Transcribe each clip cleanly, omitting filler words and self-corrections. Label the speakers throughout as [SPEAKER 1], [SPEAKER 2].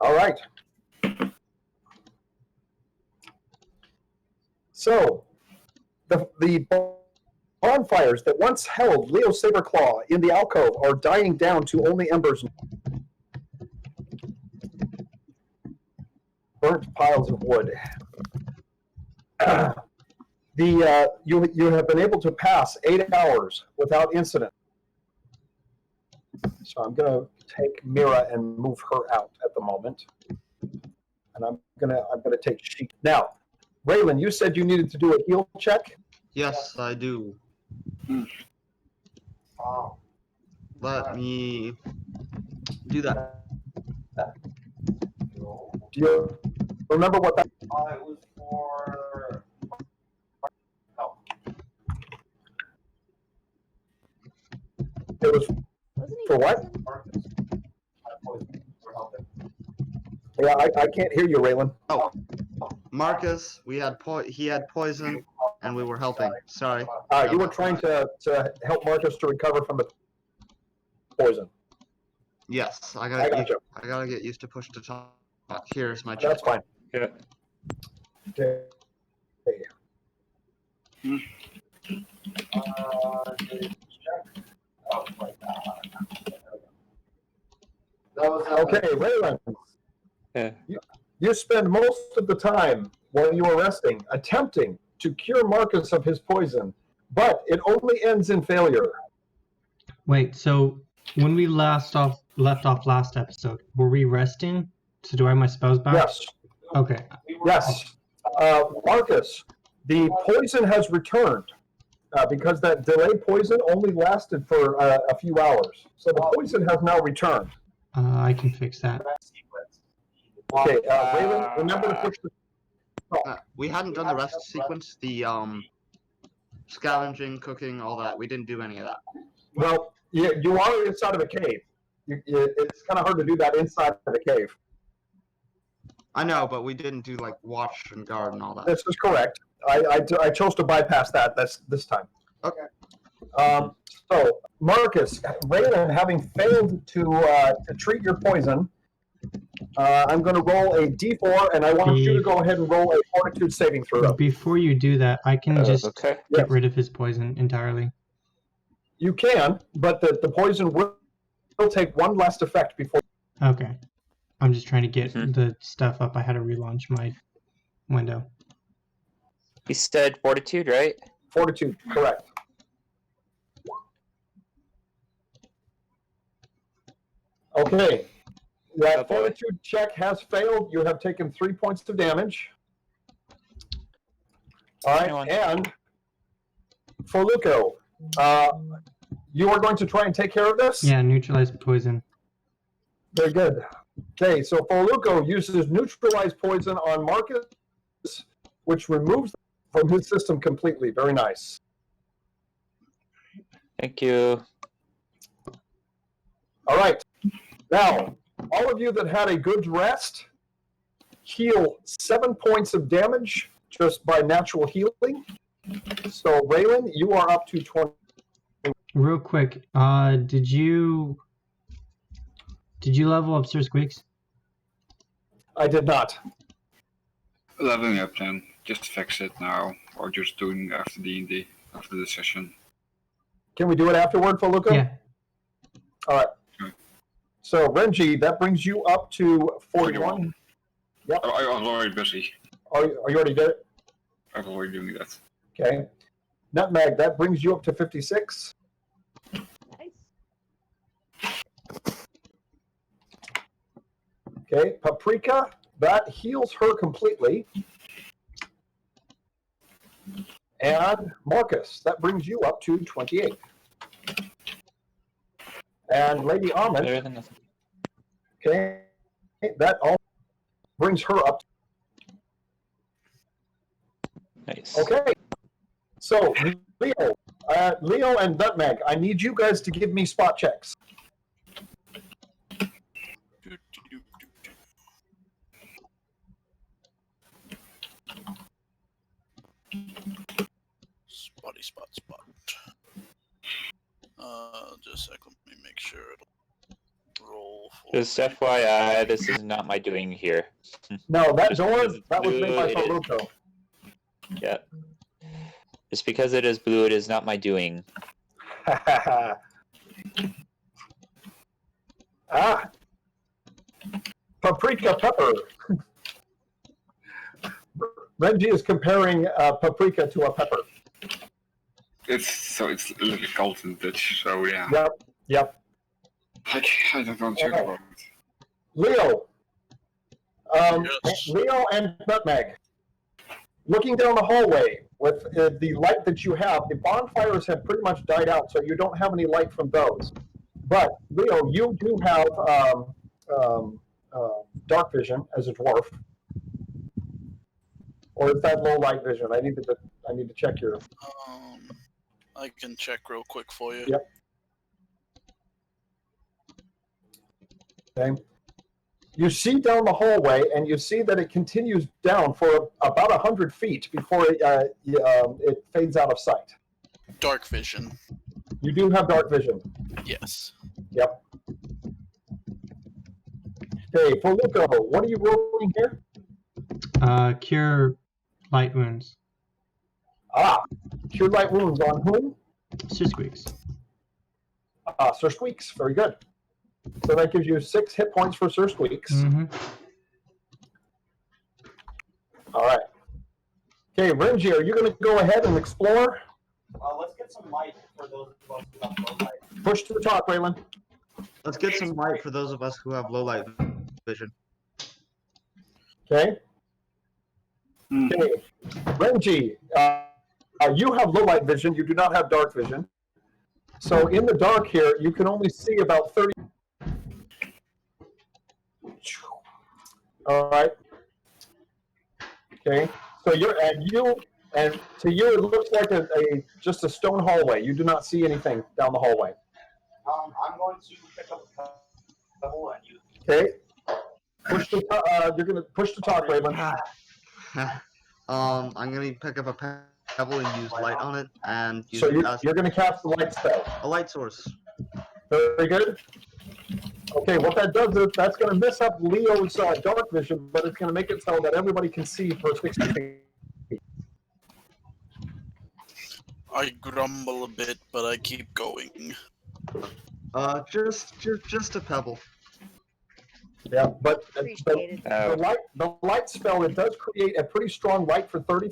[SPEAKER 1] All right. So, the bonfires that once held Leo Saberclaw in the alcove are dying down to only embers. Burnt piles of wood. You have been able to pass 8 hours without incident. So I'm going to take Mira and move her out at the moment, and I'm gonna take Sheik now. Raylan, you said you needed to do a heal check.
[SPEAKER 2] Yes, I do. Let me do that.
[SPEAKER 1] Do you remember what that? It was for. Oh. It was for what? Yeah, I can't hear you, Raylan.
[SPEAKER 2] Oh, Marcus, he had poison, and we were helping. Sorry.
[SPEAKER 1] You were trying to help Marcus to recover from the poison.
[SPEAKER 2] Yes, I gotta get used to push to talk. Here's my check.
[SPEAKER 1] That's fine.
[SPEAKER 3] Yeah.
[SPEAKER 1] Okay. Okay, Raylan.
[SPEAKER 3] Yeah.
[SPEAKER 1] You spend most of the time while you are resting attempting to cure Marcus of his poison, but it only ends in failure.
[SPEAKER 4] Wait, so when we left off last episode, were we resting? So do I have my spells back?
[SPEAKER 1] Yes.
[SPEAKER 4] Okay.
[SPEAKER 1] Yes. Marcus, the poison has returned because that delay poison only lasted for a few hours. So the poison has now returned.
[SPEAKER 4] I can fix that.
[SPEAKER 1] Okay, Raylan, remember to push the...
[SPEAKER 2] We hadn't done the rest sequence, the scavenging, cooking, all that. We didn't do any of that.
[SPEAKER 1] Well, you are inside of a cave. It's kind of hard to do that inside of a cave.
[SPEAKER 2] I know, but we didn't do like watch and guard and all that.
[SPEAKER 1] This is correct. I chose to bypass that this time.
[SPEAKER 2] Okay.
[SPEAKER 1] So, Marcus, Raylan, having failed to treat your poison, I'm going to roll a d4, and I want you to go ahead and roll a fortitude saving throw.
[SPEAKER 4] Before you do that, I can just
[SPEAKER 3] Okay.
[SPEAKER 4] get rid of his poison entirely.
[SPEAKER 1] You can, but the poison will take one last effect before.
[SPEAKER 4] Okay. I'm just trying to get the stuff up. I had to relaunch my window.
[SPEAKER 3] You said fortitude, right?
[SPEAKER 1] Fortitude, correct. Okay. That fortitude check has failed. You have taken 3 points of damage. All right, and for Luco, you are going to try and take care of this?
[SPEAKER 4] Yeah, neutralize poison.
[SPEAKER 1] Very good. Okay, so Foluco uses neutralize poison on Marcus, which removes from his system completely. Very nice.
[SPEAKER 3] Thank you.
[SPEAKER 1] All right. Now, all of you that had a good rest, heal 7 points of damage just by natural healing. So, Raylan, you are up to 20.
[SPEAKER 4] Real quick, did you level up Sir Squeaks?
[SPEAKER 1] I did not.
[SPEAKER 5] Leveling up then. Just fix it now, or just doing after D&D, after the session.
[SPEAKER 1] Can we do it afterward, Foluco?
[SPEAKER 4] Yeah.
[SPEAKER 1] All right.
[SPEAKER 5] Okay.
[SPEAKER 1] So, Renji, that brings you up to 41. Yep.
[SPEAKER 5] I was already busy.
[SPEAKER 1] Are you already did it?
[SPEAKER 5] I was already doing that.
[SPEAKER 1] Okay. Nutmeg, that brings you up to 56. Okay, Paprika, that heals her completely. And Marcus, that brings you up to 28. And Lady Almond,
[SPEAKER 3] Better than nothing.
[SPEAKER 1] okay, that all brings her up.
[SPEAKER 3] Nice.
[SPEAKER 1] Okay, so Leo and Nutmeg, I need you guys to give me spot checks.
[SPEAKER 6] Spot. Just a sec, let me make sure it'll... roll for
[SPEAKER 3] Just FYI, this is not my doing here.
[SPEAKER 1] No, that
[SPEAKER 3] Just
[SPEAKER 1] door,
[SPEAKER 3] because it's
[SPEAKER 1] that was made by
[SPEAKER 3] blue, it is-
[SPEAKER 1] Faluco.
[SPEAKER 3] Yeah. Just because it is blue, it is not my doing.
[SPEAKER 1] Ah. Paprika pepper. Renji is comparing paprika to a pepper.
[SPEAKER 5] It's literally called in Dutch, so yeah.
[SPEAKER 1] Yep.
[SPEAKER 5] I don't want to talk about it.
[SPEAKER 1] Leo.
[SPEAKER 6] Yes.
[SPEAKER 1] Leo and Nutmeg. Looking down the hallway with the light that you have, the bonfires have pretty much died out, so you don't have any light from those. But Leo, you do have dark vision as a dwarf, or is that low light vision? I need to check your.
[SPEAKER 6] I can check real quick for you.
[SPEAKER 1] Yep. Okay. You see down the hallway, and you see that it continues down for about 100 feet before it fades out of sight.
[SPEAKER 6] Dark vision.
[SPEAKER 1] You do have dark vision.
[SPEAKER 6] Yes.
[SPEAKER 1] Yep. Okay, for Luco, what are you rolling here?
[SPEAKER 4] Cure light wounds.
[SPEAKER 1] Ah, cure light wounds on whom?
[SPEAKER 4] Sir Squeaks.
[SPEAKER 1] Sir Squeaks. Very good. So that gives you 6 hit points for Sir Squeaks.
[SPEAKER 4] Mm-hmm.
[SPEAKER 1] All right. Okay, Renji, are you going to go ahead and explore?
[SPEAKER 7] Let's get some light for those of us who have low light.
[SPEAKER 1] Push to the top, Raylan.
[SPEAKER 2] Let's get some light for those of us who have low light vision.
[SPEAKER 1] Okay. Okay, Renji, you have low light vision. You do not have dark vision. So in the dark here, you can only see about 30. All right. Okay. So and to you it looks like just a stone hallway. You do not see anything down the hallway.
[SPEAKER 7] I'm going to pick up a pebble and use.
[SPEAKER 1] Okay. You're gonna push to talk, Raven.
[SPEAKER 2] I'm gonna pick up a pebble and use light on it, and use
[SPEAKER 1] So
[SPEAKER 2] it as
[SPEAKER 1] you're gonna cast the light spell.
[SPEAKER 2] a light source.
[SPEAKER 1] Very good. Okay, what that does is that's going to mess up Leo's dark vision, but it's going to make it so that everybody can see for 60 feet.
[SPEAKER 6] I grumble a bit, but I keep going.
[SPEAKER 2] Just a pebble.
[SPEAKER 1] Yeah, but
[SPEAKER 8] Appreciated.
[SPEAKER 1] the light spell, it does create a pretty strong light for 30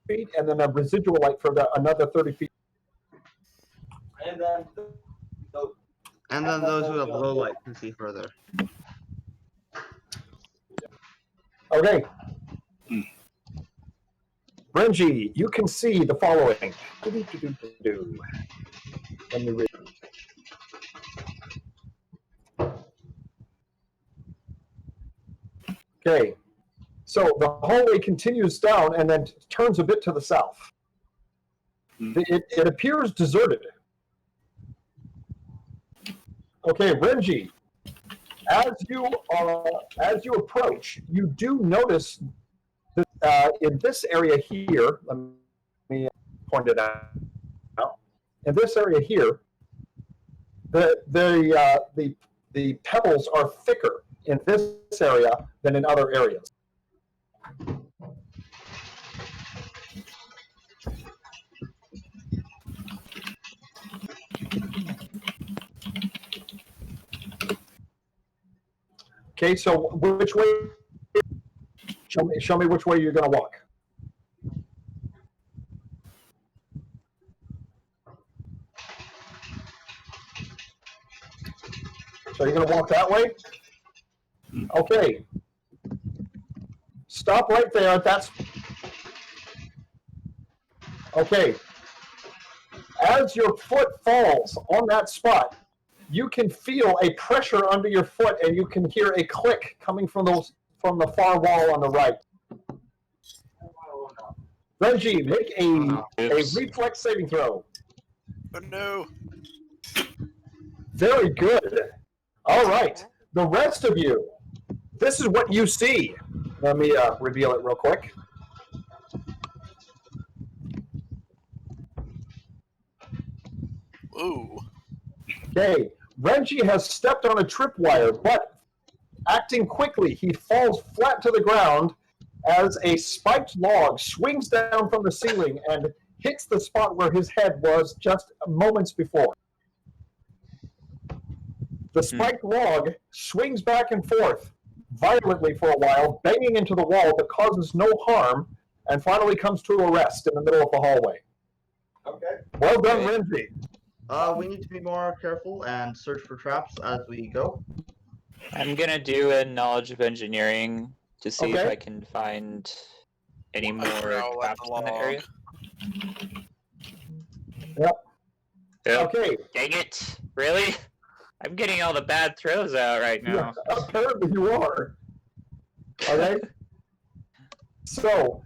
[SPEAKER 1] feet, and then a residual light for another 30 feet.
[SPEAKER 7] And then
[SPEAKER 2] those who have low light can see further.
[SPEAKER 1] Okay. Renji, you can see the following. Let me read. Okay. So the hallway continues down and then turns a bit to the south. It appears deserted. Okay, Renji, as you approach, you do notice that in this area here, let me point it out. In this area here, the pebbles are thicker in this area than in other areas. Okay, so which way? Show me which way you're going to walk. So you're going to walk that way? Okay. Stop right there. That's okay. As your foot falls on that spot, you can feel a pressure under your foot, and you can hear a click coming from the far wall on the right. Renji, make a reflex saving throw.
[SPEAKER 6] Oh no!
[SPEAKER 1] Very good. All right. The rest of you, this is what you see. Let me reveal it real quick.
[SPEAKER 6] Ooh.
[SPEAKER 1] Okay. Renji has stepped on a tripwire, but acting quickly, he falls flat to the ground as a spiked log swings down from the ceiling and hits the spot where his head was just moments before. The spiked log swings back and forth violently for a while, banging into the wall but causes no harm, and finally comes to a rest in the middle of the hallway.
[SPEAKER 7] Okay.
[SPEAKER 1] Well done,
[SPEAKER 3] Okay.
[SPEAKER 1] Renji.
[SPEAKER 2] We need to be more careful and search for traps as we go.
[SPEAKER 3] I'm gonna do a knowledge of engineering to see if
[SPEAKER 1] Okay.
[SPEAKER 3] I can find any
[SPEAKER 6] I
[SPEAKER 3] more
[SPEAKER 6] growl at
[SPEAKER 3] traps
[SPEAKER 6] the
[SPEAKER 3] in the area.
[SPEAKER 1] Yep.
[SPEAKER 3] Oh,
[SPEAKER 1] Okay.
[SPEAKER 3] dang it! Really? I'm getting all the bad throws out right
[SPEAKER 1] Yeah,
[SPEAKER 3] now.
[SPEAKER 1] apparently you are. Okay. So,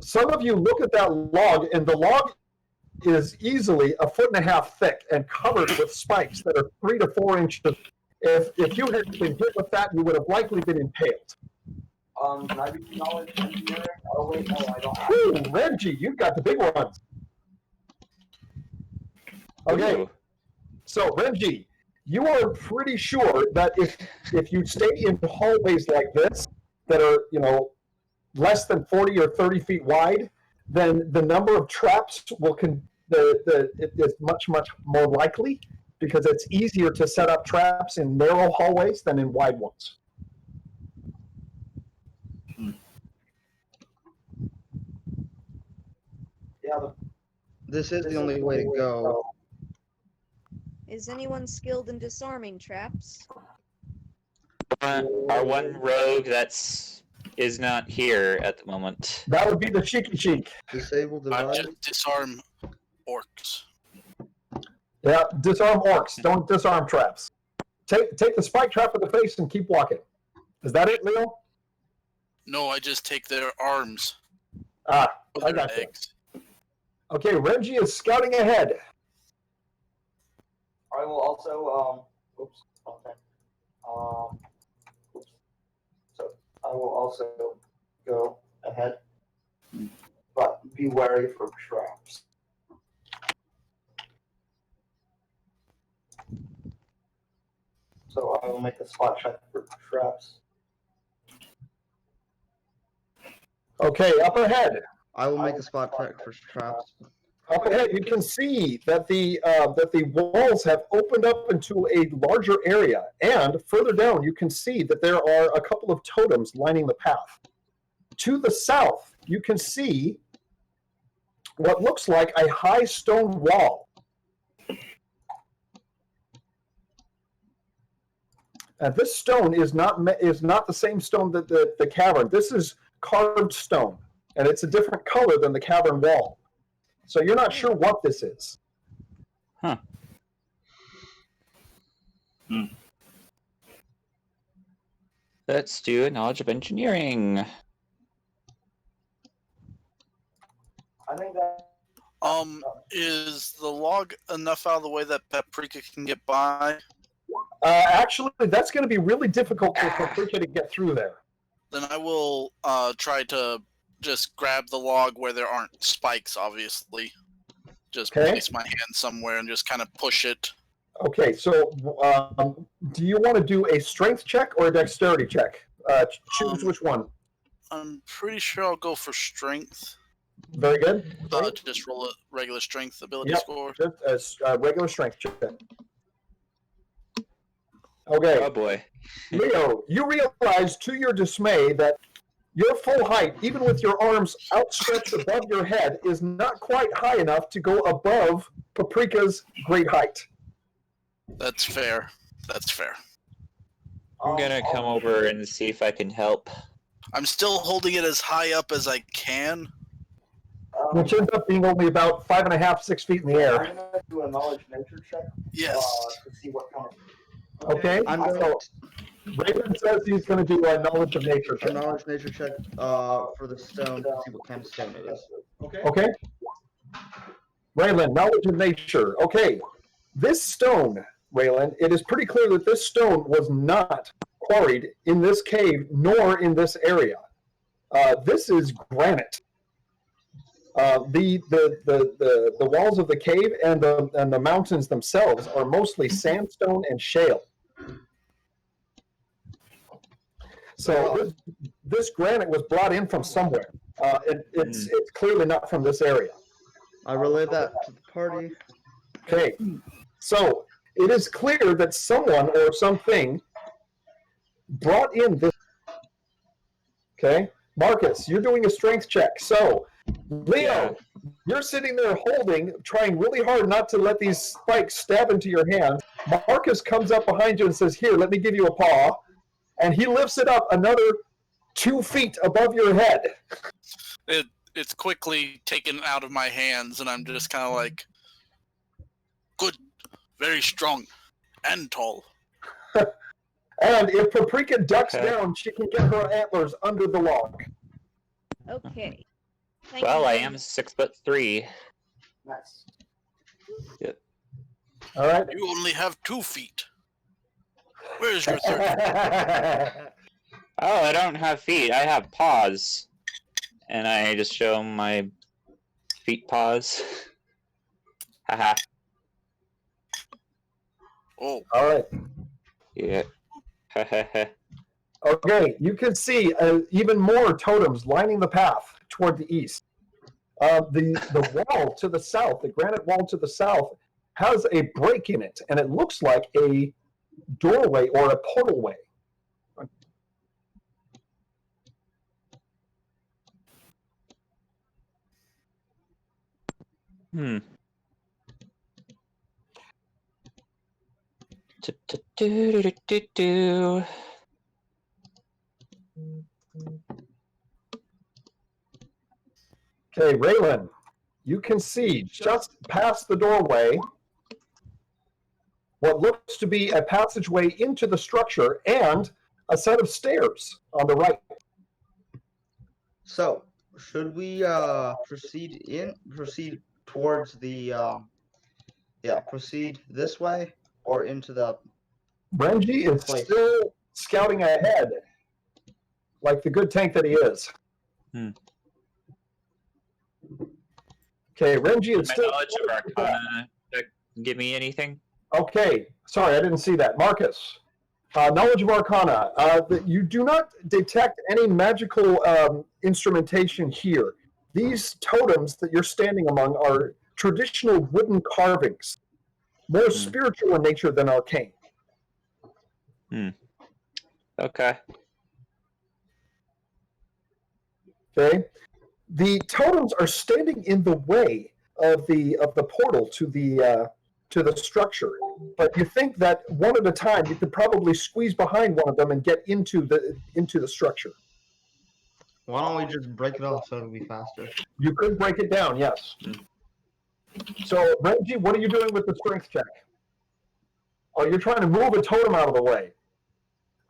[SPEAKER 1] some of you look at that log, and the log is easily 1.5 feet thick and covered with spikes that are 3 to 4 inches. If you had been hit with that, you would have likely been impaled.
[SPEAKER 7] Can I do knowledge engineering? Oh wait, no, I don't.
[SPEAKER 1] Ooh, Renji, you've got the big ones. Okay.
[SPEAKER 3] Ooh.
[SPEAKER 1] So, Renji, you are pretty sure that if you stay in hallways like this that are, less than 40 or 30 feet wide, then the number of traps it is much, much more likely because it's easier to set up traps in narrow hallways than in wide ones.
[SPEAKER 7] Yeah,
[SPEAKER 2] This is the only way to go.
[SPEAKER 8] Is anyone skilled in disarming traps?
[SPEAKER 3] Our one rogue is not here at the moment.
[SPEAKER 1] That would be the Shiki Sheik.
[SPEAKER 2] Disable
[SPEAKER 6] I
[SPEAKER 2] device.
[SPEAKER 6] just disarm orcs.
[SPEAKER 1] Yeah, disarm orcs. Don't disarm traps. Take the spike trap in the face and keep walking. Is that it, Leo?
[SPEAKER 6] No, I just take their arms.
[SPEAKER 1] Ah,
[SPEAKER 6] Or
[SPEAKER 1] I
[SPEAKER 6] their
[SPEAKER 1] got you.
[SPEAKER 6] legs.
[SPEAKER 1] Okay, Renji is scouting ahead.
[SPEAKER 7] I will also, oops, okay. Oops. So I will also go ahead, but be wary for traps. So I will make a spot check for traps.
[SPEAKER 1] Okay, up ahead.
[SPEAKER 2] I will make a spot check for traps.
[SPEAKER 1] Up ahead, you can see that the walls have opened up into a larger area, and further down, you can see that there are a couple of totems lining the path. To the south, you can see what looks like a high stone wall. And this stone is not the same stone that the cavern. This is carved stone, and it's a different color than the cavern wall. So you're not sure what this is.
[SPEAKER 3] Huh. Let's do a knowledge of engineering.
[SPEAKER 7] I think that
[SPEAKER 6] Is the log enough out of the way that Paprika can get by?
[SPEAKER 1] Actually, that's going to be really difficult for Paprika to get through there.
[SPEAKER 6] Then I will try to just grab the log where there aren't spikes, obviously. Just
[SPEAKER 1] Okay.
[SPEAKER 6] place my hand somewhere and just kind of push it.
[SPEAKER 1] Okay, so do you want to do a strength check or a dexterity check? Choose which one.
[SPEAKER 6] I'm pretty sure I'll go for strength.
[SPEAKER 1] Very good.
[SPEAKER 6] Just roll a regular strength ability
[SPEAKER 1] Yep.
[SPEAKER 6] score.
[SPEAKER 1] Just a regular strength check. Okay,
[SPEAKER 3] Oh boy.
[SPEAKER 1] Leo, you realize to your dismay that your full height, even with your arms outstretched above your head, is not quite high enough to go above Paprika's great height.
[SPEAKER 6] That's fair. That's fair.
[SPEAKER 3] I'm gonna come over and see if I can help.
[SPEAKER 6] I'm still holding it as high up as I can.
[SPEAKER 1] Which ends up being only about 5.5, 6 feet in the
[SPEAKER 7] I'm
[SPEAKER 1] air.
[SPEAKER 7] going to do a knowledge nature check
[SPEAKER 6] Yes.
[SPEAKER 7] to see what kind of.
[SPEAKER 1] Okay,
[SPEAKER 2] I'm
[SPEAKER 1] so
[SPEAKER 2] going
[SPEAKER 1] Raven says he's going to do a knowledge of nature
[SPEAKER 2] a
[SPEAKER 1] check.
[SPEAKER 2] knowledge nature check for the stone to see what kind of stone it is.
[SPEAKER 1] Okay. Raylan, knowledge of nature. Okay. This stone, Raylan, it is pretty clear that this stone was not quarried in this cave nor in this area. This is granite. The walls of the cave and the mountains themselves are mostly sandstone and shale. So this granite was brought in from somewhere. It's clearly not from this area.
[SPEAKER 2] I relay that to the party.
[SPEAKER 1] Okay, so it is clear that someone or something brought in this. Okay, Marcus, you're doing a strength check. So, Leo, you're sitting there trying really hard not to let these spikes stab into your hand. Marcus comes up behind you and says, "Here, let me give you a paw," and he lifts it up another 2 feet above your head.
[SPEAKER 6] It's quickly taken out of my hands, and I'm just kind of like, good, very strong, and tall.
[SPEAKER 1] And if Paprika ducks down, she can get her antlers under the log.
[SPEAKER 8] Okay.
[SPEAKER 3] Well, I am 6'3".
[SPEAKER 7] Nice.
[SPEAKER 3] Yep.
[SPEAKER 1] All right.
[SPEAKER 6] You only have 2 feet. Where's your third?
[SPEAKER 3] Oh, I don't have feet. I have paws. And I just show my feet paws. Haha.
[SPEAKER 6] Oh.
[SPEAKER 1] All right.
[SPEAKER 3] Yeah.
[SPEAKER 1] Okay, you can see even more totems lining the path toward the east. The wall to the south, the granite wall to the south, has a break in it, and it looks like a doorway or a portalway.
[SPEAKER 3] Do.
[SPEAKER 1] Okay, Raylan, you can see just past the doorway what looks to be a passageway into the structure and a set of stairs on the right.
[SPEAKER 2] So, should we proceed towards the proceed this way or into the
[SPEAKER 1] Renji is still scouting ahead, like the good tank that he is. Okay, Renji is
[SPEAKER 3] My
[SPEAKER 1] still.
[SPEAKER 3] knowledge of Arcana give me anything?
[SPEAKER 1] Okay, sorry, I didn't see that. Marcus, knowledge of Arcana. You do not detect any magical instrumentation here. These totems that you're standing among are traditional wooden carvings, more spiritual in nature than arcane.
[SPEAKER 3] Okay.
[SPEAKER 1] Okay, the totems are standing in the way of the portal to the structure, but you think that one at a time you could probably squeeze behind one of them and get into the structure.
[SPEAKER 2] Why don't we just break it off so it'll be faster?
[SPEAKER 1] You could break it down, yes. So, Renji, what are you doing with the strength check? Oh, you're trying to move a totem out of the way.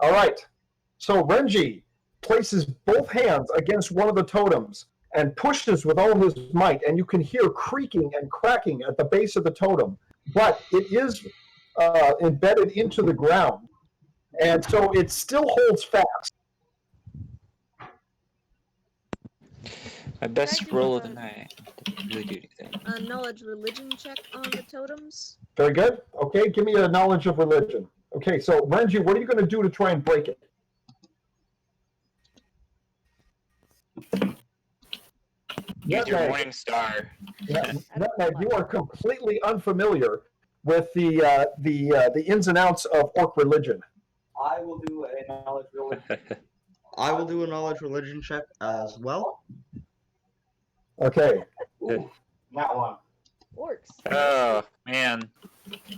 [SPEAKER 1] All right. So Renji places both hands against one of the totems and pushes with all his might, and you can hear creaking and cracking at the base of the totem, but it is embedded into the ground, and so it still holds fast.
[SPEAKER 3] My best roll of the night. Didn't really do anything.
[SPEAKER 8] A knowledge religion check on the totems.
[SPEAKER 1] Very good. Okay, give me a knowledge of religion. Okay, so Renji, what are you going to do to try and break it?
[SPEAKER 3] Use your morning star.
[SPEAKER 1] Nutmeg, you are completely unfamiliar with the ins and outs of orc religion.
[SPEAKER 7] I will do a knowledge religion.
[SPEAKER 2] I will do a knowledge religion check as well.
[SPEAKER 1] Okay.
[SPEAKER 7] Ooh, not one.
[SPEAKER 8] Orcs.
[SPEAKER 3] Oh, man.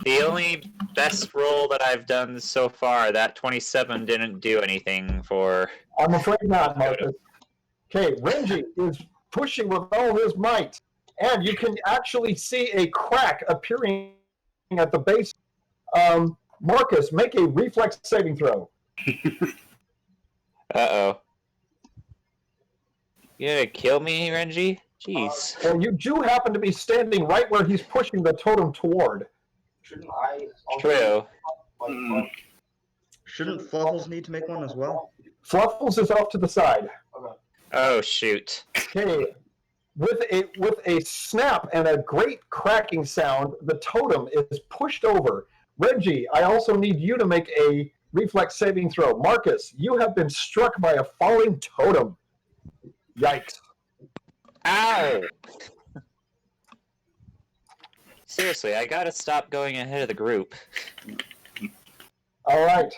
[SPEAKER 3] The only best roll that I've done so far, that 27 didn't do anything for...
[SPEAKER 1] I'm afraid not, Marcus. Okay, Renji is pushing with all his might, and you can actually see a crack appearing at the base. Marcus, make a reflex saving throw.
[SPEAKER 3] Uh-oh. You gonna kill me, Renji? Jeez.
[SPEAKER 1] Well, you do happen to be standing right where he's pushing the totem toward.
[SPEAKER 7] Shouldn't I?
[SPEAKER 3] True.
[SPEAKER 2] Shouldn't Fluffles need to make one as well?
[SPEAKER 1] Fluffles is off to the side.
[SPEAKER 3] Oh, shoot.
[SPEAKER 1] Okay. with a snap and a great cracking sound, the totem is pushed over. Reggie, I also need you to make a reflex saving throw. Marcus, you have been struck by a falling totem. Yikes.
[SPEAKER 3] Ow! Seriously, I gotta stop going ahead of the group.
[SPEAKER 1] All right.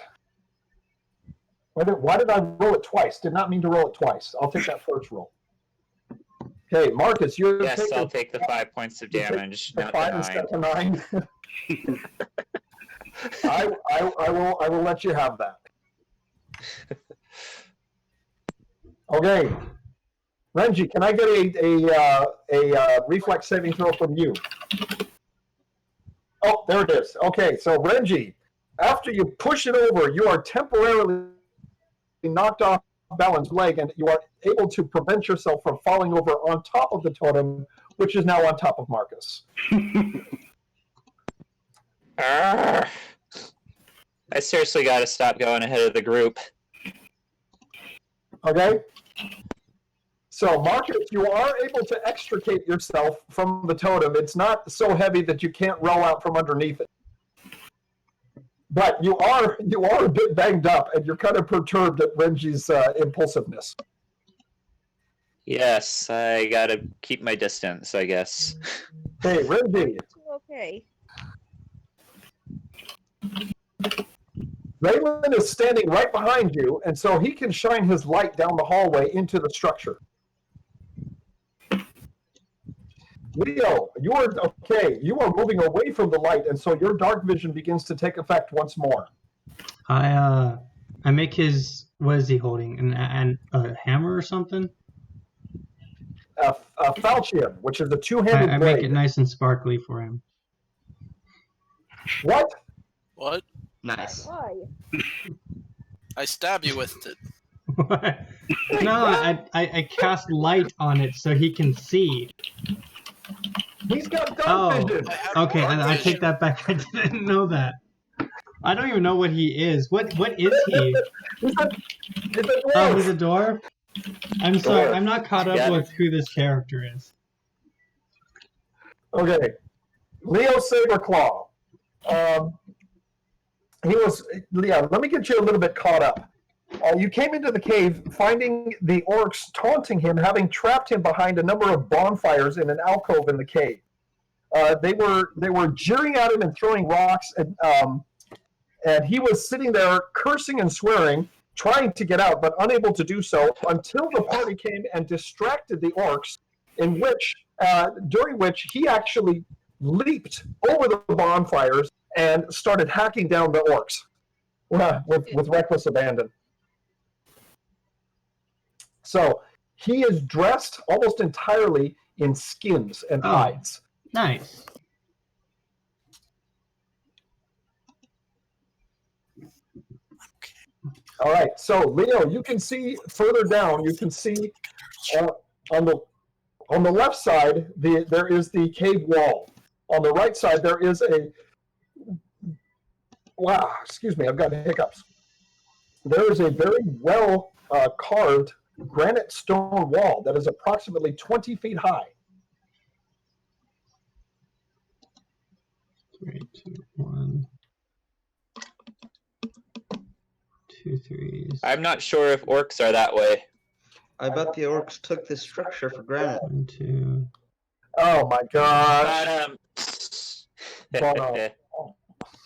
[SPEAKER 1] Why did I roll it twice? Did not mean to roll it twice. I'll take that first roll. Okay, Marcus, you're
[SPEAKER 3] Yes,
[SPEAKER 1] taking
[SPEAKER 3] I'll take the 5 points of damage,
[SPEAKER 1] the
[SPEAKER 3] not
[SPEAKER 1] 5
[SPEAKER 3] the 9.
[SPEAKER 1] instead of 9. I will let you have that. Okay, Renji, can I get a reflex saving throw from you? Oh, there it is. Okay, so Renji, after you push it over, you are temporarily knocked off Balon's leg, and you are able to prevent yourself from falling over on top of the totem, which is now on top of Marcus.
[SPEAKER 3] I seriously gotta stop going ahead of the group.
[SPEAKER 1] Okay? So, Marcus, you are able to extricate yourself from the totem. It's not so heavy that you can't roll out from underneath it. But you are a bit banged up, and you're kind of perturbed at Renji's impulsiveness.
[SPEAKER 3] Yes, I gotta keep my distance, I guess.
[SPEAKER 1] Hey, Renji.
[SPEAKER 8] Okay.
[SPEAKER 1] Raylan is standing right behind you, and so he can shine his light down the hallway into the structure. Leo, you are okay. You are moving away from the light, and so your dark vision begins to take effect once more.
[SPEAKER 4] I make his, what is he holding? A hammer or something?
[SPEAKER 1] A falchion, which is a two-handed
[SPEAKER 4] I
[SPEAKER 1] blade.
[SPEAKER 4] make it nice and sparkly for him.
[SPEAKER 1] What?
[SPEAKER 6] What?
[SPEAKER 2] Nice.
[SPEAKER 8] Why?
[SPEAKER 6] I stab you with it.
[SPEAKER 4] What? No, I cast light on it so he can see.
[SPEAKER 1] He's got dark
[SPEAKER 4] Oh,
[SPEAKER 1] vision.
[SPEAKER 6] I have
[SPEAKER 4] okay,
[SPEAKER 6] dark
[SPEAKER 4] I
[SPEAKER 6] vision.
[SPEAKER 4] take that back. I didn't know that. I don't even know what he is. What is he?
[SPEAKER 1] He's a
[SPEAKER 4] Oh,
[SPEAKER 1] dwarf.
[SPEAKER 4] he's a dwarf? I'm sorry,
[SPEAKER 1] Dwarf.
[SPEAKER 4] I'm not caught up
[SPEAKER 3] Yeah.
[SPEAKER 4] with who this character is.
[SPEAKER 1] Okay, Leo Saberclaw. Let me get you a little bit caught up. You came into the cave finding the orcs taunting him, having trapped him behind a number of bonfires in an alcove in the cave. They were jeering at him and throwing rocks, and he was sitting there cursing and swearing, trying to get out, but unable to do so until the party came and distracted the orcs, during which he actually leaped over the bonfires and started hacking down the orcs with reckless abandon. So he is dressed almost entirely in skins and
[SPEAKER 4] Oh.
[SPEAKER 1] hides.
[SPEAKER 4] Nice.
[SPEAKER 1] All right, so Leo, you can see further down. You can see on the left side there is the cave wall. On the right side there is excuse me, I've got hiccups. There is a very well carved granite stone wall that is approximately 20 feet high.
[SPEAKER 4] 3, 2, 1. 2 3s.
[SPEAKER 3] I'm not sure if orcs are that way.
[SPEAKER 2] I bet the orcs took this structure for granite.
[SPEAKER 4] 1, 2.
[SPEAKER 1] Oh my gosh.
[SPEAKER 3] But,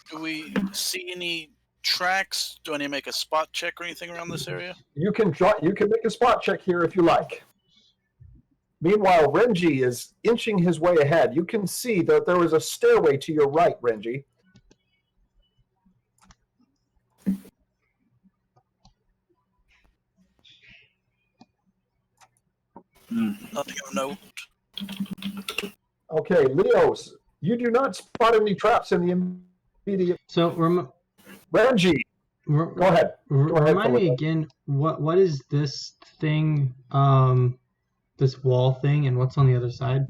[SPEAKER 6] Do we see any tracks? Do I need to make a spot check or anything around this area?
[SPEAKER 1] You can make a spot check here if you like. Meanwhile, Renji is inching his way ahead. You can see that there is a stairway to your right, Renji.
[SPEAKER 6] Nothing of note.
[SPEAKER 1] Okay, Leos, you do not spot any traps in the immediate.
[SPEAKER 4] So,
[SPEAKER 1] Renji, go ahead. Go ahead,
[SPEAKER 4] remind me
[SPEAKER 1] Philippa.
[SPEAKER 4] again, what is this thing, this wall thing, and what's on the other side?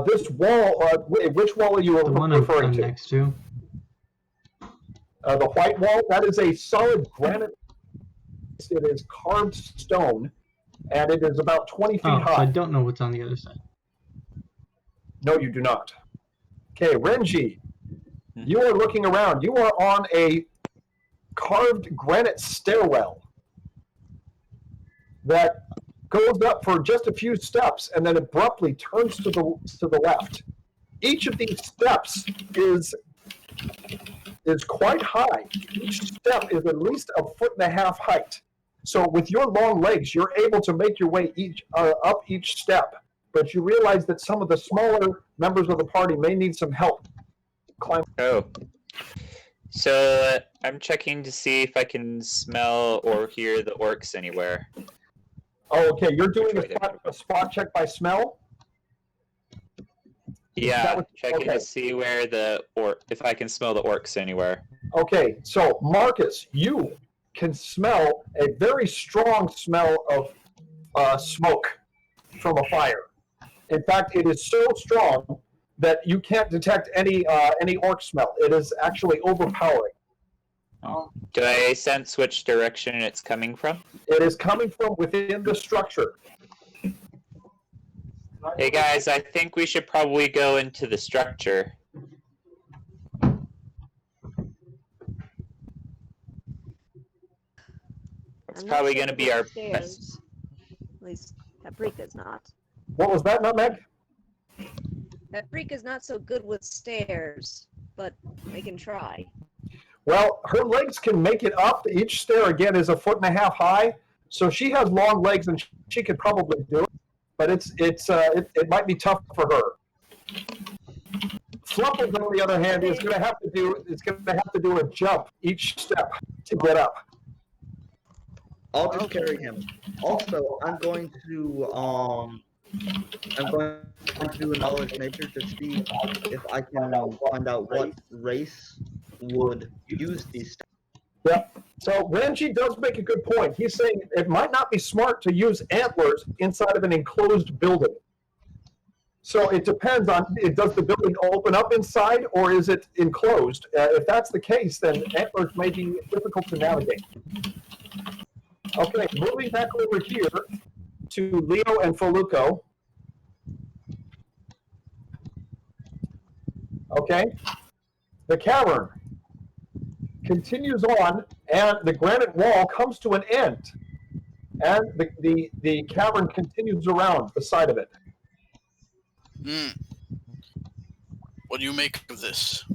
[SPEAKER 1] This wall, which wall are you
[SPEAKER 4] The one I'm
[SPEAKER 1] referring to?
[SPEAKER 4] next to.
[SPEAKER 1] The white wall, that is a solid granite. It is carved stone, and it is about 20 feet
[SPEAKER 4] Oh, so I
[SPEAKER 1] high.
[SPEAKER 4] don't know what's on the other side.
[SPEAKER 1] No, you do not. Okay, Renji, you are looking around. You are on a carved granite stairwell that goes up for just a few steps and then abruptly turns to the left. Each of these steps is quite high. Each step is at least 1.5 feet height. So with your long legs, you're able to make your way up each step. But you realize that some of the smaller members of the party may need some help climbing.
[SPEAKER 3] Oh. So I'm checking to see if I can smell or hear the orcs anywhere.
[SPEAKER 1] Oh, okay. You're doing
[SPEAKER 3] Right there.
[SPEAKER 1] a spot check by smell?
[SPEAKER 3] Yeah, checking
[SPEAKER 1] okay.
[SPEAKER 3] to see where if I can smell the orcs anywhere.
[SPEAKER 1] Okay, so Marcus, you can smell a very strong smell of smoke from a fire. In fact, it is so strong that you can't detect any orc smell. It is actually overpowering.
[SPEAKER 3] Do I sense which direction it's coming from?
[SPEAKER 1] It is coming from within the structure.
[SPEAKER 3] Hey guys, I think we should probably go into the structure. It's
[SPEAKER 8] I'm not
[SPEAKER 3] probably
[SPEAKER 8] sure
[SPEAKER 3] going to be our
[SPEAKER 8] about stairs.
[SPEAKER 3] best.
[SPEAKER 8] At least Paprika's not.
[SPEAKER 1] What was that, Nutmeg?
[SPEAKER 8] Paprika's not so good with stairs, but they can try.
[SPEAKER 1] Well, her legs can make it up. Each stair, again, is 1.5 feet high. So she has long legs, and she could probably do it. But it might be tough for her. Fluffles, on the other hand, is going to have to do a jump each step to get up.
[SPEAKER 2] I'll just carry him. Also, I'm going to do a knowledge nature to see if I can find out what race would use these.
[SPEAKER 1] Yep. So Renji does make a good point. He's saying it might not be smart to use antlers inside of an enclosed building. So it depends on, does the building open up inside or is it enclosed? If that's the case, then antlers may be difficult to navigate. Okay, moving back over here to Leo and Feluco. Okay, the cavern continues on, and the granite wall comes to an end, and the cavern continues around the side of it.
[SPEAKER 6] What do you make of this?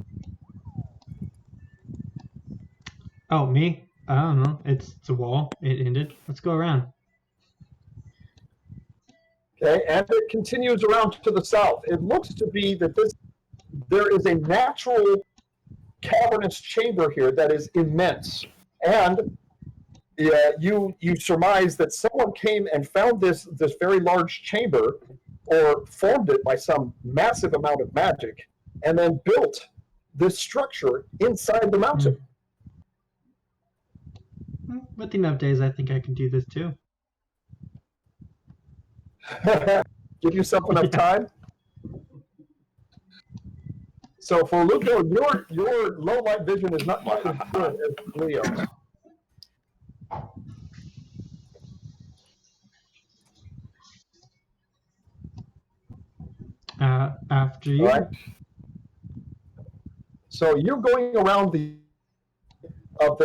[SPEAKER 4] Oh, me? I don't know. It's a wall. It ended. Let's go around.
[SPEAKER 1] Okay, and it continues around to the south. It looks to be that there is a natural cavernous chamber here that is immense, and you surmise that someone came and found this very large chamber, or formed it by some massive amount of magic, and then built this structure inside the mountain.
[SPEAKER 4] With enough days, I think I can do this too.
[SPEAKER 1] Give yourself enough time. So for Luco, your low light vision is not quite as good as Leo's.
[SPEAKER 4] After you.
[SPEAKER 1] All right. So you're going around the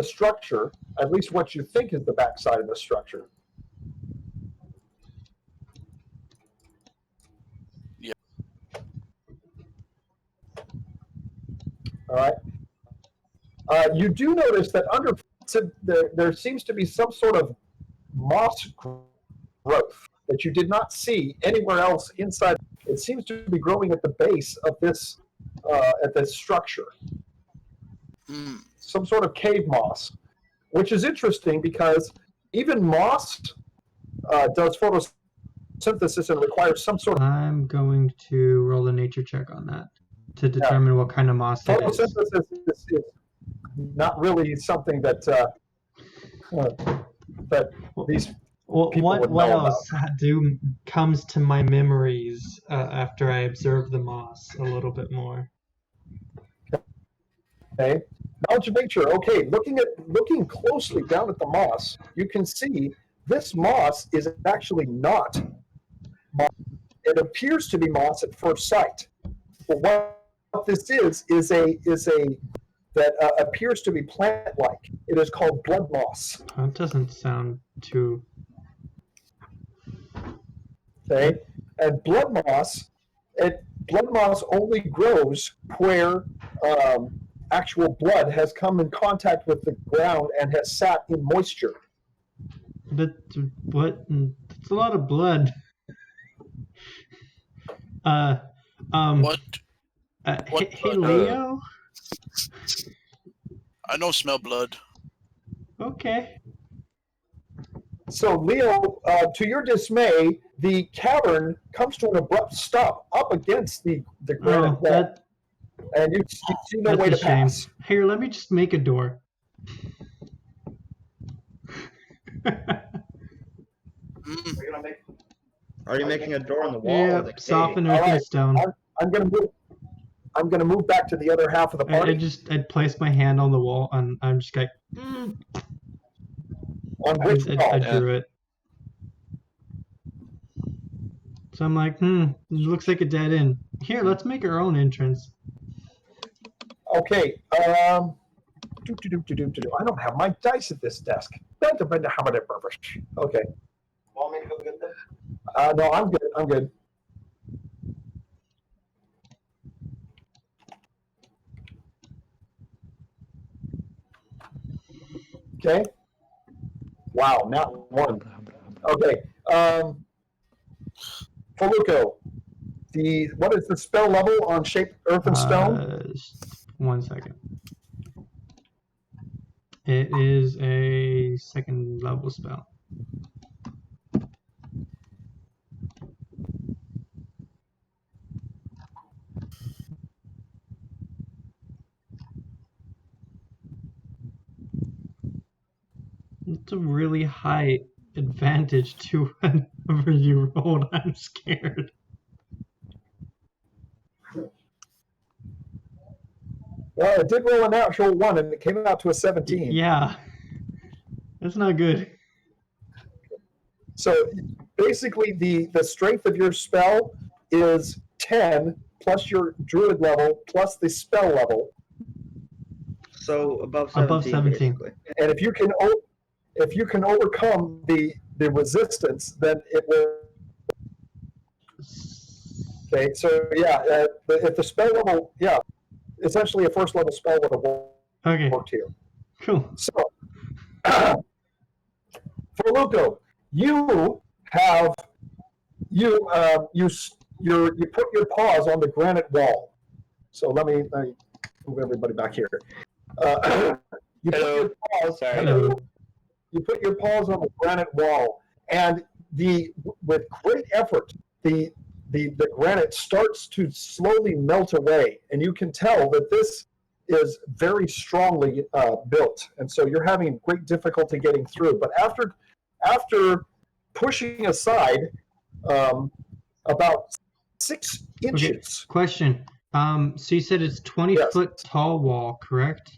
[SPEAKER 1] structure, at least what you think is the backside of the structure.
[SPEAKER 6] Yeah.
[SPEAKER 1] All right. You do notice that under there seems to be some sort of moss growth that you did not see anywhere else inside. It seems to be growing at the base of this structure. Some sort of cave moss, which is interesting because even moss does photosynthesis and requires some sort of...
[SPEAKER 4] I'm going to roll a nature check on that to determine what kind of moss it is.
[SPEAKER 1] Photosynthesis is not really something that these
[SPEAKER 4] Well,
[SPEAKER 1] people would
[SPEAKER 4] what
[SPEAKER 1] know
[SPEAKER 4] else comes to my memories after I observe the moss a little bit more?
[SPEAKER 1] Okay, knowledge of nature. Okay, looking closely down at the moss, you can see this moss is actually not moss. It appears to be moss at first sight. But what this is a that appears to be plant-like. It is called blood moss.
[SPEAKER 4] That doesn't sound too.
[SPEAKER 1] Okay, and blood moss only grows where actual blood has come in contact with the ground and has sat in moisture.
[SPEAKER 4] But what? That's a lot of blood.
[SPEAKER 6] What? What
[SPEAKER 4] Hey,
[SPEAKER 6] blood?
[SPEAKER 4] Leo.
[SPEAKER 6] I don't smell blood.
[SPEAKER 4] Okay.
[SPEAKER 1] So, Leo, to your dismay, the cavern comes to an abrupt stop up against the granite
[SPEAKER 4] Oh,
[SPEAKER 1] wall, and you see no
[SPEAKER 4] that's
[SPEAKER 1] way
[SPEAKER 4] a
[SPEAKER 1] to
[SPEAKER 4] shame.
[SPEAKER 1] pass.
[SPEAKER 4] Here, let me just make a door.
[SPEAKER 6] Mm,
[SPEAKER 7] We're gonna make.
[SPEAKER 2] Are you making a door on the wall? or the
[SPEAKER 4] Yep,
[SPEAKER 2] cave?
[SPEAKER 4] soften earth
[SPEAKER 1] Alright.
[SPEAKER 4] and stone.
[SPEAKER 1] I'm gonna move back to the other half of the party.
[SPEAKER 4] I'd place my hand on the wall and I'm just like,
[SPEAKER 1] On which
[SPEAKER 4] I
[SPEAKER 1] wall?
[SPEAKER 4] drew it. So I'm like, it looks like a dead end. Here, let's make our own entrance.
[SPEAKER 1] Okay. I don't have my dice at this desk. Okay.
[SPEAKER 7] Want me to go get them?
[SPEAKER 1] No, I'm good. I'm good. Okay. Wow, not one. Okay. Feluco, what is the spell level on shape earth and stone?
[SPEAKER 4] 1 second. It is a second level spell. It's a really high advantage to whenever you rolled. I'm scared.
[SPEAKER 1] Well, it did roll a natural 1 and it came out to a 17.
[SPEAKER 4] Yeah. That's not good.
[SPEAKER 1] So basically the strength of your spell is 10 plus your druid level plus the spell level.
[SPEAKER 2] So above 17.
[SPEAKER 4] Above 17.
[SPEAKER 2] Basically.
[SPEAKER 1] And if you can overcome the resistance, then it will. Okay, so yeah, if the spell level, yeah, essentially a first level spell would have
[SPEAKER 4] Okay,
[SPEAKER 1] worked here.
[SPEAKER 4] cool.
[SPEAKER 1] So, for Luco, you have you put your paws on the granite wall. So let me move everybody back here. You put your paws.
[SPEAKER 3] Sorry.
[SPEAKER 4] Hello.
[SPEAKER 1] You put your paws on the granite wall, and with great effort, the granite starts to slowly melt away, and you can tell that this is very strongly built, and so you're having great difficulty getting through. But after pushing aside about 6 inches,
[SPEAKER 4] Question. So you said it's 20
[SPEAKER 1] Yes.
[SPEAKER 4] foot tall wall, correct?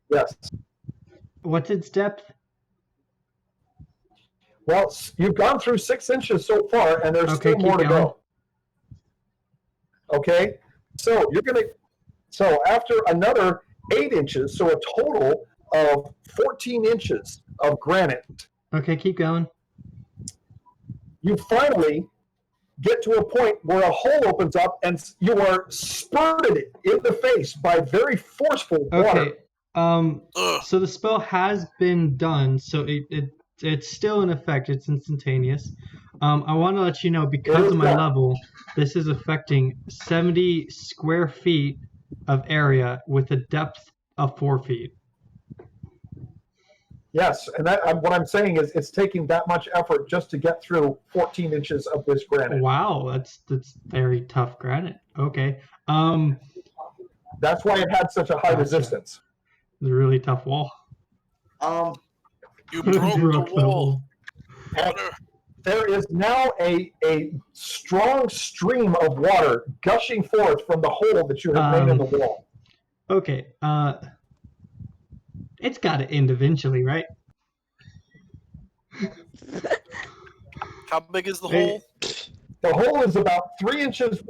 [SPEAKER 1] yes.
[SPEAKER 4] What's its depth?
[SPEAKER 1] Well, you've gone through 6 inches so far, and there's
[SPEAKER 4] Okay,
[SPEAKER 1] still more to
[SPEAKER 4] keep going.
[SPEAKER 1] go. Okay, so so after another 8 inches, so a total of 14 inches of granite,
[SPEAKER 4] Okay, keep going.
[SPEAKER 1] you finally get to a point where a hole opens up and you are spurted in the face by very forceful water.
[SPEAKER 4] Okay.
[SPEAKER 6] ugh.
[SPEAKER 4] So the spell has been done, so it's still in effect. It's instantaneous. I want to let you know, because of my level, this is affecting 70 square feet of area with a depth of 4 feet.
[SPEAKER 1] Yes, and what I'm saying is it's taking that much effort just to get through 14 inches of this granite.
[SPEAKER 4] Wow, that's very tough granite. Okay.
[SPEAKER 1] That's why it had such a high
[SPEAKER 4] Gotcha.
[SPEAKER 1] resistance.
[SPEAKER 4] It's a really tough wall.
[SPEAKER 6] You broke the wall.
[SPEAKER 1] And there is now a strong stream of water gushing forth from the hole that you have made in the wall.
[SPEAKER 4] Okay. It's got to end eventually, right?
[SPEAKER 6] How big is the
[SPEAKER 4] Hey.
[SPEAKER 6] hole?
[SPEAKER 1] The hole is about 3 inches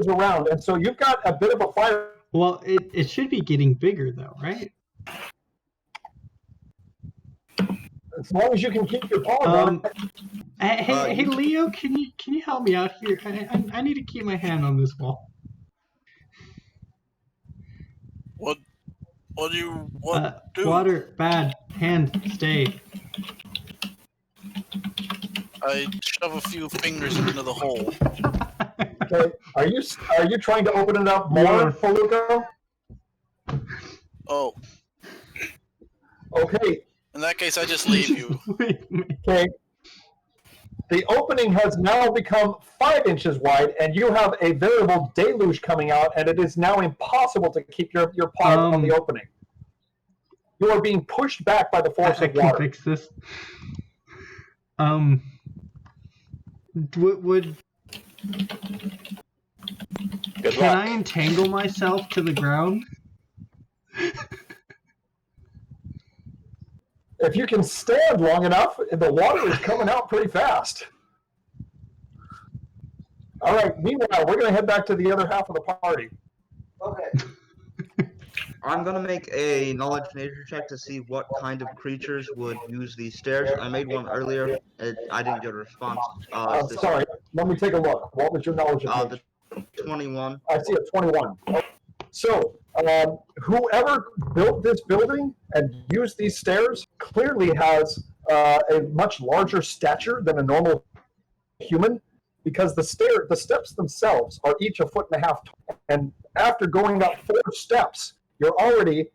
[SPEAKER 1] around, and so you've got a bit of a fire.
[SPEAKER 4] Well, it should be getting bigger though, right?
[SPEAKER 1] As long as you can keep your paws on it.
[SPEAKER 4] Hey, Leo, can you help me out here? I need to keep my hand on this wall.
[SPEAKER 6] What do you do?
[SPEAKER 4] Water, bad, hand, stay.
[SPEAKER 6] I shove a few fingers into the hole.
[SPEAKER 1] Okay. Are you trying to open it up more,
[SPEAKER 4] Yes.
[SPEAKER 1] Foluco?
[SPEAKER 6] Oh,
[SPEAKER 1] Okay.
[SPEAKER 6] in that case, I just leave you.
[SPEAKER 4] Wait.
[SPEAKER 1] Okay. The opening has now become 5 inches wide, and you have a variable deluge coming out, and it is now impossible to keep your paws on the opening. You are being pushed back by the force
[SPEAKER 4] I
[SPEAKER 1] of
[SPEAKER 4] can
[SPEAKER 1] water.
[SPEAKER 4] fix this. Would
[SPEAKER 3] Good
[SPEAKER 4] can
[SPEAKER 3] luck.
[SPEAKER 4] I entangle myself to the ground?
[SPEAKER 1] If you can stand long enough, the water is coming out pretty fast. All right. Meanwhile, we're going to head back to the other half of the party.
[SPEAKER 7] Okay.
[SPEAKER 2] I'm gonna make a knowledge nature check to see what kind of creatures would use these stairs. I made one earlier. I didn't get a response.
[SPEAKER 1] Sorry. Let me take a look. What was your knowledge of nature?
[SPEAKER 2] The 21.
[SPEAKER 1] I see a 21. So, whoever built this building and used these stairs clearly has a much larger stature than a normal human, because the steps themselves are each 1.5 feet tall. And after going up 4 steps, you're already,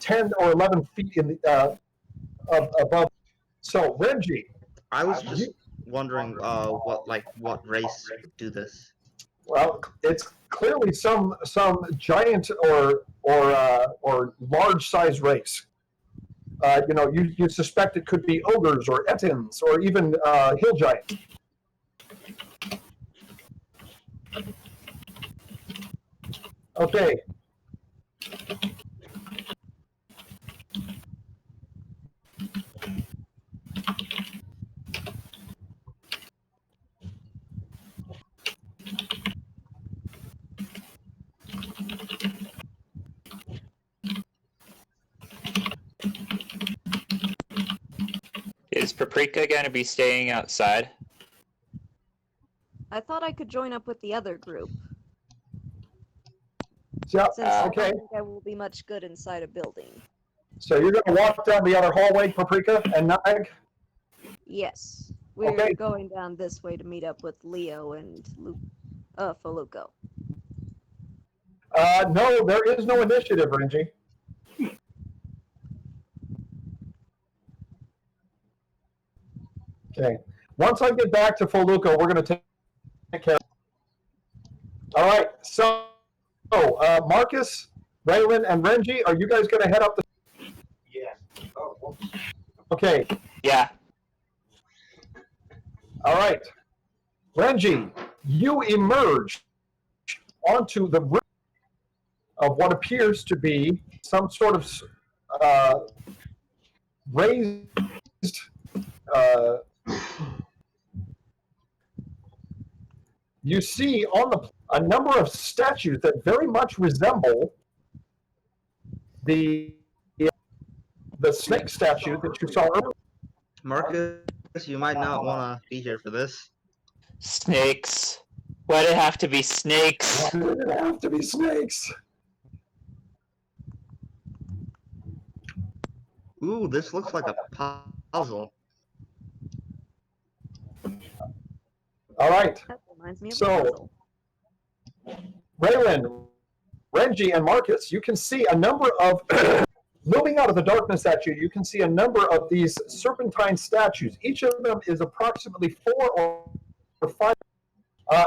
[SPEAKER 1] 10 or 11 feet in the above. So, Renji.
[SPEAKER 2] I was just wondering what race do this.
[SPEAKER 1] Well, it's clearly some giant or large size race. You suspect it could be ogres or etins or even hill giants. Okay.
[SPEAKER 3] Is Paprika going to be staying outside?
[SPEAKER 8] I thought I could join up with the other group,
[SPEAKER 1] Yeah,
[SPEAKER 8] since I
[SPEAKER 1] okay.
[SPEAKER 8] don't think I will be much good inside a building.
[SPEAKER 1] So you're going to walk down the other hallway, Paprika and Nag?
[SPEAKER 8] Yes, we're
[SPEAKER 1] Okay.
[SPEAKER 8] going down this way to meet up with Leo and Foluco.
[SPEAKER 1] No, there is no initiative, Renji. Okay. Once I get back to Foluco, we're going to take care of it. All right. So, Marcus, Raylan, and Renji, are you guys going to head up the...
[SPEAKER 7] Yeah. Oh, well,
[SPEAKER 1] Okay.
[SPEAKER 3] Yeah.
[SPEAKER 1] All right. Renji, you emerge onto the rim of what appears to be some sort of raised you see on a number of statues that very much resemble the snake statue that you saw earlier.
[SPEAKER 2] Marcus, you might not want to be here for this.
[SPEAKER 3] Snakes. Why'd it have to be snakes?
[SPEAKER 1] Why did it have to be snakes?
[SPEAKER 2] Ooh, this looks like a puzzle.
[SPEAKER 1] All right.
[SPEAKER 8] That reminds me of
[SPEAKER 1] So-
[SPEAKER 8] a puzzle.
[SPEAKER 1] Raylan, Renji, and Marcus, you can see a number of, looming out of the darkness at you, you can see a number of these serpentine statues. Each of them is approximately 4 or 5,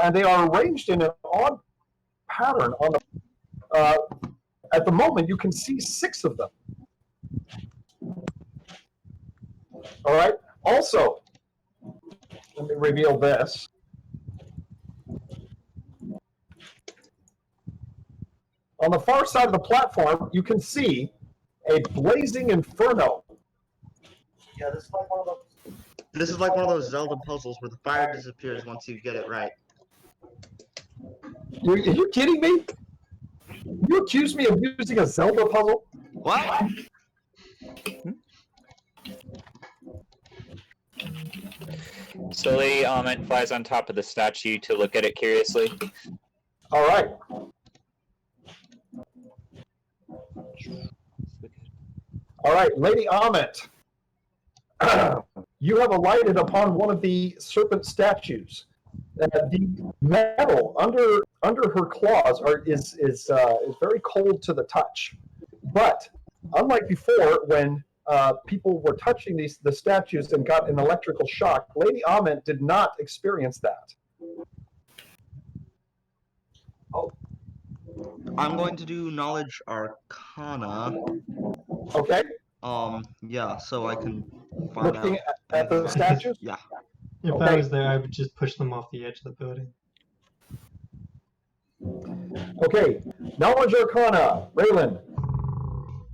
[SPEAKER 1] and they are arranged in an odd pattern on the, at the moment, you can see 6 of them. All right. Also, let me reveal this. On the far side of the platform, you can see a blazing inferno
[SPEAKER 7] Yeah, this is like one of those.
[SPEAKER 2] This is like one of those Zelda puzzles where the fire disappears once you get it right.
[SPEAKER 1] Are you kidding me? You accuse me of using a Zelda puzzle?
[SPEAKER 2] What?
[SPEAKER 3] Slowly, Amit flies on top of the statue to look at it curiously.
[SPEAKER 1] All right. All right, Lady Amit. You have alighted upon one of the serpent statues. The metal under her claws is very cold to the touch. But unlike before, when people were touching the statues and got an electrical shock, Lady Amit did not experience that.
[SPEAKER 2] Oh. I'm going to do Knowledge Arcana.
[SPEAKER 1] Okay.
[SPEAKER 2] Yeah, so I can find
[SPEAKER 1] Looking
[SPEAKER 2] out.
[SPEAKER 1] at the statues?
[SPEAKER 2] Yeah.
[SPEAKER 4] If
[SPEAKER 1] Okay.
[SPEAKER 4] I was there, I would just push them off the edge of the building.
[SPEAKER 1] Okay. Knowledge Arcana. Raylan.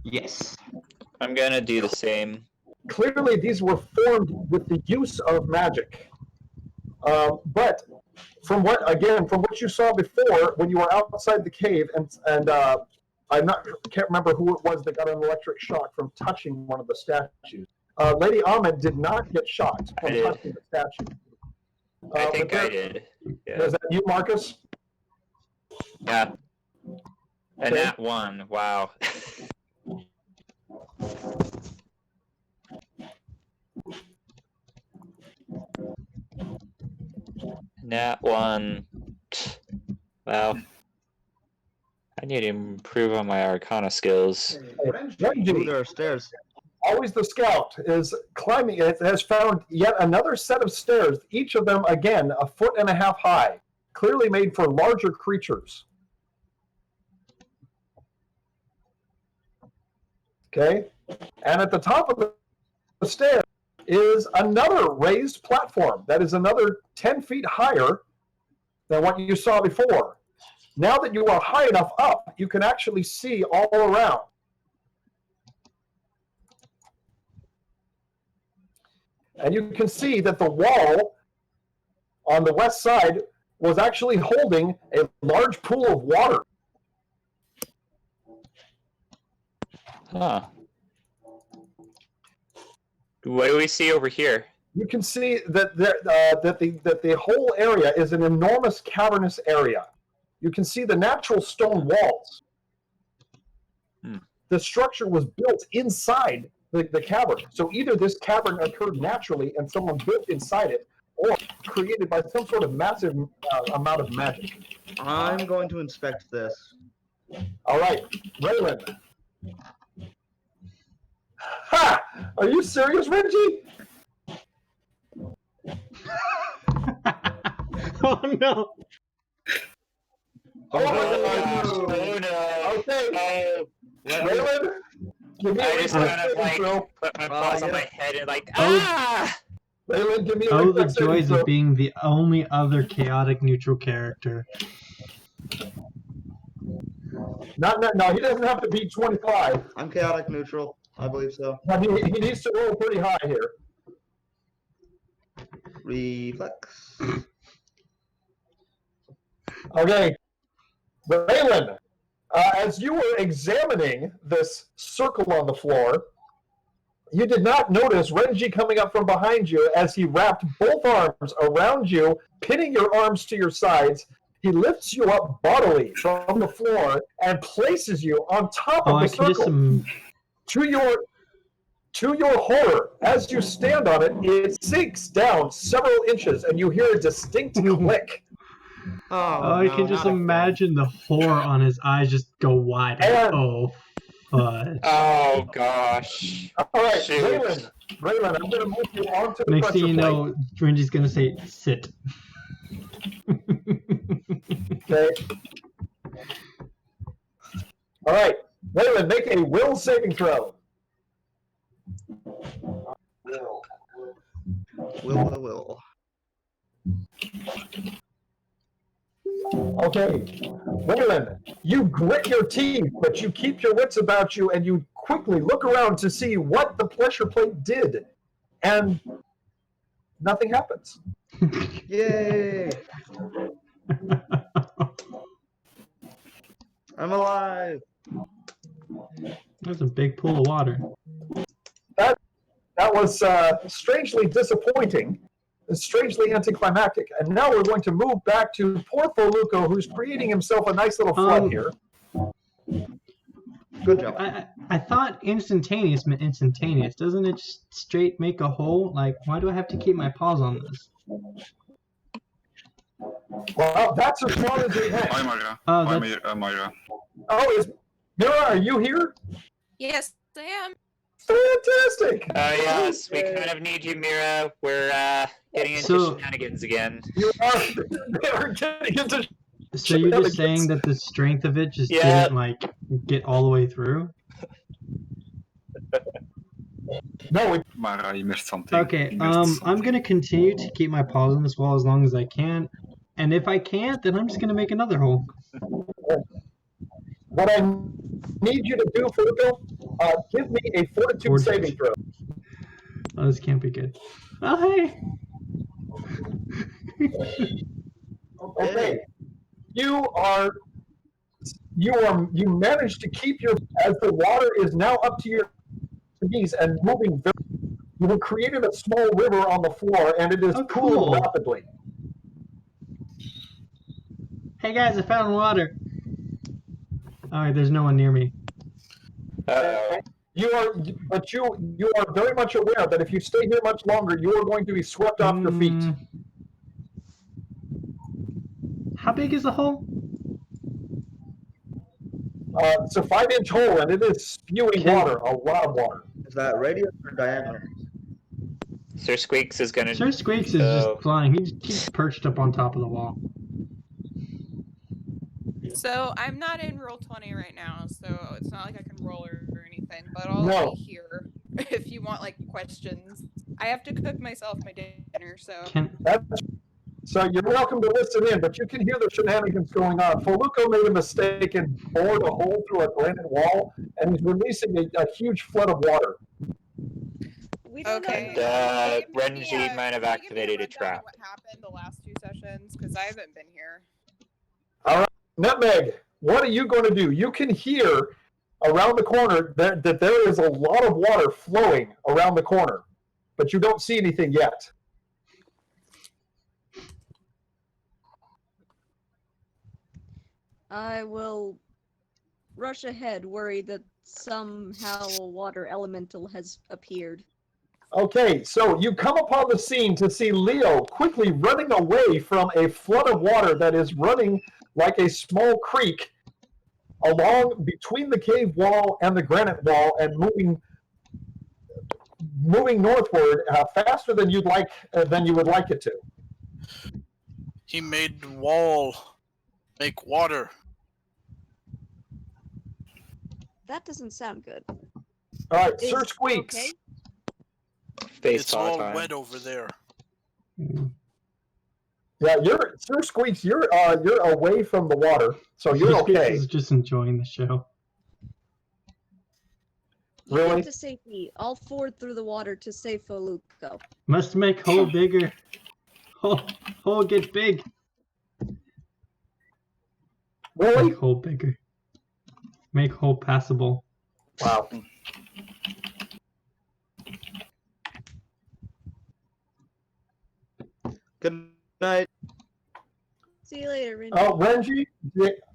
[SPEAKER 2] Yes.
[SPEAKER 3] I'm gonna do the same.
[SPEAKER 1] Clearly, these were formed with the use of magic. But from what you saw before, when you were outside the cave, and can't remember who it was that got an electric shock from touching one of the statues. Lady Ahmed did not get shocked from touching the statue.
[SPEAKER 3] I think I did. Yeah.
[SPEAKER 1] Is that you, Marcus?
[SPEAKER 3] Yeah. And that one. Wow. That one. Wow. I need to improve on my Arcana skills.
[SPEAKER 2] Ooh, there are stairs.
[SPEAKER 1] Always the scout is climbing. It has found yet another set of stairs, each of them, again, 1.5 feet high, clearly made for larger creatures. Okay? And at the top of the stairs is another raised platform that is another 10 feet higher than what you saw before. Now that you are high enough up, you can actually see all around. And you can see that the wall on the west side was actually holding a large pool of water.
[SPEAKER 3] Huh. What do we see over here?
[SPEAKER 1] You can see that the whole area is an enormous cavernous area. You can see the natural stone walls. The structure was built inside the cavern. So either this cavern occurred naturally and someone built inside it, or created by some sort of massive amount of magic.
[SPEAKER 2] I'm going to inspect this.
[SPEAKER 1] All right, Raylan. Ha! Are you serious, Reggie?
[SPEAKER 4] Oh no!
[SPEAKER 1] Oh,
[SPEAKER 3] no.
[SPEAKER 1] Okay. Raylan, give me
[SPEAKER 3] I just
[SPEAKER 1] a
[SPEAKER 3] kind of like
[SPEAKER 1] intro.
[SPEAKER 3] put my paws on
[SPEAKER 2] yeah.
[SPEAKER 3] my head and like,
[SPEAKER 4] Oh.
[SPEAKER 3] ah!
[SPEAKER 1] Raylan, give me a
[SPEAKER 4] Oh, the
[SPEAKER 1] reflex saving
[SPEAKER 4] joys
[SPEAKER 1] throw.
[SPEAKER 4] of being the only other chaotic neutral character.
[SPEAKER 1] No, he doesn't have to beat 25.
[SPEAKER 2] I'm chaotic neutral. I believe so.
[SPEAKER 1] But he needs to roll pretty high here.
[SPEAKER 2] Reflex.
[SPEAKER 1] Okay. Raylan, as you were examining this circle on the floor, you did not notice Renji coming up from behind you as he wrapped both arms around you, pinning your arms to your sides. He lifts you up bodily from the floor and places you on top
[SPEAKER 4] Oh,
[SPEAKER 1] of
[SPEAKER 4] I
[SPEAKER 1] the
[SPEAKER 4] can
[SPEAKER 1] circle.
[SPEAKER 4] just
[SPEAKER 1] To your horror, as you stand on it, it sinks down several inches, and you hear a distinct click.
[SPEAKER 4] I can just imagine the horror on his eyes just go wide.
[SPEAKER 1] And-
[SPEAKER 4] Oh, fudge.
[SPEAKER 3] Oh gosh.
[SPEAKER 1] All right,
[SPEAKER 3] Shoot.
[SPEAKER 1] Raylan, I'm going to move you onto the
[SPEAKER 4] Next
[SPEAKER 1] pressure
[SPEAKER 4] thing you
[SPEAKER 1] plate.
[SPEAKER 4] know, Renji's gonna say, sit.
[SPEAKER 1] Okay. All right, Raylan, make a will saving throw.
[SPEAKER 2] Will.
[SPEAKER 1] Okay, Raylan, you grit your teeth, but you keep your wits about you, and you quickly look around to see what the pressure plate did. and nothing happens.
[SPEAKER 2] Yay! I'm alive.
[SPEAKER 4] That's a big pool of water.
[SPEAKER 1] That was strangely disappointing, strangely anticlimactic. And now we're going to move back to poor Foluco, who's creating himself a nice little flood here.
[SPEAKER 2] Good job.
[SPEAKER 4] I thought instantaneous meant instantaneous. Doesn't it just straight make a hole? Like, why do I have to keep my paws on this?
[SPEAKER 1] Well, that's as far as we
[SPEAKER 5] Hi,
[SPEAKER 1] have.
[SPEAKER 5] Myra.
[SPEAKER 4] Oh,
[SPEAKER 5] Hi,
[SPEAKER 4] that's...
[SPEAKER 5] Myra.
[SPEAKER 1] Oh, is Mira, are you here?
[SPEAKER 9] Yes, I am.
[SPEAKER 1] Fantastic!
[SPEAKER 3] Yes, we kind of need you, Mira. We're getting into
[SPEAKER 4] So-
[SPEAKER 3] shenanigans again.
[SPEAKER 1] You are getting into.
[SPEAKER 4] So you're just saying that the strength of it just
[SPEAKER 3] Yeah.
[SPEAKER 4] didn't, like, get all the way through?
[SPEAKER 1] No,
[SPEAKER 5] Myra, you missed something.
[SPEAKER 4] Okay,
[SPEAKER 5] You missed
[SPEAKER 4] I'm
[SPEAKER 5] something.
[SPEAKER 4] gonna continue to keep my paws on this wall as long as I can. And if I can't, then I'm just gonna make another hole.
[SPEAKER 1] what I need you to do, Foluco, give me a fortitude saving throw.
[SPEAKER 4] Oh, this can't be good. Oh, hey!
[SPEAKER 1] Okay. You managed to keep your, as the water is now up to your knees and moving very, you have created a small river on the floor and it is
[SPEAKER 4] Oh,
[SPEAKER 1] cooling
[SPEAKER 4] cool.
[SPEAKER 1] rapidly.
[SPEAKER 4] Hey guys, I found water! Alright, there's no one near me.
[SPEAKER 1] You are very much aware that if you stay here much longer, you are going to be swept off your feet.
[SPEAKER 4] How big is the hole?
[SPEAKER 1] It's a 5-inch hole and it is spewing water, a lot of water.
[SPEAKER 2] Is that radius or diameter?
[SPEAKER 3] Sir Squeaks is gonna.
[SPEAKER 4] Sir Squeaks is just flying. He's perched up on top of the wall.
[SPEAKER 9] So I'm not in roll 20 right now, so it's not like I can roll or anything. But I'll
[SPEAKER 1] No.
[SPEAKER 9] be here if you want like questions. I have to cook myself my dinner, so.
[SPEAKER 1] So you're welcome to listen in, but you can hear the shenanigans going on. Foluco made a mistake and bored a hole through a granite wall, and he's releasing a huge flood of water.
[SPEAKER 8] We don't
[SPEAKER 9] Okay.
[SPEAKER 8] know.
[SPEAKER 3] And
[SPEAKER 9] Can you give me
[SPEAKER 3] Renji might have
[SPEAKER 9] can you give me
[SPEAKER 3] activated a
[SPEAKER 9] rundown of
[SPEAKER 3] trap.
[SPEAKER 9] What happened the last 2 sessions? Because I haven't been here.
[SPEAKER 1] All right, Nutmeg, what are you going to do? You can hear around the corner that there is a lot of water flowing around the corner, but you don't see anything yet.
[SPEAKER 8] I will rush ahead, worried that somehow a water elemental has appeared.
[SPEAKER 1] Okay, so you come upon the scene to see Leo quickly running away from a flood of water that is running like a small creek along between the cave wall and the granite wall and moving northward faster than you would like it to.
[SPEAKER 6] He made the wall make water.
[SPEAKER 8] That doesn't sound good.
[SPEAKER 1] All right,
[SPEAKER 8] Is-
[SPEAKER 1] Sir Squeaks.
[SPEAKER 8] okay.
[SPEAKER 6] It's
[SPEAKER 3] Baseball
[SPEAKER 6] all
[SPEAKER 3] time.
[SPEAKER 6] wet over there.
[SPEAKER 1] Yeah, Sir Squeaks. You're away from the water, so you're
[SPEAKER 4] Sir Squeaks
[SPEAKER 1] okay.
[SPEAKER 4] is just enjoying the show.
[SPEAKER 8] You
[SPEAKER 1] Really?
[SPEAKER 8] get to safety. I'll ford through the water to save Foluco.
[SPEAKER 4] Must make hole bigger. Hole get big.
[SPEAKER 1] Really?
[SPEAKER 4] Make hole bigger. Make hole passable.
[SPEAKER 1] Wow.
[SPEAKER 2] Good night.
[SPEAKER 8] See you later, Rinji.
[SPEAKER 1] Oh, Renji.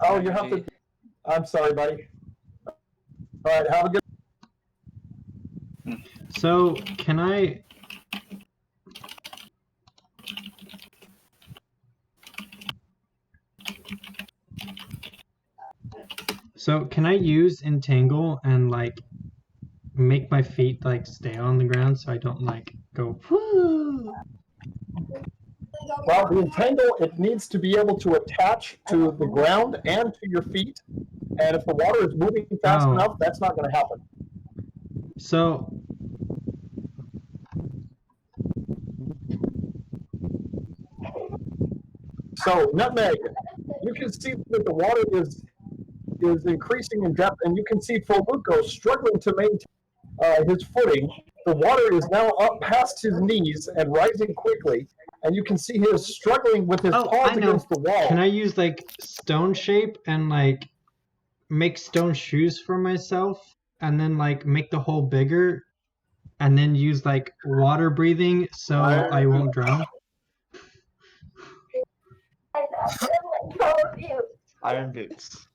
[SPEAKER 1] Oh, you have to. I'm sorry, buddy. All right, have a good.
[SPEAKER 4] So, can I... So, can I use Entangle and, like, make my feet, like, stay on the ground so I don't, like, go... Whoo!
[SPEAKER 1] Well, the entangle, it needs to be able to attach to the ground and to your feet. And if the water is moving fast
[SPEAKER 4] Oh.
[SPEAKER 1] enough, that's not going to happen.
[SPEAKER 4] So...
[SPEAKER 1] So, Nutmeg, you can see that the water is increasing in depth, and you can see Foluco struggling to maintain his footing The water is now up past his knees and rising quickly, and you can see he is struggling with his
[SPEAKER 4] Oh,
[SPEAKER 1] paws
[SPEAKER 4] I know.
[SPEAKER 1] against the wall.
[SPEAKER 4] Can I use like stone shape and like make stone shoes for myself, and then like make the hole bigger, and then use like water breathing so I won't drown?
[SPEAKER 2] Iron boots.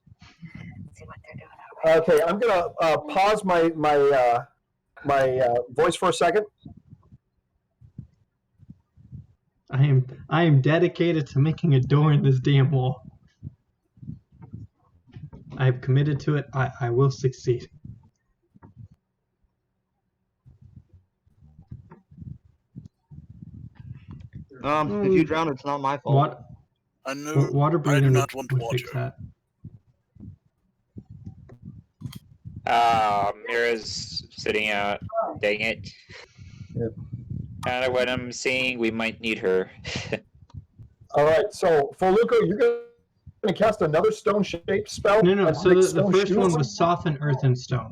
[SPEAKER 1] Okay, I'm gonna pause my voice for a second.
[SPEAKER 4] I am dedicated to making a door in this damn wall. I have committed to it. I will succeed.
[SPEAKER 2] If you drown, it's not my fault.
[SPEAKER 4] What?
[SPEAKER 6] I know.
[SPEAKER 4] Water
[SPEAKER 6] I
[SPEAKER 4] breathing
[SPEAKER 6] do
[SPEAKER 4] would,
[SPEAKER 6] not want
[SPEAKER 4] would
[SPEAKER 6] water.
[SPEAKER 4] fix that.
[SPEAKER 3] Mira's sitting out. Dang it.
[SPEAKER 1] Yeah.
[SPEAKER 3] Kind of what I'm seeing, we might need her.
[SPEAKER 1] All right, so Foluco, you're gonna cast another stone shape spell.
[SPEAKER 4] No.
[SPEAKER 1] and
[SPEAKER 4] So
[SPEAKER 1] make
[SPEAKER 4] the
[SPEAKER 1] stone
[SPEAKER 4] first
[SPEAKER 1] shoes?
[SPEAKER 4] one was soften earth and stone.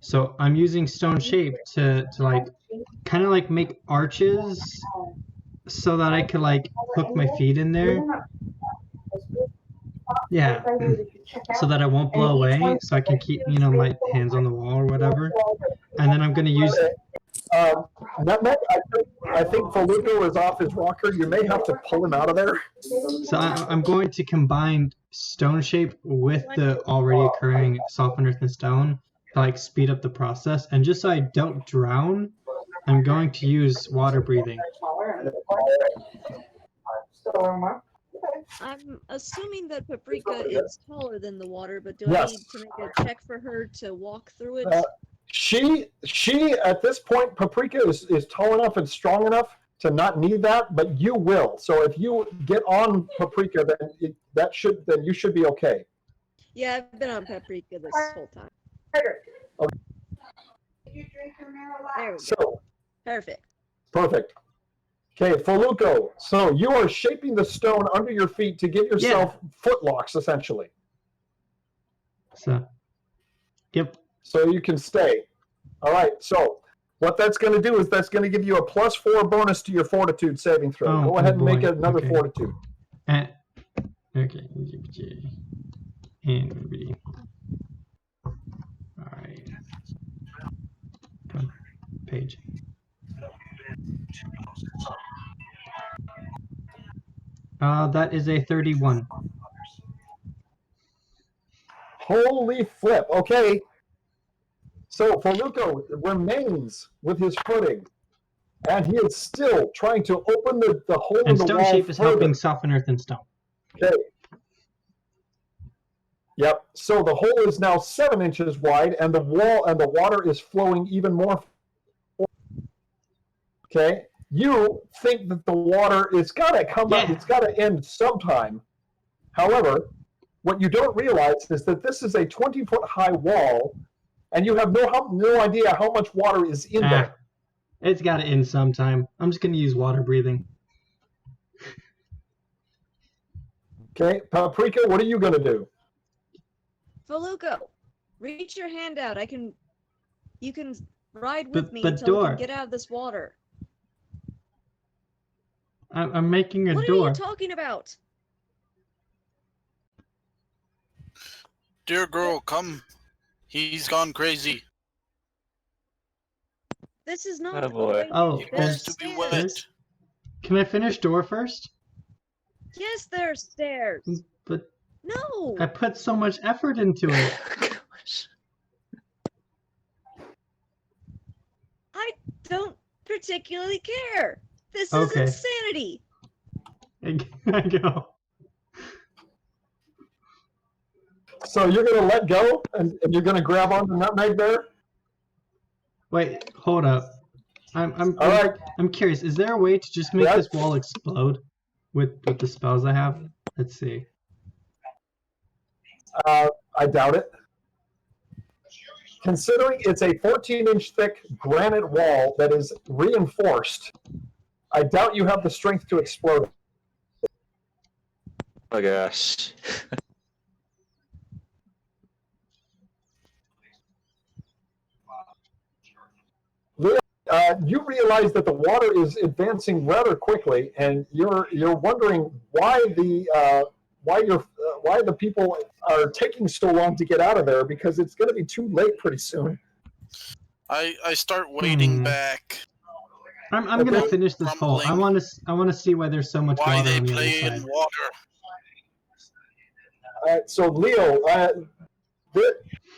[SPEAKER 4] So I'm using stone shape to like kind of like make arches so that I could like hook my feet in there. Yeah. So that I won't blow away, so I can keep, you know, my hands on the wall or whatever. And then I'm gonna use.
[SPEAKER 1] Nutmeg, I think Foluco is off his rocker. You may have to pull him out of there.
[SPEAKER 4] So I'm going to combine stone shape with the already occurring soften earth and stone to like speed up the process. And just so I don't drown, I'm going to use water breathing.
[SPEAKER 8] I'm assuming that Paprika is taller than the water, but do I
[SPEAKER 1] Yes.
[SPEAKER 8] need to make a check for her to walk through it?
[SPEAKER 1] She at this point, Paprika is tall enough and strong enough to not need that, but you will. So if you get on Paprika, then you should be okay.
[SPEAKER 8] Yeah, I've been on Paprika this whole time.
[SPEAKER 1] Okay.
[SPEAKER 8] There we go.
[SPEAKER 1] So
[SPEAKER 8] Perfect.
[SPEAKER 1] perfect. Okay, Foluco. So you are shaping the stone under your feet to give yourself footlocks, essentially,
[SPEAKER 4] So, yep.
[SPEAKER 1] so you can stay. All right. So what that's going to do is that's going to give you a +4 bonus to your Fortitude saving throw.
[SPEAKER 4] Oh,
[SPEAKER 1] Go ahead and make
[SPEAKER 4] boy.
[SPEAKER 1] another
[SPEAKER 4] Okay.
[SPEAKER 1] Fortitude.
[SPEAKER 4] Okay. And maybe. All right. Come on, page. That is a 31.
[SPEAKER 1] Holy flip. Okay. So Foluco remains with his footing, and he is still trying to open the hole in
[SPEAKER 4] And
[SPEAKER 1] the
[SPEAKER 4] stone
[SPEAKER 1] wall
[SPEAKER 4] shape is
[SPEAKER 1] further.
[SPEAKER 4] helping soften earth and stone.
[SPEAKER 1] Okay. Yep. So the hole is now 7 inches wide, and the wall and the water is flowing even more. Okay. You think that the water is got to come out.
[SPEAKER 4] Yeah.
[SPEAKER 1] It's got to end sometime. However, what you don't realize is that this is a 20-foot high wall, and you have no idea how much water is in there.
[SPEAKER 4] It's got to end sometime. I'm just going to use water breathing.
[SPEAKER 1] Okay, Paprika, what are you going to do?
[SPEAKER 8] Foluco, reach your hand out. You can ride with
[SPEAKER 4] But-
[SPEAKER 8] me
[SPEAKER 4] but
[SPEAKER 8] until we
[SPEAKER 4] door.
[SPEAKER 8] can get out of this water.
[SPEAKER 4] I'm making a
[SPEAKER 8] What
[SPEAKER 4] door.
[SPEAKER 8] are you talking about?
[SPEAKER 6] Dear girl, come. He's gone crazy.
[SPEAKER 8] This is not
[SPEAKER 3] Oh,
[SPEAKER 8] a
[SPEAKER 3] boy.
[SPEAKER 8] way
[SPEAKER 4] Oh,
[SPEAKER 6] He
[SPEAKER 8] there's
[SPEAKER 6] wants to be
[SPEAKER 8] stairs.
[SPEAKER 6] wet.
[SPEAKER 4] Can I finish door first?
[SPEAKER 8] Yes, there are stairs.
[SPEAKER 4] But
[SPEAKER 8] No.
[SPEAKER 4] I put so much effort into it.
[SPEAKER 3] Gosh.
[SPEAKER 8] I don't particularly care. This
[SPEAKER 4] Okay.
[SPEAKER 8] is insanity.
[SPEAKER 4] I go.
[SPEAKER 1] So you're going to let go, and you're going to grab onto Nutmeg there?
[SPEAKER 4] Wait, hold up. I'm
[SPEAKER 1] All right.
[SPEAKER 4] I'm curious. Is there a way to just make
[SPEAKER 1] Yeah.
[SPEAKER 4] this wall explode with the spells I have? Let's see.
[SPEAKER 1] I doubt it. Considering it's a 14-inch thick granite wall that is reinforced, I doubt you have the strength to explode it.
[SPEAKER 3] Oh gosh.
[SPEAKER 1] you realize that the water is advancing rather quickly, and you're wondering why the people are taking so long to get out of there, because it's going to be too late pretty soon.
[SPEAKER 6] I start wading back.
[SPEAKER 4] I'm gonna finish this hole. I want to see why there's so much
[SPEAKER 6] Why
[SPEAKER 4] water
[SPEAKER 6] they
[SPEAKER 4] on the other
[SPEAKER 6] play
[SPEAKER 4] side.
[SPEAKER 6] in water.
[SPEAKER 1] So Leo,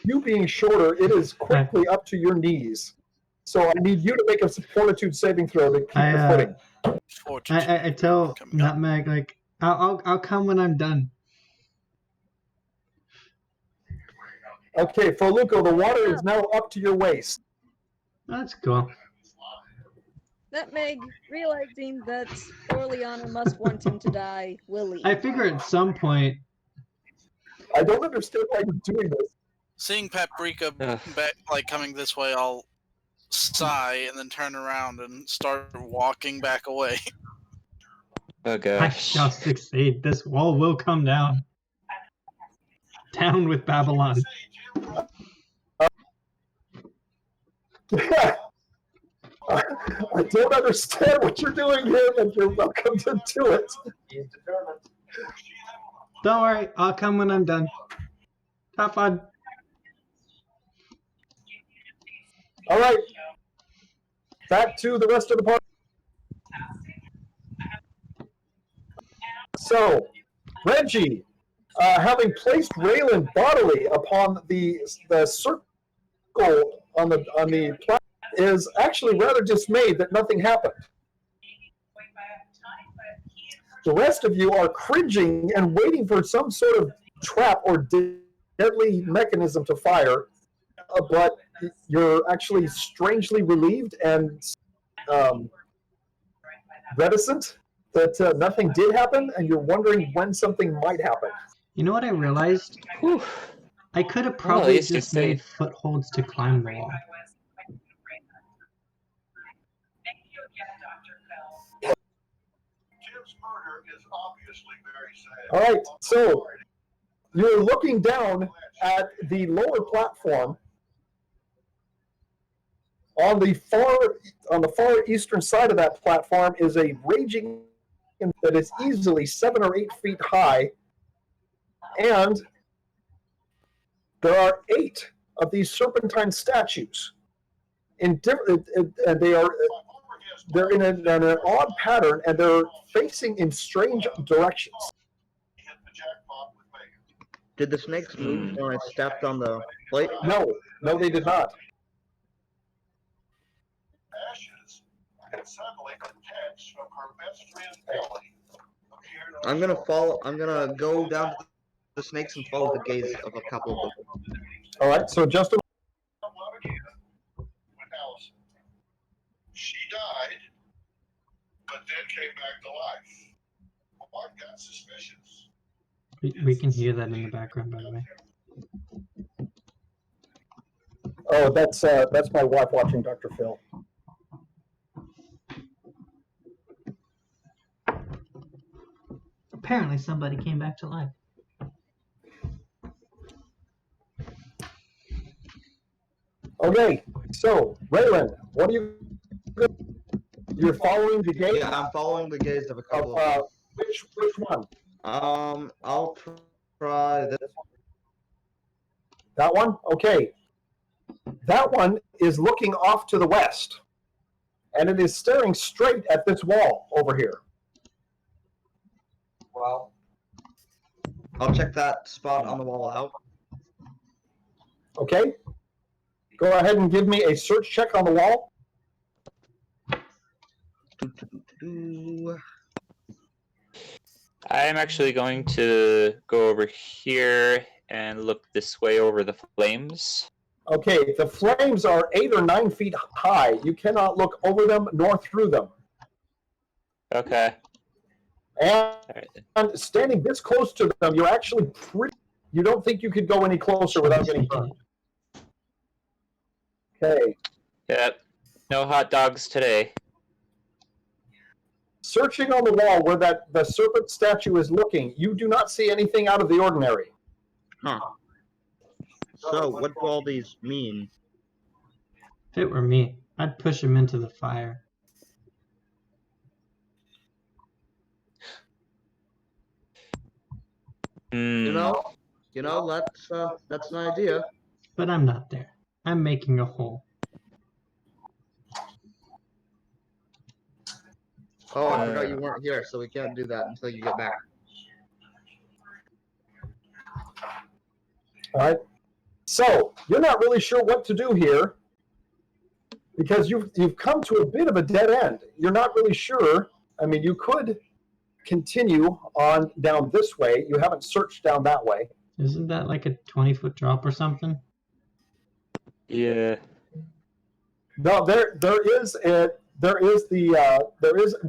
[SPEAKER 1] you being shorter, it is quickly up to your knees. So I need you to make a fortitude saving throw to keep your footing.
[SPEAKER 4] I tell Nutmeg, like, I'll come when I'm done.
[SPEAKER 1] Okay, Foluco, the water is now up to your waist.
[SPEAKER 4] That's cool.
[SPEAKER 8] Nutmeg, realizing that Orleana must want him to die, will leave.
[SPEAKER 4] I figure at some point.
[SPEAKER 1] I don't understand why you're doing this.
[SPEAKER 6] Seeing Paprika coming this way, I'll sigh and then turn around and start walking back away.
[SPEAKER 3] Oh
[SPEAKER 4] I
[SPEAKER 3] gosh.
[SPEAKER 4] shall succeed. This wall will come down. Down with Babylon.
[SPEAKER 1] I don't understand what you're doing here, but you're welcome to do it.
[SPEAKER 7] He's determined.
[SPEAKER 4] Don't worry, I'll come when I'm done. Have fun.
[SPEAKER 1] All right. Back to the rest of the party. So, Reggie, having placed Raylan bodily upon the circle on the platform, is actually rather dismayed that nothing happened. The rest of you are cringing and waiting for some sort of trap or deadly mechanism to fire, but you're actually strangely relieved and reticent that nothing did happen, and you're wondering when something might happen.
[SPEAKER 4] You know what I realized?
[SPEAKER 3] Whew.
[SPEAKER 4] I could have
[SPEAKER 3] Well, at
[SPEAKER 4] probably
[SPEAKER 3] least
[SPEAKER 4] just
[SPEAKER 3] you
[SPEAKER 4] made
[SPEAKER 3] stayed.
[SPEAKER 4] footholds to climb the wall.
[SPEAKER 1] All right, so you're looking down at the lower platform. On the far eastern side of that platform is a raging that is easily 7 or 8 feet high, and there are 8 of these serpentine statues. And they're in an odd pattern, and they're facing in strange directions.
[SPEAKER 2] Did the snakes move when I stepped on the plate?
[SPEAKER 1] No, they did not.
[SPEAKER 2] I'm gonna go down to the snakes and follow the gaze of a couple of them.
[SPEAKER 1] All right, so Justin.
[SPEAKER 10] She died, but then came back to life. Mark got suspicious.
[SPEAKER 4] We can hear that in the background, by the way.
[SPEAKER 1] Oh, that's my wife watching Dr. Phil.
[SPEAKER 4] Apparently somebody came back to life.
[SPEAKER 1] Okay, so Raylan, what are you? You're following the gaze.
[SPEAKER 2] Yeah, I'm following the gaze of a couple of them.
[SPEAKER 1] Which one?
[SPEAKER 2] I'll try this one.
[SPEAKER 1] That one? Okay. That one is looking off to the west, and it is staring straight at this wall over here.
[SPEAKER 7] Well,
[SPEAKER 2] I'll check that spot on the wall out.
[SPEAKER 1] Okay. Go ahead and give me a search check on the wall.
[SPEAKER 3] I'm actually going to go over here and look this way over the flames.
[SPEAKER 1] Okay, the flames are 8 or 9 feet high. You cannot look over them nor through them.
[SPEAKER 3] Okay.
[SPEAKER 1] And,
[SPEAKER 3] Alright.
[SPEAKER 1] and standing this close to them, you're actually pretty. You don't think you could go any closer without getting burned. Okay.
[SPEAKER 3] Yep. No hot dogs today.
[SPEAKER 1] Searching on the wall where the serpent statue is looking, you do not see anything out of the ordinary.
[SPEAKER 2] Huh. So, what do all these mean?
[SPEAKER 4] If it were me, I'd push him into the fire.
[SPEAKER 2] You know, that's an idea.
[SPEAKER 4] But I'm not there. I'm making a hole.
[SPEAKER 2] Oh, I forgot you weren't here, so we can't do that until you get back.
[SPEAKER 1] All right. So you're not really sure what to do here because you've come to a bit of a dead end. You're not really sure. I mean, you could continue on down this way. You haven't searched down that way.
[SPEAKER 4] Isn't that like a 20-foot drop or something?
[SPEAKER 3] Yeah.
[SPEAKER 1] No, there is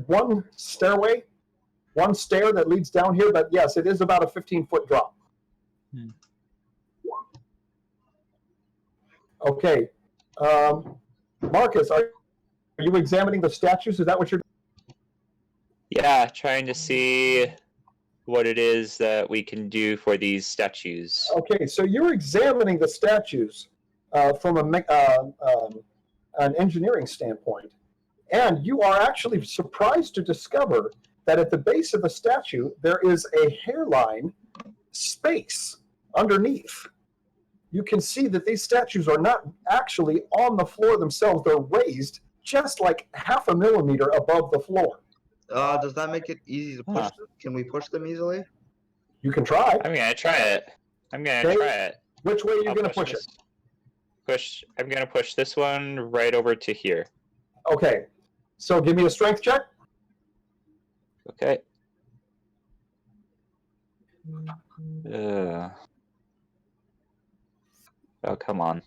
[SPEAKER 1] one stairway, one stair that leads down here. But yes, it is about a 15-foot drop. Okay, Marcus, are you examining the statues? Is that what you're doing?
[SPEAKER 3] Yeah, trying to see what it is that we can do for these statues.
[SPEAKER 1] Okay, so you're examining the statues from an engineering standpoint, and you are actually surprised to discover that at the base of the statue there is a hairline space underneath. You can see that these statues are not actually on the floor themselves. They're raised just like 0.5 millimeter above the floor.
[SPEAKER 2] Does that make it easy to push them? Can we push them easily?
[SPEAKER 1] You can try.
[SPEAKER 3] I'm gonna try it.
[SPEAKER 1] Which way are you going to push it?
[SPEAKER 3] I'm gonna push this one right over to here.
[SPEAKER 1] Okay. So give me a strength check.
[SPEAKER 3] Okay. Oh, come on.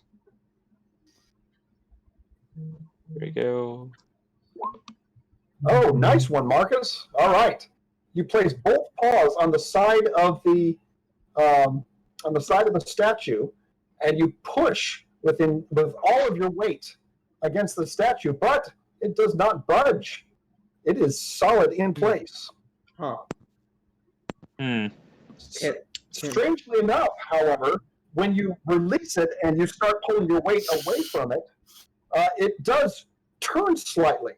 [SPEAKER 3] There we go.
[SPEAKER 1] Oh, nice one, Marcus. All right. You place both paws on the side of the statue, and you push with all of your weight against the statue, but it does not budge. It is solid in place.
[SPEAKER 2] Huh.
[SPEAKER 1] Strangely enough, however, when you release it and you start pulling your weight away from it, it does turn slightly.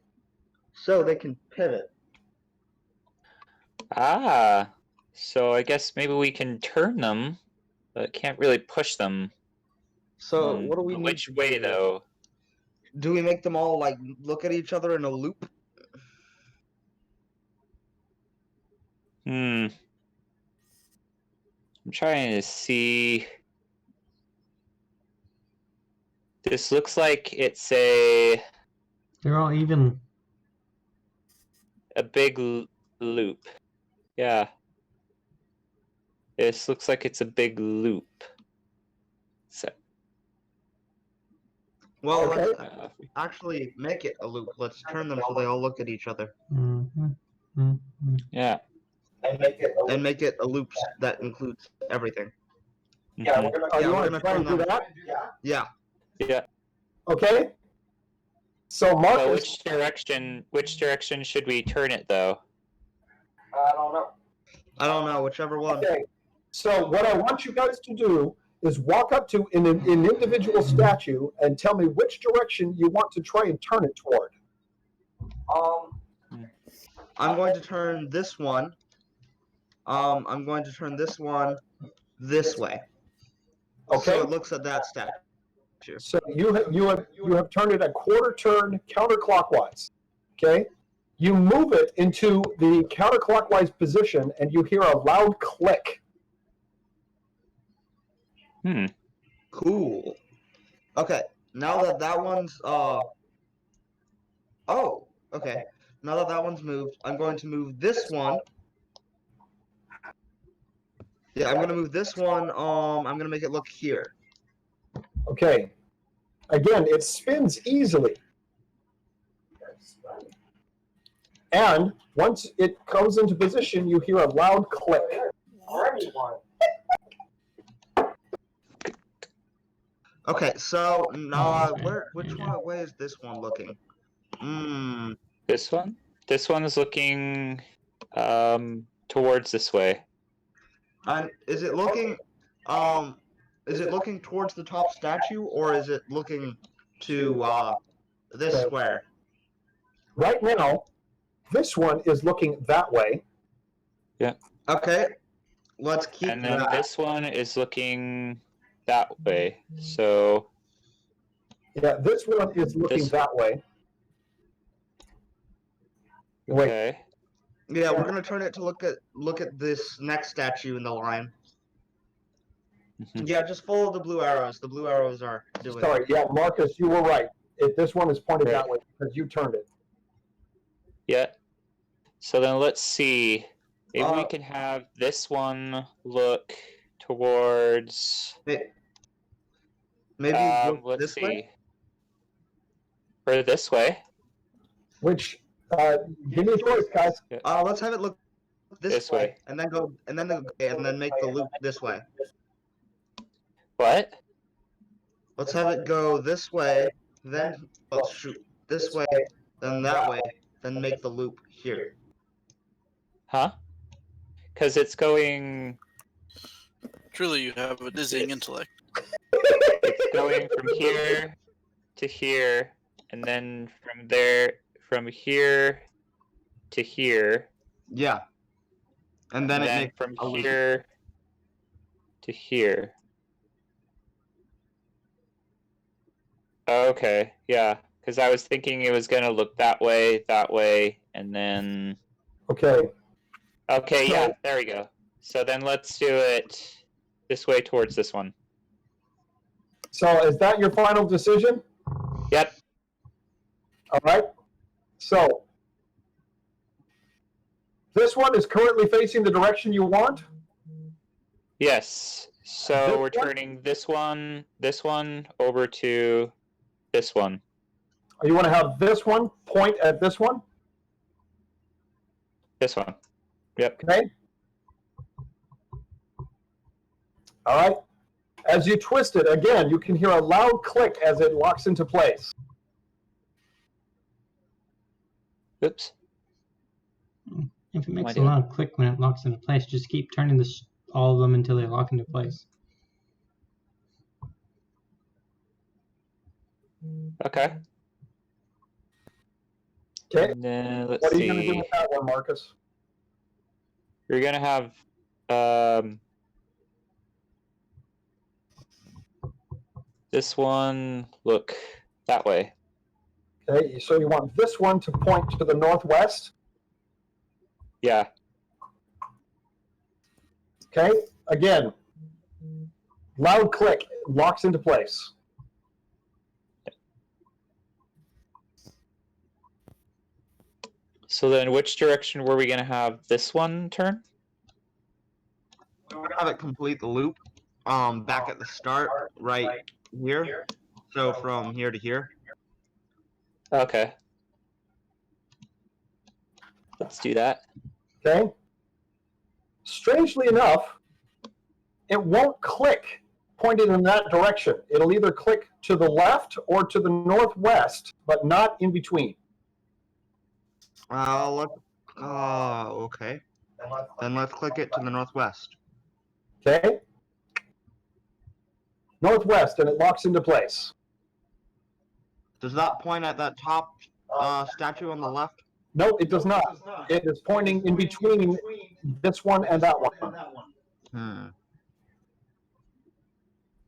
[SPEAKER 2] So they can pivot.
[SPEAKER 3] So I guess maybe we can turn them, but can't really push them.
[SPEAKER 2] So what do we need?
[SPEAKER 3] Which way, though?
[SPEAKER 2] Do we make them all like look at each other in a loop?
[SPEAKER 3] I'm trying to see. This looks like it's
[SPEAKER 4] They're all even.
[SPEAKER 3] a big loop. Yeah. This looks like it's a big loop. So.
[SPEAKER 2] Well,
[SPEAKER 1] Okay.
[SPEAKER 2] let's actually make it a loop. Let's turn them so they all look at each other.
[SPEAKER 3] Yeah.
[SPEAKER 7] And make it
[SPEAKER 2] a loop that includes everything.
[SPEAKER 7] Yeah, we're gonna.
[SPEAKER 1] You
[SPEAKER 2] we're
[SPEAKER 1] want
[SPEAKER 2] gonna
[SPEAKER 1] to try and do
[SPEAKER 2] turn
[SPEAKER 1] that?
[SPEAKER 2] Yeah.
[SPEAKER 3] Yeah.
[SPEAKER 1] Okay. So
[SPEAKER 3] So
[SPEAKER 1] Marcus,
[SPEAKER 3] which direction should we turn it, though?
[SPEAKER 7] I don't know.
[SPEAKER 2] I don't know, whichever one.
[SPEAKER 1] okay. So what I want you guys to do is walk up to an individual statue and tell me which direction you want to try and turn it toward.
[SPEAKER 2] I'm going to turn this one. I'm going to turn this one this way.
[SPEAKER 1] Okay.
[SPEAKER 2] So it looks at that statue.
[SPEAKER 1] So you have turned it a quarter turn counterclockwise. Okay. You move it into the counterclockwise position, and you hear a loud click.
[SPEAKER 2] Cool. Okay. Now that one's okay. Now that one's moved, I'm going to move this one. Yeah, I'm gonna move this one. I'm gonna make it look here.
[SPEAKER 1] Okay. Again, it spins easily. And once it comes into position, you hear a loud click.
[SPEAKER 2] Okay, so now which way is this one looking?
[SPEAKER 3] This one? This one is looking towards this way.
[SPEAKER 2] Is it looking towards the top statue, or is it looking to this
[SPEAKER 1] Okay.
[SPEAKER 2] square.
[SPEAKER 1] Right now, this one is looking that way.
[SPEAKER 2] Okay. Let's keep
[SPEAKER 3] And then
[SPEAKER 2] that.
[SPEAKER 3] this one is looking that way. So
[SPEAKER 1] Yeah, this one is looking
[SPEAKER 3] This-
[SPEAKER 1] that way. Wait,
[SPEAKER 3] okay.
[SPEAKER 2] Yeah, we're gonna turn it to look at this next statue in the line.
[SPEAKER 3] Mhm.
[SPEAKER 2] Yeah, just follow the blue arrows. The blue arrows are doing.
[SPEAKER 1] sorry. Yeah, Marcus, you were right. This one is pointed
[SPEAKER 3] Right.
[SPEAKER 1] that way because you turned it.
[SPEAKER 3] Yeah. So then let's see. Maybe we
[SPEAKER 2] Uh,
[SPEAKER 3] can have this one look towards.
[SPEAKER 2] Maybe go
[SPEAKER 3] Let's
[SPEAKER 2] this
[SPEAKER 3] see.
[SPEAKER 2] way.
[SPEAKER 3] Or this way.
[SPEAKER 1] Which, give me a choice, guys.
[SPEAKER 2] Let's have it look this
[SPEAKER 3] This
[SPEAKER 2] way,
[SPEAKER 3] way.
[SPEAKER 2] and then make the loop this way.
[SPEAKER 3] What?
[SPEAKER 2] Let's have it go this way, then let's shoot this way, then that way, then make the loop here.
[SPEAKER 3] Huh? Because it's going.
[SPEAKER 6] Truly, you have a dizzying intellect.
[SPEAKER 3] It's going from here to here, and then from here to here,
[SPEAKER 2] Yeah. And then
[SPEAKER 3] and
[SPEAKER 2] it
[SPEAKER 3] then
[SPEAKER 2] makes
[SPEAKER 3] from
[SPEAKER 2] a loop.
[SPEAKER 3] here to here. Okay, yeah, because I was thinking it was gonna look that way, and then.
[SPEAKER 1] Okay.
[SPEAKER 3] Okay, yeah, there we go. So then let's do it this way towards this one.
[SPEAKER 1] So is that your final decision?
[SPEAKER 3] Yep.
[SPEAKER 1] All right. So this one is currently facing the direction you want.
[SPEAKER 3] Yes. So
[SPEAKER 1] This
[SPEAKER 3] we're
[SPEAKER 1] one?
[SPEAKER 3] turning this one over to this one.
[SPEAKER 1] You want to have this one point at this one.
[SPEAKER 3] This one. Yep.
[SPEAKER 1] Okay. All right. As you twist it, again, you can hear a loud click as it locks into place.
[SPEAKER 3] Oops.
[SPEAKER 4] If it makes
[SPEAKER 3] I
[SPEAKER 4] a
[SPEAKER 3] do.
[SPEAKER 4] loud click when it locks into place, just keep turning all of them until they lock into place.
[SPEAKER 3] Okay.
[SPEAKER 1] Okay.
[SPEAKER 3] And then let's
[SPEAKER 1] What are you going to do
[SPEAKER 3] see.
[SPEAKER 1] with that one, Marcus?
[SPEAKER 3] You're gonna have this one look that way.
[SPEAKER 1] Okay. So you want this one to point to the northwest.
[SPEAKER 3] Yeah.
[SPEAKER 1] Okay. Again, loud click locks into place.
[SPEAKER 3] So then which direction were we gonna have this one turn?
[SPEAKER 2] We're gonna have it complete the loop. Back at the start, right here. So from here to here.
[SPEAKER 3] Okay. Let's do that.
[SPEAKER 1] Okay. Strangely enough, it won't click pointed in that direction. It'll either click to the left or to the northwest, but not in between.
[SPEAKER 2] Okay. Then let's click it to the northwest.
[SPEAKER 1] Okay. Northwest, and it locks into place.
[SPEAKER 2] Does that point at that top statue on the left?
[SPEAKER 1] No, it does not. It is pointing in between this one and that one.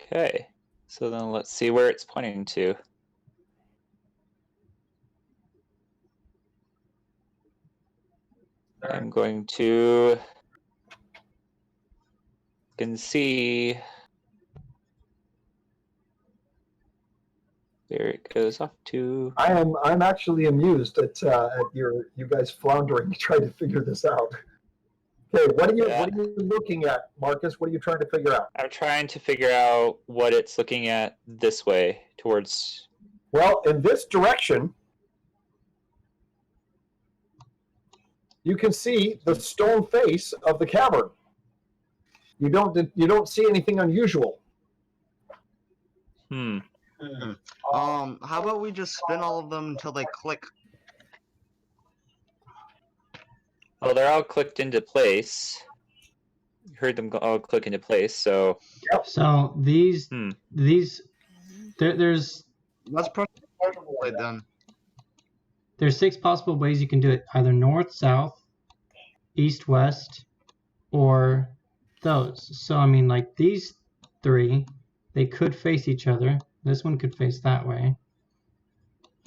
[SPEAKER 3] Okay. So then let's see where it's pointing to. I'm going to can see there it goes off to.
[SPEAKER 1] I'm actually amused at you guys floundering to try to figure this out. Okay, what are you looking at, Marcus? What are you trying to figure out?
[SPEAKER 3] I'm trying to figure out what it's looking at this way towards.
[SPEAKER 1] Well, in this direction, you can see the stone face of the cavern. You don't see anything unusual.
[SPEAKER 2] How about we just spin all of them until they click?
[SPEAKER 3] Well, they're all clicked into place. You heard them all click into place, so.
[SPEAKER 4] So these there's
[SPEAKER 2] Let's press the portal blade then.
[SPEAKER 4] there's 6 possible ways you can do it. Either north, south, east, west, or those. So, I mean, like, these 3, they could face each other. This one could face that way.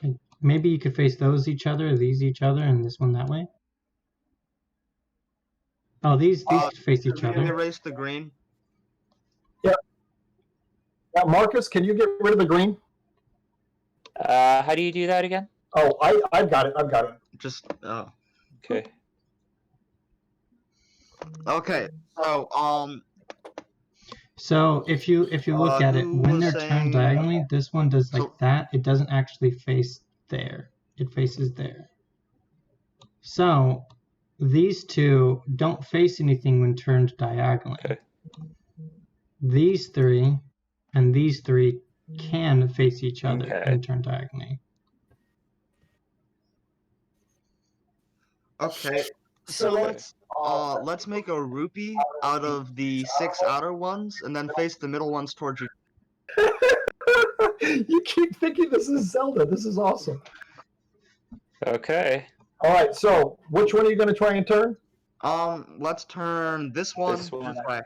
[SPEAKER 4] And maybe you could face those each other, these each other, and this one that way. Oh, these could face each
[SPEAKER 2] Can we
[SPEAKER 4] other.
[SPEAKER 2] erase the green?
[SPEAKER 1] Yeah, Marcus, can you get rid of the green?
[SPEAKER 3] How do you do that again?
[SPEAKER 1] Oh, I've got it. I've got it.
[SPEAKER 2] Just
[SPEAKER 3] Okay.
[SPEAKER 2] okay. So
[SPEAKER 4] So if you look at it,
[SPEAKER 2] who
[SPEAKER 4] when
[SPEAKER 2] was
[SPEAKER 4] they're
[SPEAKER 2] saying-
[SPEAKER 4] turned diagonally, this one does like
[SPEAKER 2] So-
[SPEAKER 4] that. It doesn't actually face there. It faces there. So these 2 don't face anything when turned diagonally.
[SPEAKER 3] Okay.
[SPEAKER 4] These 3 and these 3 can face each other
[SPEAKER 3] Okay.
[SPEAKER 4] when turned diagonally.
[SPEAKER 2] okay. So let's make a rupee out of the 6 outer ones, and then face the middle ones towards you.
[SPEAKER 1] You keep thinking this is Zelda. This is awesome.
[SPEAKER 3] Okay.
[SPEAKER 1] All right, so which one are you going to try and turn?
[SPEAKER 2] Let's turn this one.
[SPEAKER 3] This one.
[SPEAKER 2] this way.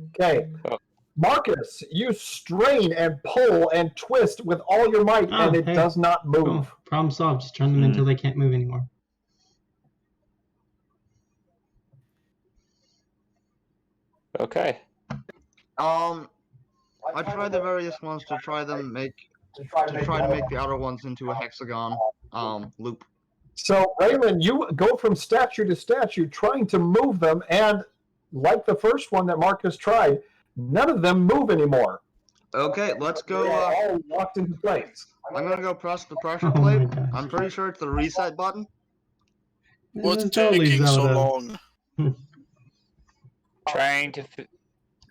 [SPEAKER 1] Okay.
[SPEAKER 3] Oh.
[SPEAKER 1] Marcus, you strain and pull and twist with all your might,
[SPEAKER 4] Oh,
[SPEAKER 1] and it
[SPEAKER 4] hey.
[SPEAKER 1] does not move.
[SPEAKER 4] Cool. Problem solved. Just turn them until they can't move anymore.
[SPEAKER 3] Okay.
[SPEAKER 2] I tried the various ones to try to make the outer ones into a hexagon loop.
[SPEAKER 1] So, Raylan, you go from statue to statue trying to move them, and like the first one that Marcus tried, none of them move anymore.
[SPEAKER 2] Okay, let's
[SPEAKER 1] They
[SPEAKER 2] go.
[SPEAKER 1] are all locked into place.
[SPEAKER 2] I'm gonna go press the pressure
[SPEAKER 4] Oh
[SPEAKER 2] plate.
[SPEAKER 4] my gosh.
[SPEAKER 2] I'm pretty sure it's the reset button.
[SPEAKER 6] What's
[SPEAKER 4] This is totally
[SPEAKER 6] taking so
[SPEAKER 4] Zelda.
[SPEAKER 6] long?
[SPEAKER 3] Trying to.
[SPEAKER 1] Okay,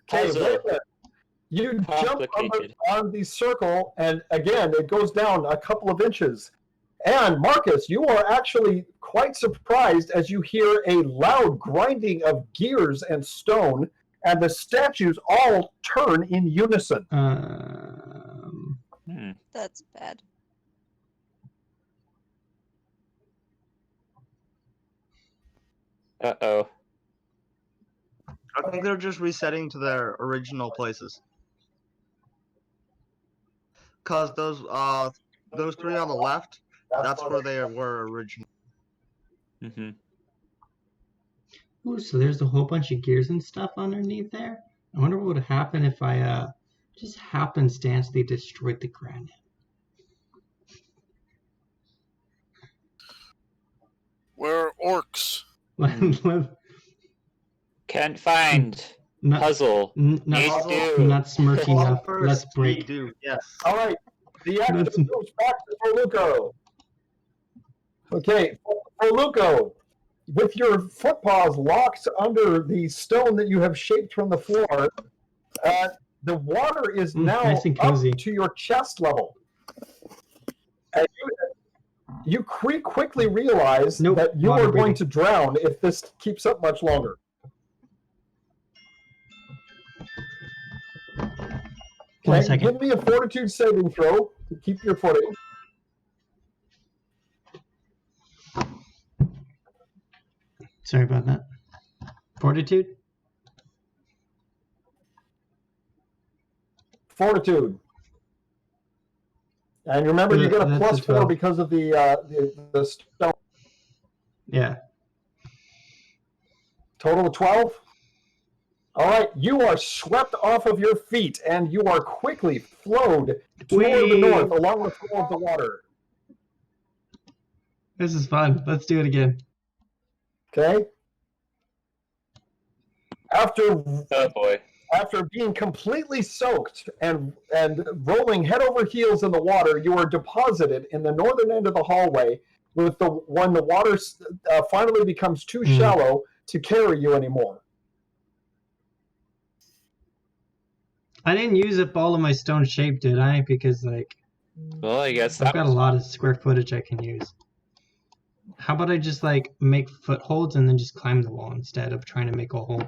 [SPEAKER 3] Puzzle.
[SPEAKER 1] Raylan, you jump
[SPEAKER 3] Complicated.
[SPEAKER 1] on the circle, and again, it goes down a couple of inches. And Marcus, you are actually quite surprised as you hear a loud grinding of gears and stone, and the statues all turn in unison.
[SPEAKER 8] That's bad.
[SPEAKER 3] Uh-oh.
[SPEAKER 2] I think they're just resetting to their original places. Cause those 3 on the left, that's where they were originally.
[SPEAKER 3] Mm-hmm.
[SPEAKER 4] Ooh, so there's a whole bunch of gears and stuff underneath there. I wonder what would happen if I just happenstancely destroyed the granite.
[SPEAKER 6] Where are orcs?
[SPEAKER 3] Can't find.
[SPEAKER 4] Not,
[SPEAKER 3] Puzzle.
[SPEAKER 4] not,
[SPEAKER 3] Need do.
[SPEAKER 4] not smirky enough. Let's break.
[SPEAKER 2] Do yes.
[SPEAKER 1] All right, the action
[SPEAKER 4] That's-
[SPEAKER 1] goes back to Foluco. Okay, Foluco, with your foot paws locked under the stone that you have shaped from the floor, the water is now
[SPEAKER 4] nice and
[SPEAKER 1] up
[SPEAKER 4] cozy.
[SPEAKER 1] to your chest level. And you quickly realize
[SPEAKER 4] Nope,
[SPEAKER 1] that you
[SPEAKER 4] water
[SPEAKER 1] are going
[SPEAKER 4] breathing.
[SPEAKER 1] to drown if this keeps up much longer.
[SPEAKER 4] One
[SPEAKER 1] Okay,
[SPEAKER 4] second.
[SPEAKER 1] give me a fortitude saving throw to keep your footing.
[SPEAKER 4] Sorry about that. Fortitude?
[SPEAKER 1] Fortitude. And remember, you get a
[SPEAKER 4] That's
[SPEAKER 1] plus
[SPEAKER 4] a
[SPEAKER 1] 4
[SPEAKER 4] 12.
[SPEAKER 1] because of the stone.
[SPEAKER 4] Yeah.
[SPEAKER 1] Total of 12? All right, you are swept off of your feet, and you are quickly flowed toward the
[SPEAKER 4] Whee!
[SPEAKER 1] north along the flow of the water.
[SPEAKER 4] This is fun. Let's do it again.
[SPEAKER 1] Okay? After
[SPEAKER 3] Oh boy.
[SPEAKER 1] being completely soaked and rolling head over heels in the water, you are deposited in the northern end of the hallway when the water finally becomes too shallow to carry you anymore.
[SPEAKER 4] I didn't use up all of my stone shape, did I? Because, like,
[SPEAKER 3] Well, I guess
[SPEAKER 4] I've
[SPEAKER 3] that
[SPEAKER 4] got a
[SPEAKER 3] was
[SPEAKER 4] lot of square footage I can use. How about I just, like, make footholds and then just climb the wall instead of trying to make a hole?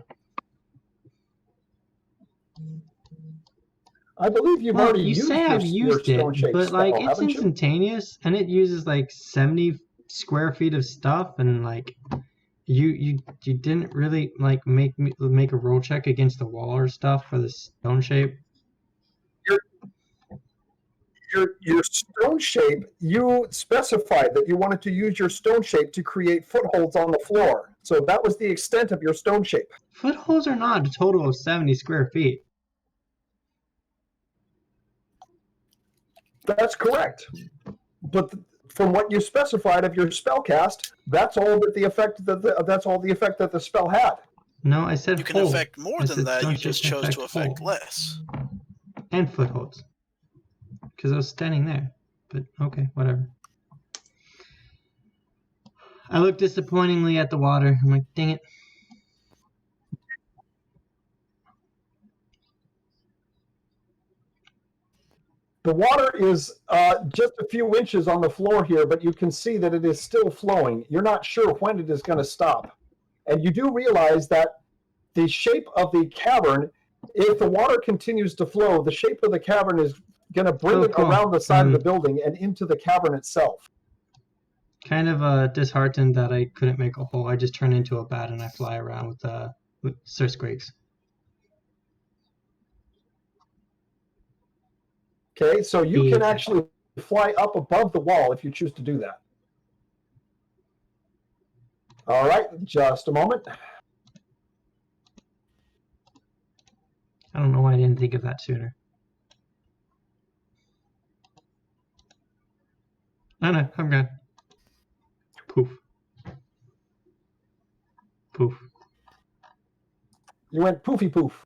[SPEAKER 1] I believe you've
[SPEAKER 4] Well,
[SPEAKER 1] already
[SPEAKER 4] you
[SPEAKER 1] used
[SPEAKER 4] say
[SPEAKER 1] your,
[SPEAKER 4] I've used
[SPEAKER 1] your
[SPEAKER 4] it,
[SPEAKER 1] stone-shaped
[SPEAKER 4] but like
[SPEAKER 1] spell,
[SPEAKER 4] it's
[SPEAKER 1] haven't you?
[SPEAKER 4] instantaneous, and it uses like 70 square feet of stuff, and like you didn't really like make a roll check against the wall or stuff for the stone shape.
[SPEAKER 1] Your stone shape, you specified that you wanted to use your stone shape to create footholds on the floor. So that was the extent of your stone shape.
[SPEAKER 4] Footholds are not a total of 70 square feet.
[SPEAKER 1] That's correct. But from what you specified of your spellcast, that's all that the effect that's all the effect that the spell had.
[SPEAKER 4] No, I said
[SPEAKER 6] You can
[SPEAKER 4] hole.
[SPEAKER 6] affect more
[SPEAKER 4] I
[SPEAKER 6] than
[SPEAKER 4] said
[SPEAKER 6] that.
[SPEAKER 4] stone
[SPEAKER 6] You just
[SPEAKER 4] shape
[SPEAKER 6] chose to affect
[SPEAKER 4] hole.
[SPEAKER 6] less.
[SPEAKER 4] And footholds. Because I was standing there. But okay, whatever. I look disappointingly at the water. I'm like, dang it.
[SPEAKER 1] The water is just a few inches on the floor here, but you can see that it is still flowing. You're not sure when it is going to stop. And you do realize that the shape of the cavern, if the water continues to flow, the shape of the cavern is going to bring it
[SPEAKER 4] cool.
[SPEAKER 1] around the side of the building and into the cavern itself.
[SPEAKER 4] Kind of disheartened that I couldn't make a hole. I just turn into a bat and I fly around with Sir Squeaks.
[SPEAKER 1] Okay, so you can
[SPEAKER 4] Easy.
[SPEAKER 1] actually fly up above the wall if you choose to do that. All right, just a moment.
[SPEAKER 4] I don't know why I didn't think of that sooner. No, I'm good. Poof. Poof.
[SPEAKER 1] You went poofy poof.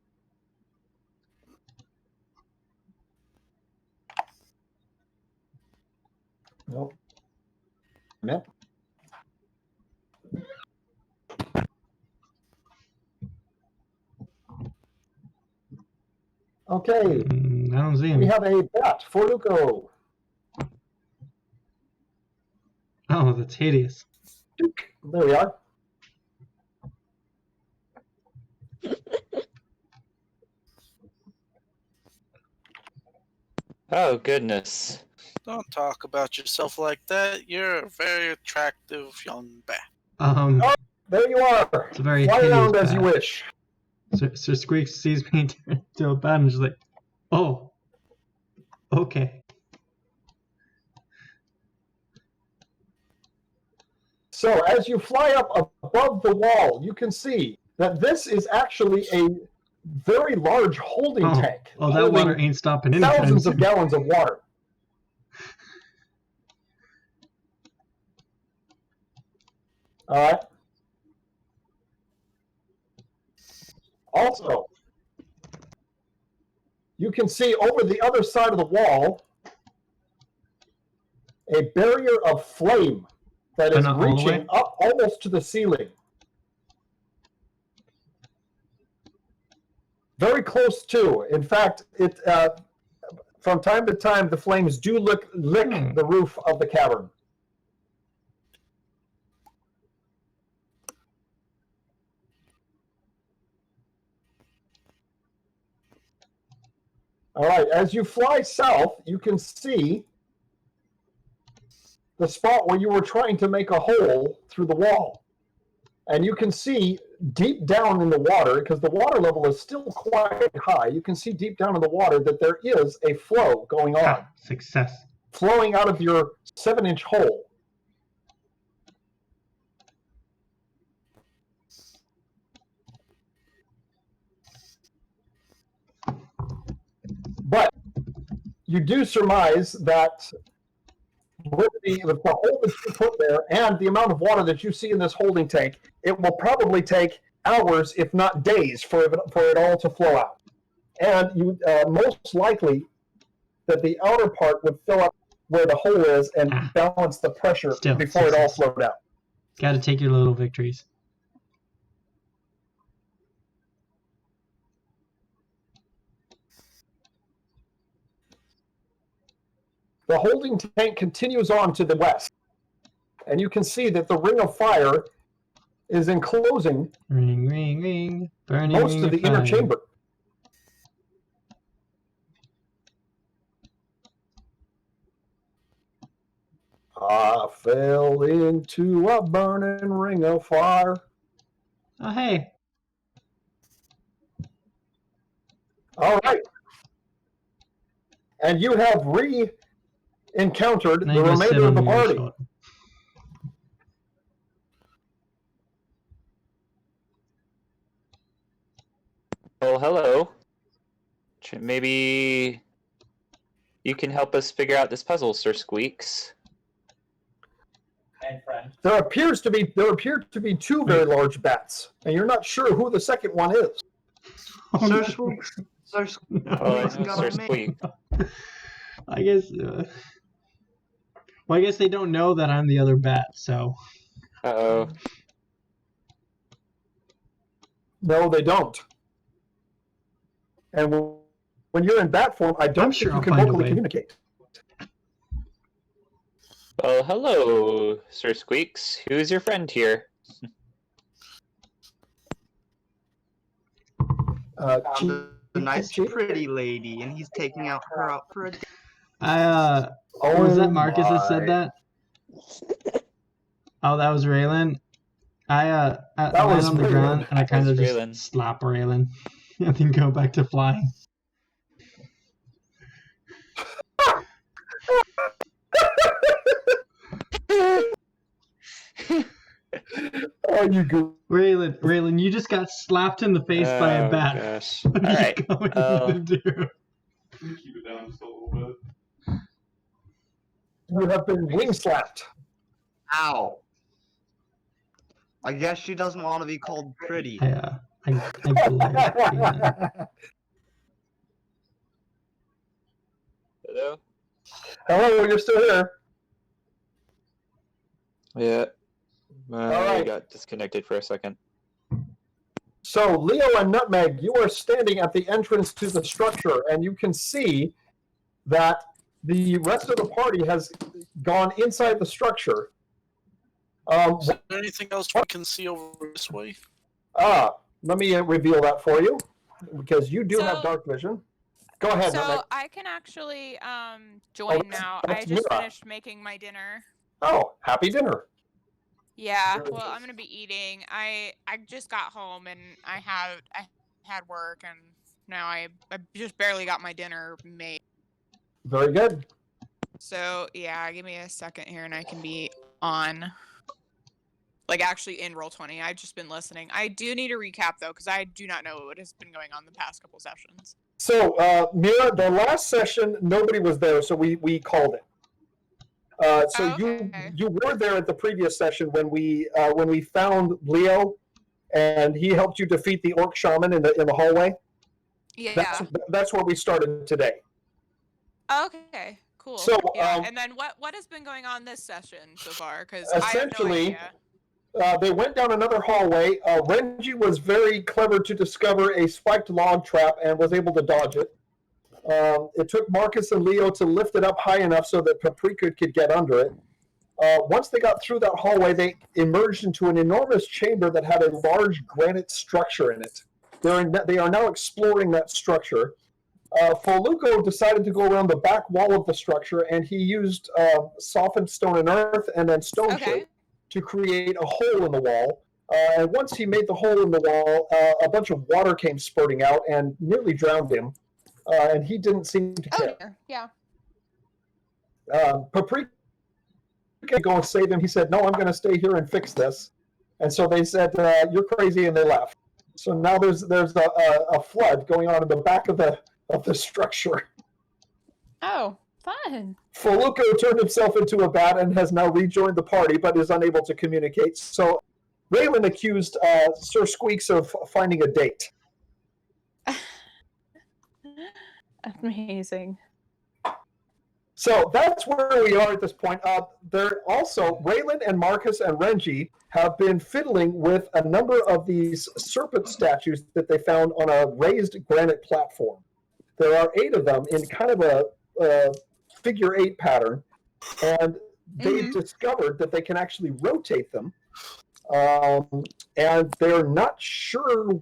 [SPEAKER 1] Nope. Yep. Okay,
[SPEAKER 4] I don't see him.
[SPEAKER 1] we have a bat for Luco.
[SPEAKER 4] Oh, that's hideous.
[SPEAKER 1] There we are.
[SPEAKER 3] Oh, goodness.
[SPEAKER 6] Don't talk about yourself like that. You're a very attractive young bat.
[SPEAKER 1] There you are.
[SPEAKER 4] It's a very
[SPEAKER 1] Fly
[SPEAKER 4] hideous
[SPEAKER 1] around as
[SPEAKER 4] bat.
[SPEAKER 1] you wish.
[SPEAKER 4] Sir Squeaks sees me turn into a bat and is like, oh, okay.
[SPEAKER 1] So as you fly up above the wall, you can see that this is actually a very large holding tank.
[SPEAKER 4] Oh, that water ain't stopping anytime
[SPEAKER 1] thousands of
[SPEAKER 4] soon.
[SPEAKER 1] gallons of water. All right. Also, you can see over the other side of the wall a barrier of flame that is
[SPEAKER 4] not all the
[SPEAKER 1] reaching
[SPEAKER 4] way?
[SPEAKER 1] up almost to the ceiling. Very close to. In fact, it from time to time the flames do lick the roof of the cavern. All right, as you fly south, you can see the spot where you were trying to make a hole through the wall. And you can see deep down in the water, because the water level is still quite high, you can see deep down in the water that there is a flow going on.
[SPEAKER 4] Success.
[SPEAKER 1] Flowing out of your 7-inch hole. But you do surmise that with the hole that you put there and the amount of water that you see in this holding tank, it will probably take hours, if not days, for it all to flow out. And you most likely that the outer part would fill up where the hole is and balance the pressure before it all flowed out.
[SPEAKER 4] Got to take your little victories.
[SPEAKER 1] The holding tank continues on to the west, and you can see that the ring of fire is enclosing
[SPEAKER 4] Ring, ring, ring. Burning
[SPEAKER 1] most
[SPEAKER 4] ring
[SPEAKER 1] of the inner
[SPEAKER 4] fire.
[SPEAKER 1] chamber. I fell into a burning ring of fire.
[SPEAKER 4] Oh, hey.
[SPEAKER 1] All right. And you have re-encountered
[SPEAKER 4] Now
[SPEAKER 1] the
[SPEAKER 4] you go sit
[SPEAKER 1] remainder of
[SPEAKER 4] on
[SPEAKER 1] the
[SPEAKER 4] your
[SPEAKER 1] party.
[SPEAKER 4] shoulder.
[SPEAKER 3] Well, hello. Maybe you can help us figure out this puzzle, Sir Squeaks.
[SPEAKER 7] And friend.
[SPEAKER 1] There appear to be two very large bats, and you're not sure who the second one is.
[SPEAKER 4] Oh,
[SPEAKER 2] Sir
[SPEAKER 4] no.
[SPEAKER 2] Squeaks. Sir Squeaks.
[SPEAKER 4] No.
[SPEAKER 3] Oh, I
[SPEAKER 2] Please,
[SPEAKER 3] know
[SPEAKER 2] God,
[SPEAKER 3] Sir
[SPEAKER 2] I'm
[SPEAKER 3] Squeak.
[SPEAKER 4] I guess. Well, I guess they don't know that I'm the other bat, so.
[SPEAKER 3] Uh-oh.
[SPEAKER 1] No, they don't. And when you're in bat form, I don't
[SPEAKER 4] I'm
[SPEAKER 1] think
[SPEAKER 4] sure
[SPEAKER 1] you
[SPEAKER 4] I'll
[SPEAKER 1] can
[SPEAKER 4] find a
[SPEAKER 1] vocally
[SPEAKER 4] way.
[SPEAKER 1] communicate.
[SPEAKER 3] Well, hello, Sir Squeaks. Who's your friend here?
[SPEAKER 2] Found a nice,
[SPEAKER 1] Cheap?
[SPEAKER 2] pretty lady, and he's taking her out for a date.
[SPEAKER 4] Was that Marcus that said
[SPEAKER 1] my.
[SPEAKER 4] that? Oh, that was Raylan. I
[SPEAKER 1] That
[SPEAKER 4] land
[SPEAKER 1] was
[SPEAKER 4] on the
[SPEAKER 1] Raylan.
[SPEAKER 4] ground and I
[SPEAKER 3] That
[SPEAKER 4] kind of
[SPEAKER 3] was
[SPEAKER 4] just
[SPEAKER 3] Raylan.
[SPEAKER 4] slap Raylan and then go back to flying.
[SPEAKER 1] Oh, you go.
[SPEAKER 4] Raylan, you just got slapped in the face by a
[SPEAKER 3] Oh,
[SPEAKER 4] bat.
[SPEAKER 3] gosh.
[SPEAKER 4] What are you
[SPEAKER 3] Alright,
[SPEAKER 4] going to do?
[SPEAKER 5] Keep it down just a little bit.
[SPEAKER 1] You have been wing slapped.
[SPEAKER 2] Ow. I guess she doesn't want to be called pretty.
[SPEAKER 4] I glared at Raylan.
[SPEAKER 3] Hello?
[SPEAKER 1] Hello, you're still here.
[SPEAKER 3] Yeah.
[SPEAKER 1] All
[SPEAKER 3] I
[SPEAKER 1] right.
[SPEAKER 3] got disconnected for a second.
[SPEAKER 1] So, Leo and Nutmeg, you are standing at the entrance to the structure, and you can see that the rest of the party has gone inside the structure.
[SPEAKER 6] Is there anything else we can see over this way?
[SPEAKER 1] Let me reveal that for you, because you do have
[SPEAKER 9] So-
[SPEAKER 1] dark vision. Go ahead,
[SPEAKER 9] So
[SPEAKER 1] Nutmeg.
[SPEAKER 9] I can actually join
[SPEAKER 1] that's-
[SPEAKER 9] now.
[SPEAKER 1] that's
[SPEAKER 9] I just
[SPEAKER 1] Mira.
[SPEAKER 9] finished making my dinner.
[SPEAKER 1] Oh, happy dinner.
[SPEAKER 9] Yeah,
[SPEAKER 1] Very
[SPEAKER 9] well,
[SPEAKER 1] good.
[SPEAKER 9] I'm gonna be eating. I just got home and I had work, and now I just barely got my dinner made.
[SPEAKER 1] Very good.
[SPEAKER 9] So yeah, give me a second here and I can be on. Like actually in Roll20. I've just been listening. I do need a recap though, because I do not know what has been going on the past couple sessions.
[SPEAKER 1] So, Mira, the last session, nobody was there, so we called it.
[SPEAKER 9] Okay.
[SPEAKER 1] You were there at the previous session when we found Leo, and he helped you defeat the orc shaman in the hallway.
[SPEAKER 9] Yeah.
[SPEAKER 1] That's where we started today.
[SPEAKER 9] Okay. Cool.
[SPEAKER 1] So,
[SPEAKER 9] yeah. And then what has been going on this session so far? Because I have no
[SPEAKER 1] essentially,
[SPEAKER 9] idea.
[SPEAKER 1] They went down another hallway. Renji was very clever to discover a spiked log trap and was able to dodge it. It took Marcus and Leo to lift it up high enough so that Paprika could get under it. Once they got through that hallway, they emerged into an enormous chamber that had a large granite structure in it. They are now exploring that structure. Foluco decided to go around the back wall of the structure, and he used softened stone and earth and then stone shape to create a hole in the wall. And once he made the hole in the wall, a bunch of water came spurting out and nearly drowned him. And he didn't seem to care.
[SPEAKER 9] Dear. Yeah.
[SPEAKER 1] Paprika go and save him. He said, "No, I'm going to stay here and fix this." And so they said, "You're crazy," and they left. So now there's a flood going on in the back of the structure.
[SPEAKER 9] Oh, fun.
[SPEAKER 1] Foluco turned himself into a bat and has now rejoined the party, but is unable to communicate. So Raylan accused Sir Squeaks of finding a date.
[SPEAKER 9] Amazing.
[SPEAKER 1] So that's where we are at this point. They're also, Raylan and Marcus and Renji have been fiddling with a number of these serpent statues that they found on a raised granite platform. There are 8 of them in kind of a figure 8 pattern, and they've discovered that they can actually rotate them, and they're not sure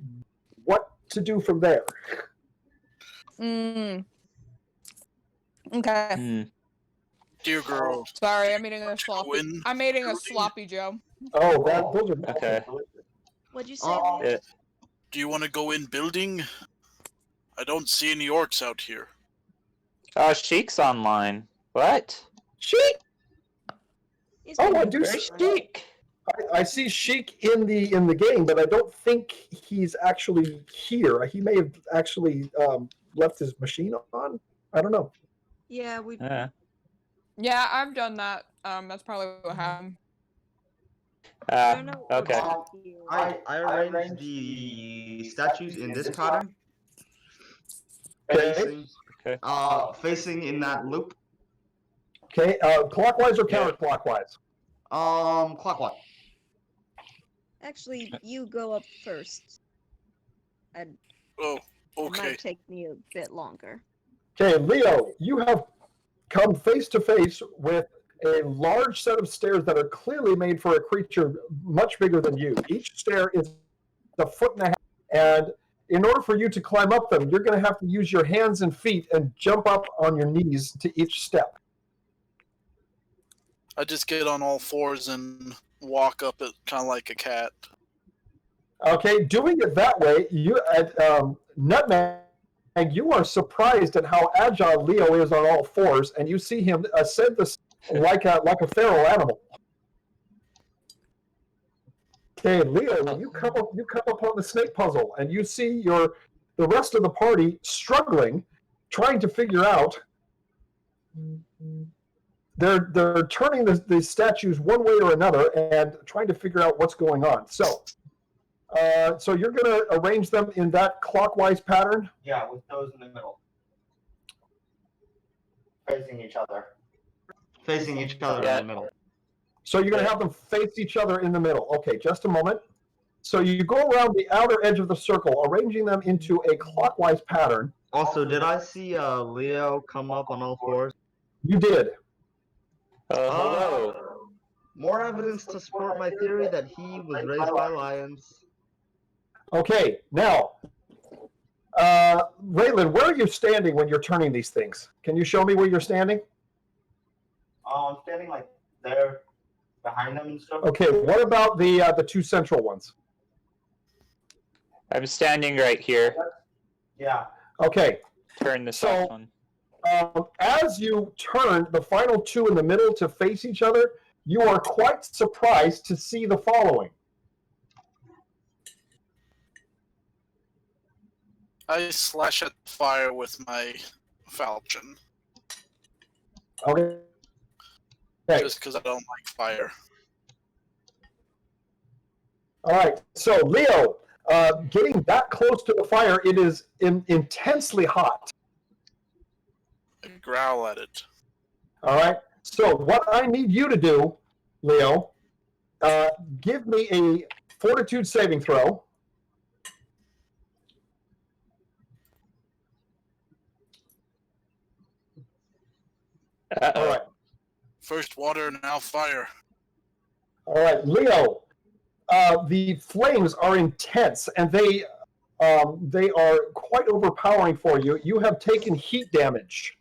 [SPEAKER 1] what to do from there.
[SPEAKER 9] Okay.
[SPEAKER 6] Dear girl.
[SPEAKER 9] Sorry, I'm eating a
[SPEAKER 6] Go
[SPEAKER 9] sloppy.
[SPEAKER 6] in
[SPEAKER 9] I'm eating a
[SPEAKER 6] building.
[SPEAKER 9] sloppy Joe.
[SPEAKER 1] Oh, those are
[SPEAKER 3] Okay.
[SPEAKER 8] What'd you say?
[SPEAKER 2] Oh,
[SPEAKER 8] Leo?
[SPEAKER 3] Yeah.
[SPEAKER 6] Do you want to go in building? I don't see any orcs out here.
[SPEAKER 3] Sheik's online. What?
[SPEAKER 1] Sheik.
[SPEAKER 8] He's
[SPEAKER 1] Oh, I
[SPEAKER 8] been-
[SPEAKER 1] do.
[SPEAKER 3] Where's Sheik?
[SPEAKER 1] I see Sheik in the game, but I don't think he's actually here. He may have actually left his machine on. I don't know.
[SPEAKER 8] Yeah, we.
[SPEAKER 9] Yeah, I've done that. That's probably what happened.
[SPEAKER 8] There are no
[SPEAKER 3] Okay.
[SPEAKER 8] orcs here.
[SPEAKER 2] I arranged the statues in this pattern.
[SPEAKER 1] Okay.
[SPEAKER 2] Facing,
[SPEAKER 3] Okay.
[SPEAKER 2] facing in that loop.
[SPEAKER 1] Okay. Clockwise or counterclockwise?
[SPEAKER 2] Clockwise.
[SPEAKER 8] Actually, you go up first.
[SPEAKER 6] Oh,
[SPEAKER 8] It
[SPEAKER 6] okay.
[SPEAKER 8] might take me a bit longer.
[SPEAKER 1] Okay, Leo, you have come face to face with a large set of stairs that are clearly made for a creature much bigger than you. Each stair is a foot and a half, and in order for you to climb up them, you're going to have to use your hands and feet and jump up on your knees to each step.
[SPEAKER 6] I just get on all fours and walk up it kind of like a cat.
[SPEAKER 1] Okay, doing it that way, you at Nutmeg, you are surprised at how agile Leo is on all fours, and you see him ascend this like a feral animal. Okay, Leo, you come up on the snake puzzle, and you see the rest of the party struggling, trying to figure out. They're turning the statues one way or another and trying to figure out what's going on. So you're going to arrange them in that clockwise pattern?
[SPEAKER 7] Yeah, with those in the middle. Facing each other.
[SPEAKER 2] Facing each other in the middle.
[SPEAKER 1] So you're going to have them face each other in the middle. Okay, just a moment. So you go around the outer edge of the circle, arranging them into a clockwise pattern.
[SPEAKER 2] Also, did I see Leo come up on all fours?
[SPEAKER 1] You did.
[SPEAKER 3] Hello.
[SPEAKER 2] More evidence to support my theory that he was raised by lions.
[SPEAKER 1] Okay, now, Raylan, where are you standing when you're turning these things? Can you show me where you're standing?
[SPEAKER 7] I'm standing like there, behind them and stuff.
[SPEAKER 1] Okay, what about the two central ones?
[SPEAKER 3] I'm standing right here.
[SPEAKER 7] Yeah.
[SPEAKER 1] Okay.
[SPEAKER 3] Turn this
[SPEAKER 1] So-
[SPEAKER 3] on.
[SPEAKER 1] As you turn the final two in the middle to face each other, you are quite surprised to see the following.
[SPEAKER 6] I slash at fire with my falchion.
[SPEAKER 1] Okay. Okay.
[SPEAKER 6] Just because I don't like fire.
[SPEAKER 1] All right. So, Leo, getting that close to the fire, it is intensely hot.
[SPEAKER 6] I growl at it.
[SPEAKER 1] All right. So, what I need you to do, Leo, give me a fortitude saving throw. All right.
[SPEAKER 6] First water, now fire.
[SPEAKER 1] All right, Leo. The flames are intense, and they are quite overpowering for you. You have taken heat damage.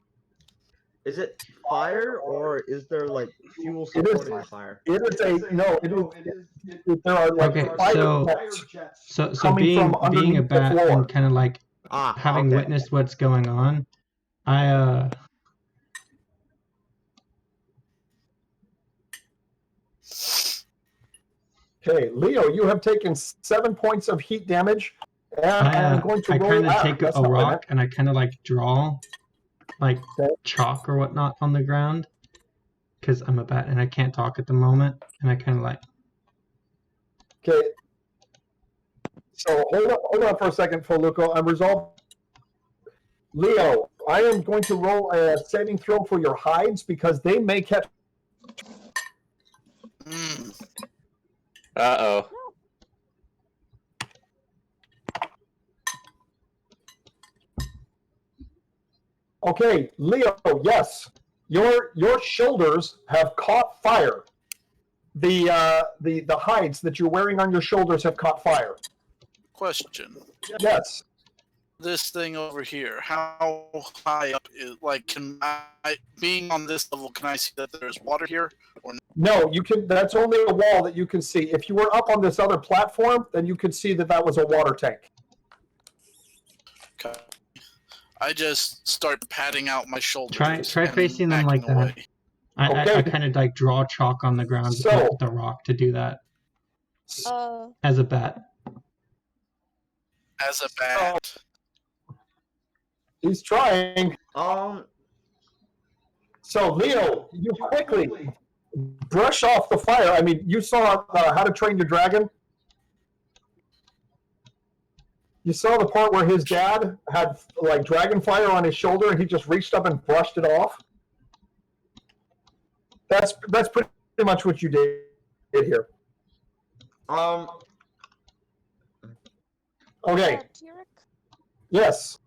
[SPEAKER 2] Is it fire or is there like fuel
[SPEAKER 1] It is-
[SPEAKER 2] supporting the fire?
[SPEAKER 1] It is there are like
[SPEAKER 4] Okay,
[SPEAKER 1] fire
[SPEAKER 4] so-
[SPEAKER 1] jets.
[SPEAKER 4] So
[SPEAKER 1] Coming
[SPEAKER 4] being
[SPEAKER 1] from
[SPEAKER 4] a
[SPEAKER 1] underneath the
[SPEAKER 4] bat
[SPEAKER 1] floor.
[SPEAKER 4] and kind of like having
[SPEAKER 2] okay.
[SPEAKER 4] witnessed what's going on, I
[SPEAKER 1] Okay, Leo, you have taken 7 points of heat damage, and I'm going to
[SPEAKER 4] I
[SPEAKER 1] roll
[SPEAKER 4] kind of
[SPEAKER 1] out.
[SPEAKER 4] take
[SPEAKER 1] That's
[SPEAKER 4] a
[SPEAKER 1] not what I
[SPEAKER 4] rock and I kind of like draw like
[SPEAKER 1] Okay.
[SPEAKER 4] chalk or whatnot on the ground because I'm a bat and I can't talk at the moment, and I kind of like
[SPEAKER 1] Okay. So hold on for a second, Foluco. I'm resolved. Leo, I am going to roll a saving throw for your hides because they may catch.
[SPEAKER 3] Uh-oh.
[SPEAKER 1] Okay, Leo, yes, your shoulders have caught fire. The hides that you're wearing on your shoulders have caught fire.
[SPEAKER 6] Question.
[SPEAKER 1] Yes.
[SPEAKER 6] this thing over here, how high up is, like, can I, being on this level, can I see that there's water here? Or
[SPEAKER 1] No, you can. That's only a wall that you can see. If you were up on this other platform, then you could see that that was a water tank.
[SPEAKER 6] okay. I just start patting out my shoulders.
[SPEAKER 4] Try
[SPEAKER 6] and
[SPEAKER 4] facing them like
[SPEAKER 6] backing
[SPEAKER 4] that.
[SPEAKER 6] away.
[SPEAKER 4] I
[SPEAKER 1] Okay.
[SPEAKER 4] kind of like draw chalk on the ground
[SPEAKER 1] So-
[SPEAKER 4] with the rock to do that
[SPEAKER 8] Uh,
[SPEAKER 4] as a bat.
[SPEAKER 6] As a bat.
[SPEAKER 1] He's trying. So, Leo, you quickly brush off the fire. I mean, you saw How to Train Your Dragon. You saw the part where his dad had like dragon fire on his shoulder, and he just reached up and brushed it off. That's pretty much what you did here. Okay.
[SPEAKER 8] Tyrek,
[SPEAKER 1] Yes.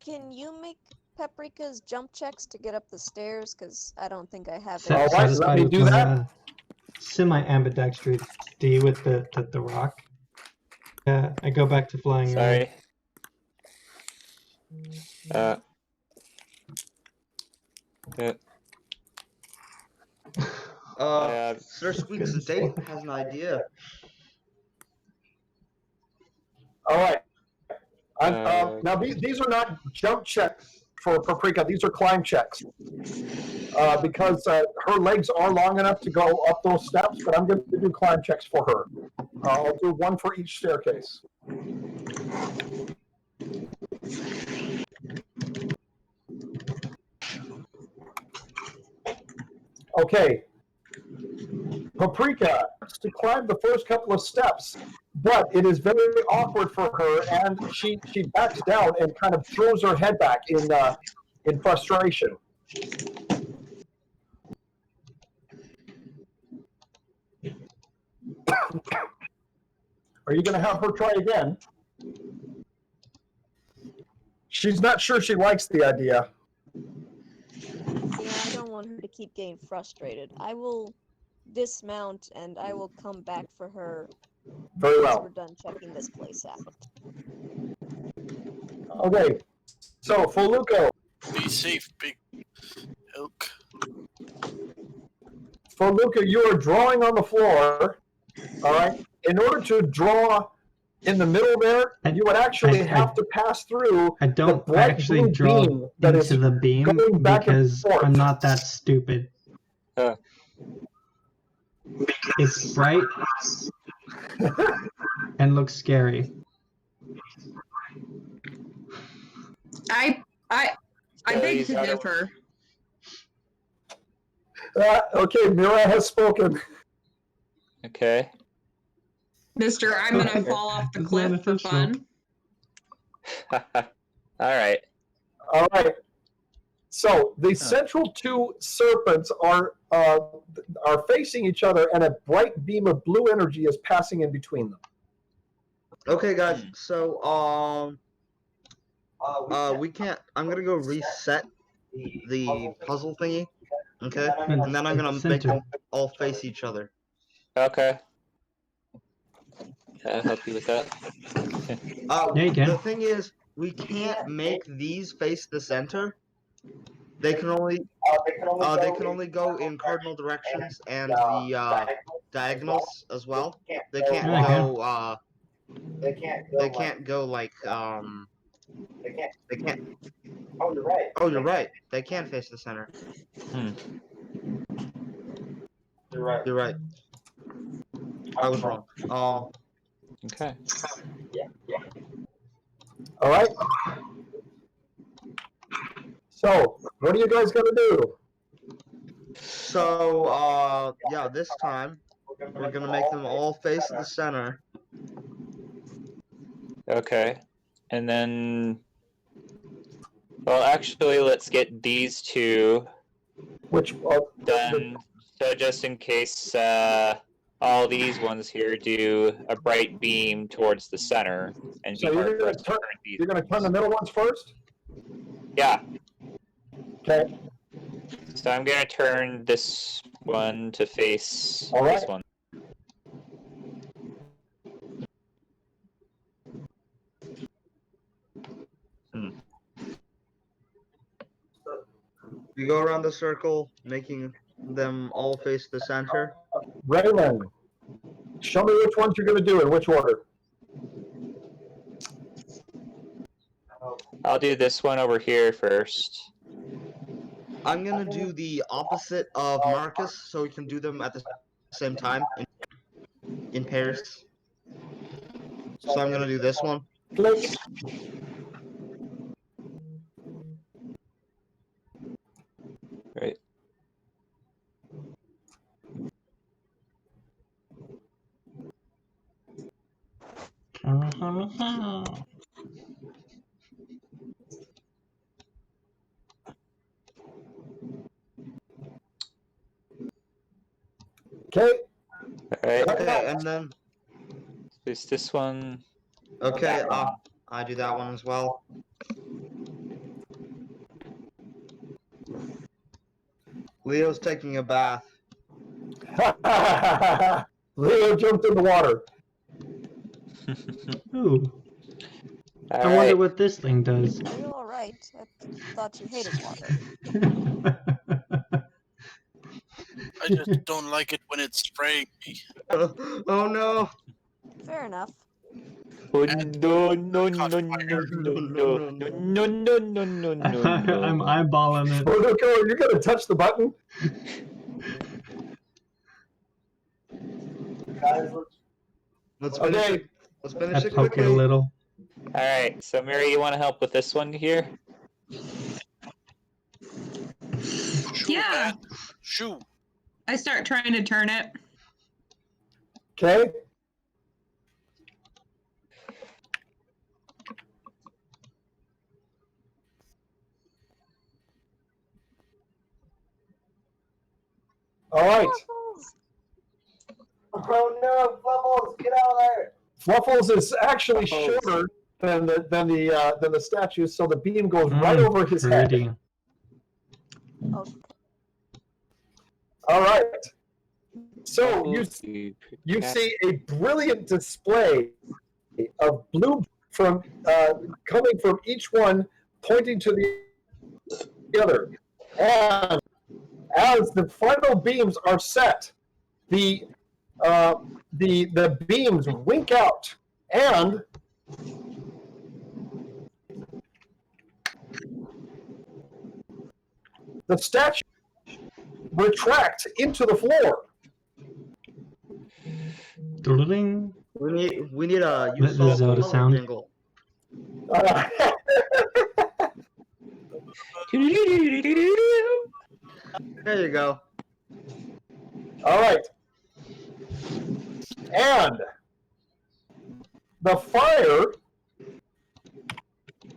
[SPEAKER 8] can you make Paprika's jump checks to get up the stairs? Because I don't think I have
[SPEAKER 1] All right,
[SPEAKER 8] it.
[SPEAKER 1] let
[SPEAKER 4] Satisfied
[SPEAKER 1] me
[SPEAKER 4] with
[SPEAKER 1] do
[SPEAKER 4] my
[SPEAKER 1] that.
[SPEAKER 4] semi-ambidextrity with the rock. Yeah, I go back to flying around.
[SPEAKER 3] Sorry.
[SPEAKER 2] Sir Squeaks the Date has an idea.
[SPEAKER 1] All right. Now these are not jump checks for Paprika. These are climb checks because her legs are long enough to go up those steps. But I'm going to do climb checks for her. I'll do one for each staircase. Okay. Paprika has to climb the first couple of steps, but it is very awkward for her, and she backs down and kind of throws her head back in frustration. Are you going to have her try again? She's not sure she likes the idea.
[SPEAKER 8] Yeah, I don't want her to keep getting frustrated. I will dismount and I will come back for her
[SPEAKER 1] Very
[SPEAKER 8] once
[SPEAKER 1] well.
[SPEAKER 8] we're done checking this place out.
[SPEAKER 1] Okay, so Foluco.
[SPEAKER 6] Be safe, big elk.
[SPEAKER 1] Foluca, you are drawing on the floor. All right. In order to draw in the middle there, you would actually have to pass through
[SPEAKER 4] I don't
[SPEAKER 1] the bright
[SPEAKER 4] actually
[SPEAKER 1] blue
[SPEAKER 4] draw
[SPEAKER 1] beam that is
[SPEAKER 4] into the beam
[SPEAKER 1] going back and
[SPEAKER 4] because
[SPEAKER 1] forth.
[SPEAKER 4] I'm not that stupid. It's bright and looks scary.
[SPEAKER 11] I beg to differ.
[SPEAKER 1] Okay, Mira has spoken.
[SPEAKER 3] Okay.
[SPEAKER 11] Mister, I'm gonna fall off the
[SPEAKER 4] It's not
[SPEAKER 11] cliff for fun.
[SPEAKER 3] Alright.
[SPEAKER 1] All right. So the central two serpents are facing each other, and a bright beam of blue energy is passing in between them.
[SPEAKER 2] Okay, guys. So we can't. I'm gonna go reset the puzzle thingy. Okay, and then I'm gonna make them all face each other.
[SPEAKER 3] Okay. I'll help you with that.
[SPEAKER 4] Yeah, you can.
[SPEAKER 2] The thing is, we can't make these face the center. They can only go in cardinal directions and the diagonals as well. They can't go. They can't go like They can't. Oh, you're right. Oh, you're right. They can face the center. You're right. You're right. I was wrong.
[SPEAKER 3] Okay.
[SPEAKER 2] Yeah.
[SPEAKER 1] All right. So, what are you guys gonna do?
[SPEAKER 2] So, yeah, this time we're gonna make them all face the center.
[SPEAKER 3] Okay. And then, well, actually, let's get these two
[SPEAKER 1] Which
[SPEAKER 3] done. So just in case all these ones here do a bright beam towards the center, and
[SPEAKER 1] So you're gonna turn the middle ones first?
[SPEAKER 3] Yeah.
[SPEAKER 1] Okay.
[SPEAKER 3] So I'm gonna turn this one to face
[SPEAKER 1] All right.
[SPEAKER 3] this one.
[SPEAKER 2] You go around the circle, making them all face the center.
[SPEAKER 1] Raylan, show me which ones you're going to do in which order.
[SPEAKER 3] I'll do this one over here first.
[SPEAKER 2] I'm gonna do the opposite of Marcus, so we can do them at the same time in pairs. So I'm gonna do this one.
[SPEAKER 1] Click.
[SPEAKER 3] Right.
[SPEAKER 1] Okay.
[SPEAKER 3] Alright.
[SPEAKER 2] Okay, and then
[SPEAKER 3] There's this one.
[SPEAKER 2] okay, I do that one as well. Leo's taking a bath.
[SPEAKER 1] Leo jumped in the water.
[SPEAKER 4] Ooh. I
[SPEAKER 3] Alright.
[SPEAKER 4] wonder what this thing does.
[SPEAKER 8] Are you alright? I thought you hated water.
[SPEAKER 6] I just don't like it when it's spraying me.
[SPEAKER 2] Oh no!
[SPEAKER 8] Fair enough.
[SPEAKER 3] Oh, no, no, no, no, no, no, no, no, no, no, no, no.
[SPEAKER 4] I'm eyeballing it.
[SPEAKER 1] Oh, look, oh, you're going to touch the button?
[SPEAKER 7] Guys,
[SPEAKER 2] Let's finish
[SPEAKER 1] Okay.
[SPEAKER 2] it. Let's finish
[SPEAKER 4] I
[SPEAKER 2] it
[SPEAKER 4] poke it a
[SPEAKER 2] quickly.
[SPEAKER 4] little.
[SPEAKER 3] Alright, so Mary, you want to help with this one here?
[SPEAKER 6] Shoo,
[SPEAKER 11] Yeah.
[SPEAKER 6] man. Shoo.
[SPEAKER 11] I start trying to turn it.
[SPEAKER 1] Okay. All right.
[SPEAKER 8] Waffles!
[SPEAKER 7] oh no, Bubbles, get out of there!
[SPEAKER 1] Fluffles is actually
[SPEAKER 3] Fluffles.
[SPEAKER 1] shorter than the statue, so the beam goes right over his
[SPEAKER 4] Pretty.
[SPEAKER 1] head.
[SPEAKER 8] Oh,
[SPEAKER 1] All right. So you
[SPEAKER 3] You
[SPEAKER 1] see a brilliant display of blue from coming from each one, pointing to the other. And as the final beams are set, the beams wink out, and the statue retracts into the floor.
[SPEAKER 4] Doodling.
[SPEAKER 2] We need a
[SPEAKER 4] The Zelda
[SPEAKER 2] color
[SPEAKER 4] sound.
[SPEAKER 2] jingle. There you go.
[SPEAKER 1] All right. And the fire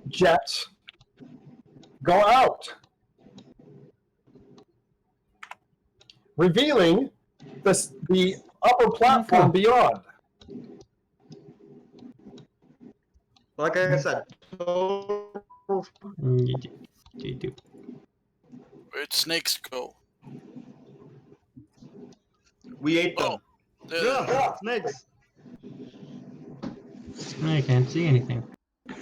[SPEAKER 1] jets go out, revealing the upper platform beyond.
[SPEAKER 2] Like I said,
[SPEAKER 4] You do.
[SPEAKER 6] Where'd snakes go?
[SPEAKER 2] we ate them.
[SPEAKER 6] Oh, there.
[SPEAKER 2] Yeah, snakes.
[SPEAKER 4] I can't see anything.
[SPEAKER 6] Do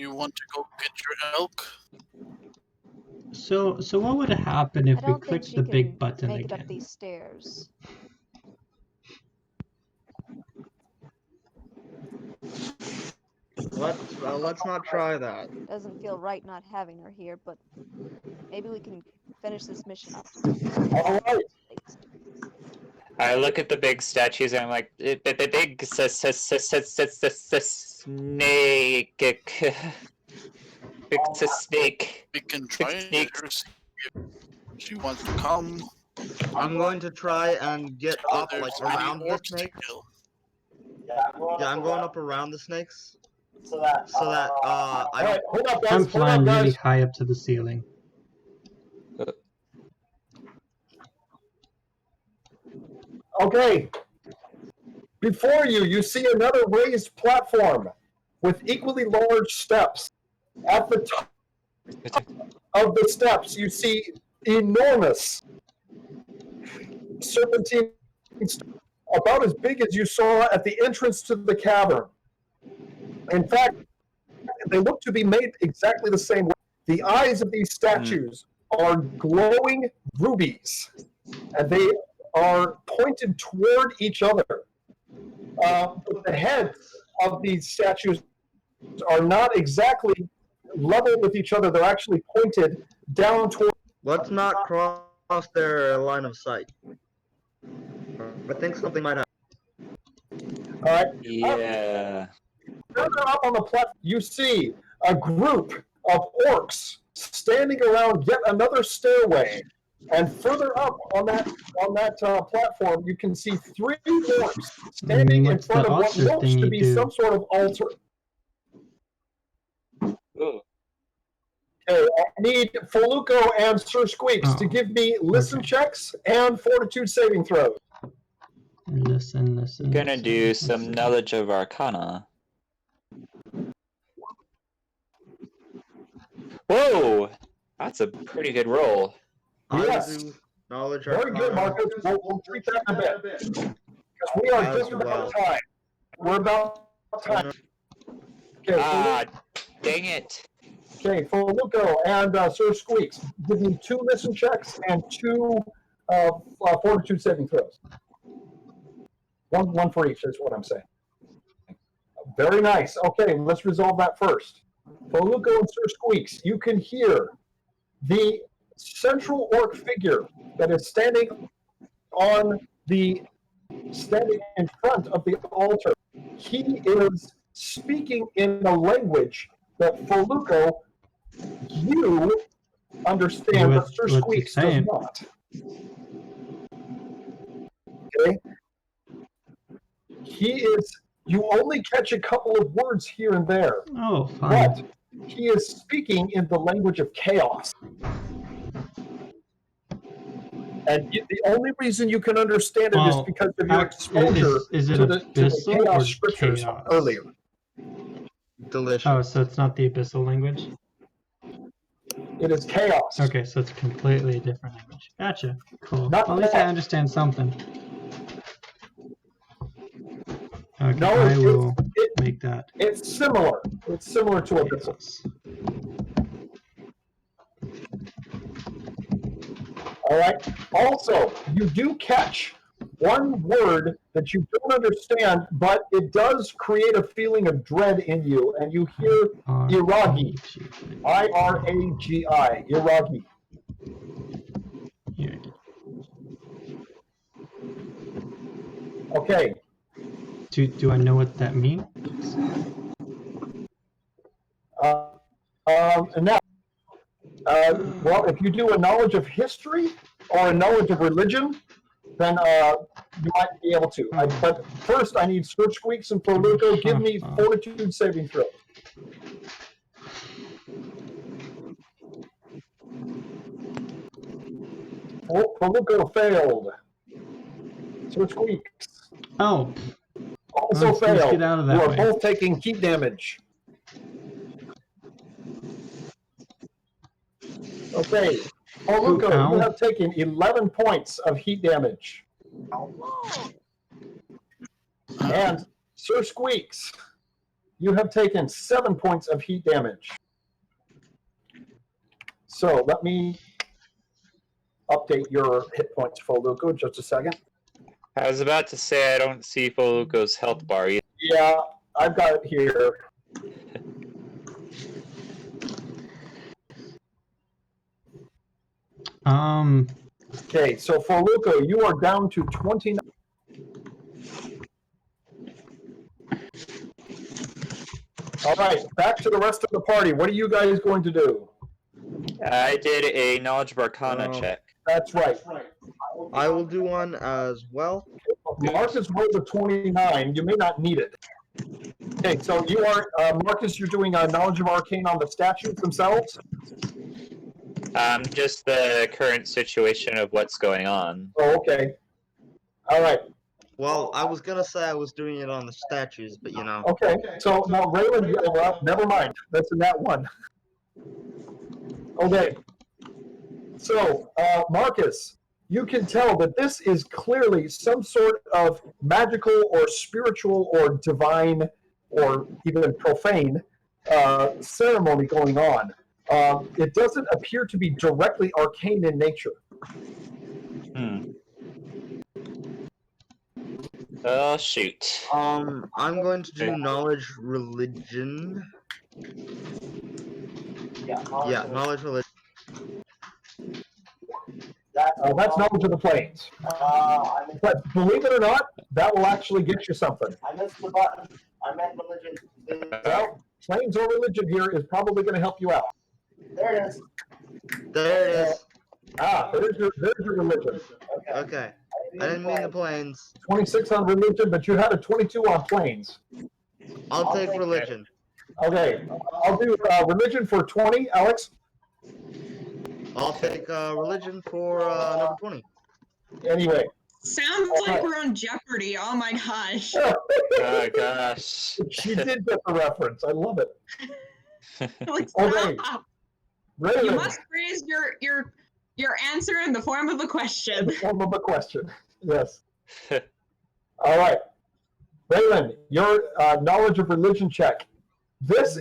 [SPEAKER 6] you want to go get your elk?
[SPEAKER 4] So what would happen if
[SPEAKER 8] I
[SPEAKER 4] we
[SPEAKER 8] don't think
[SPEAKER 4] clicked
[SPEAKER 8] she
[SPEAKER 4] the
[SPEAKER 8] can
[SPEAKER 4] big button
[SPEAKER 8] make it up
[SPEAKER 4] again?
[SPEAKER 8] these stairs.
[SPEAKER 2] Let's not try that.
[SPEAKER 8] Doesn't feel right not having her here, but maybe we can finish this mission up.
[SPEAKER 1] All right.
[SPEAKER 3] I look at the big statues and I'm like, big snake. Big snake.
[SPEAKER 6] We can try and
[SPEAKER 3] Snake.
[SPEAKER 6] get her see if she wants to come.
[SPEAKER 2] I'm going to try and get
[SPEAKER 6] Oh,
[SPEAKER 2] up
[SPEAKER 6] there's
[SPEAKER 2] like
[SPEAKER 6] many
[SPEAKER 2] around the
[SPEAKER 6] orbs to
[SPEAKER 2] snake.
[SPEAKER 6] kill.
[SPEAKER 7] Yeah,
[SPEAKER 2] I'm going up around the snakes
[SPEAKER 7] so that
[SPEAKER 2] I
[SPEAKER 1] All right. Hold up, guys.
[SPEAKER 4] I'm
[SPEAKER 1] Hold
[SPEAKER 4] flying
[SPEAKER 1] up,
[SPEAKER 4] really
[SPEAKER 1] guys.
[SPEAKER 4] high up to the ceiling.
[SPEAKER 1] Okay. Before you, you see another raised platform with equally large steps. At the top of the steps, you see enormous serpentine, about as big as you saw at the entrance to the cavern. In fact, they look to be made exactly the same way. The eyes of these statues are glowing rubies, and they are pointed toward each other. But the heads of these statues are not exactly level with each other. They're actually pointed down toward.
[SPEAKER 2] Let's not cross their line of sight. I think something might happen.
[SPEAKER 1] All right.
[SPEAKER 3] Yeah.
[SPEAKER 1] Further up on the platform, you see a group of orcs standing around yet another stairway. And further up on that platform, you can see 3 orcs standing in
[SPEAKER 4] What's
[SPEAKER 1] front
[SPEAKER 4] the
[SPEAKER 1] of what
[SPEAKER 4] altar
[SPEAKER 1] looks
[SPEAKER 4] thing
[SPEAKER 1] to
[SPEAKER 4] you
[SPEAKER 1] be
[SPEAKER 4] do?
[SPEAKER 1] some sort of altar.
[SPEAKER 3] Ooh.
[SPEAKER 1] Okay, I need Foluco and Sir Squeaks to
[SPEAKER 4] Oh,
[SPEAKER 1] give me listen
[SPEAKER 4] okay.
[SPEAKER 1] checks and fortitude saving throws.
[SPEAKER 4] Listen.
[SPEAKER 3] Gonna do some knowledge of Arcana. Whoa! That's a pretty good roll.
[SPEAKER 1] Yes.
[SPEAKER 2] I will do knowledge.
[SPEAKER 1] Very good, Marcus. We'll treat that in a bit. Because we are
[SPEAKER 2] As
[SPEAKER 1] just about
[SPEAKER 2] well.
[SPEAKER 1] time. We're about time. Okay,
[SPEAKER 3] Dang it.
[SPEAKER 1] okay, Foluco and Sir Squeaks, give me 2 listen checks and 2 fortitude saving throws. One for each is what I'm saying. Very nice. Okay, let's resolve that first. Foluco and Sir Squeaks, you can hear the central orc figure that is standing in front of the altar. He is speaking in a language that Foluco, you understand, but Sir
[SPEAKER 4] What's he
[SPEAKER 1] Squeaks does
[SPEAKER 4] saying?
[SPEAKER 1] not. Okay? You only catch a couple of words here and there,
[SPEAKER 4] Oh, fine.
[SPEAKER 1] but he is speaking in the language of chaos. And the only reason you can understand it is
[SPEAKER 4] Well,
[SPEAKER 1] because of your exposure
[SPEAKER 4] is it
[SPEAKER 1] to the
[SPEAKER 4] abyssal
[SPEAKER 1] chaos
[SPEAKER 4] or
[SPEAKER 1] scriptures
[SPEAKER 4] chaos?
[SPEAKER 1] earlier.
[SPEAKER 2] Delicious.
[SPEAKER 4] Oh, so it's not the abyssal language?
[SPEAKER 1] It is chaos.
[SPEAKER 4] Okay, so it's completely different language. Gotcha. Cool.
[SPEAKER 1] Not
[SPEAKER 4] Well, at least I
[SPEAKER 1] bad.
[SPEAKER 4] understand something. Okay,
[SPEAKER 1] No,
[SPEAKER 4] I will make that.
[SPEAKER 1] It's similar. It's similar to abyssal. All right. Also, you do catch one word that you don't understand, but it does create a feeling of dread in you, and you hear Iragi. I-R-A-G-I. Iragi. Okay.
[SPEAKER 4] Do I know what that means?
[SPEAKER 1] And now, well, if you do a knowledge of history or a knowledge of religion, then you might be able to. But first, I need Sir Squeaks and Foluco. Give me fortitude saving throw. Foluco failed. Sir Squeaks
[SPEAKER 4] Oh.
[SPEAKER 1] also
[SPEAKER 4] Let's
[SPEAKER 1] failed.
[SPEAKER 4] get out of that
[SPEAKER 1] You are
[SPEAKER 4] way.
[SPEAKER 1] both taking heat damage. Okay. Foluco,
[SPEAKER 4] Ow.
[SPEAKER 1] you have taken 11 points of heat damage. And Sir Squeaks, you have taken 7 points of heat damage. So let me update your hit points, Foluco, just a second.
[SPEAKER 3] I was about to say I don't see Foluco's health bar either.
[SPEAKER 1] Yeah, I've got it here. Okay, so Foluco, you are down to 29. All right, back to the rest of the party. What are you guys going to do?
[SPEAKER 3] I did a knowledge of Arcana check.
[SPEAKER 1] That's right.
[SPEAKER 2] I will do one as well.
[SPEAKER 1] Marcus rolled a 29. You may not need it. Okay, so you are, Marcus, you're doing a knowledge of arcane on the statues themselves?
[SPEAKER 3] Just the current situation of what's going on.
[SPEAKER 1] Oh, okay. All right.
[SPEAKER 2] Well, I was gonna say I was doing it on the statues, but you know.
[SPEAKER 1] Okay, so now Raylan, well, never mind. That's in that one. Okay. So, Marcus, you can tell that this is clearly some sort of magical or spiritual or divine or even profane ceremony going on. It doesn't appear to be directly arcane in nature.
[SPEAKER 3] Oh shoot.
[SPEAKER 2] I'm going to do knowledge religion.
[SPEAKER 7] Yeah,
[SPEAKER 2] Knowledge religion.
[SPEAKER 1] That's knowledge of the planes. But believe it or not, that will actually get you something.
[SPEAKER 7] I missed the button. I meant religion.
[SPEAKER 1] Well, planes or religion here is probably going to help you out.
[SPEAKER 7] There it is.
[SPEAKER 2] There it is.
[SPEAKER 1] There's your religion.
[SPEAKER 2] Okay. I didn't mean the planes.
[SPEAKER 1] 26 on religion, but you had a 22 on planes.
[SPEAKER 2] I'll take religion.
[SPEAKER 1] Okay, I'll do religion for 20, Alex.
[SPEAKER 2] I'll take religion for number 20.
[SPEAKER 1] Anyway.
[SPEAKER 11] Sounds like we're on Jeopardy. Oh my gosh.
[SPEAKER 3] Oh gosh.
[SPEAKER 1] She did get the reference. I love it.
[SPEAKER 11] Like,
[SPEAKER 1] Okay.
[SPEAKER 11] stop.
[SPEAKER 1] Raven.
[SPEAKER 11] You must phrase your answer in the form of a question.
[SPEAKER 1] In the form of a question. Yes. All right. Raven, your knowledge of religion check. This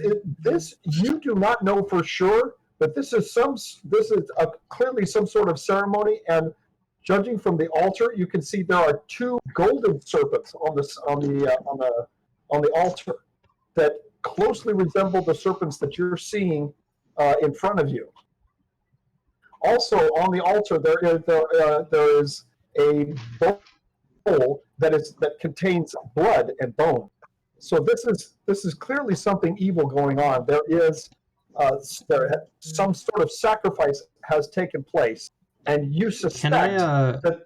[SPEAKER 1] you do not know for sure, but this is clearly some sort of ceremony, and judging from the altar, you can see there are two golden serpents on the altar that closely resemble the serpents that you're seeing in front of you. Also, on the altar, there is a bowl that contains blood and bone. So this is clearly something evil going on. There is some sort of sacrifice has taken place, and you suspect that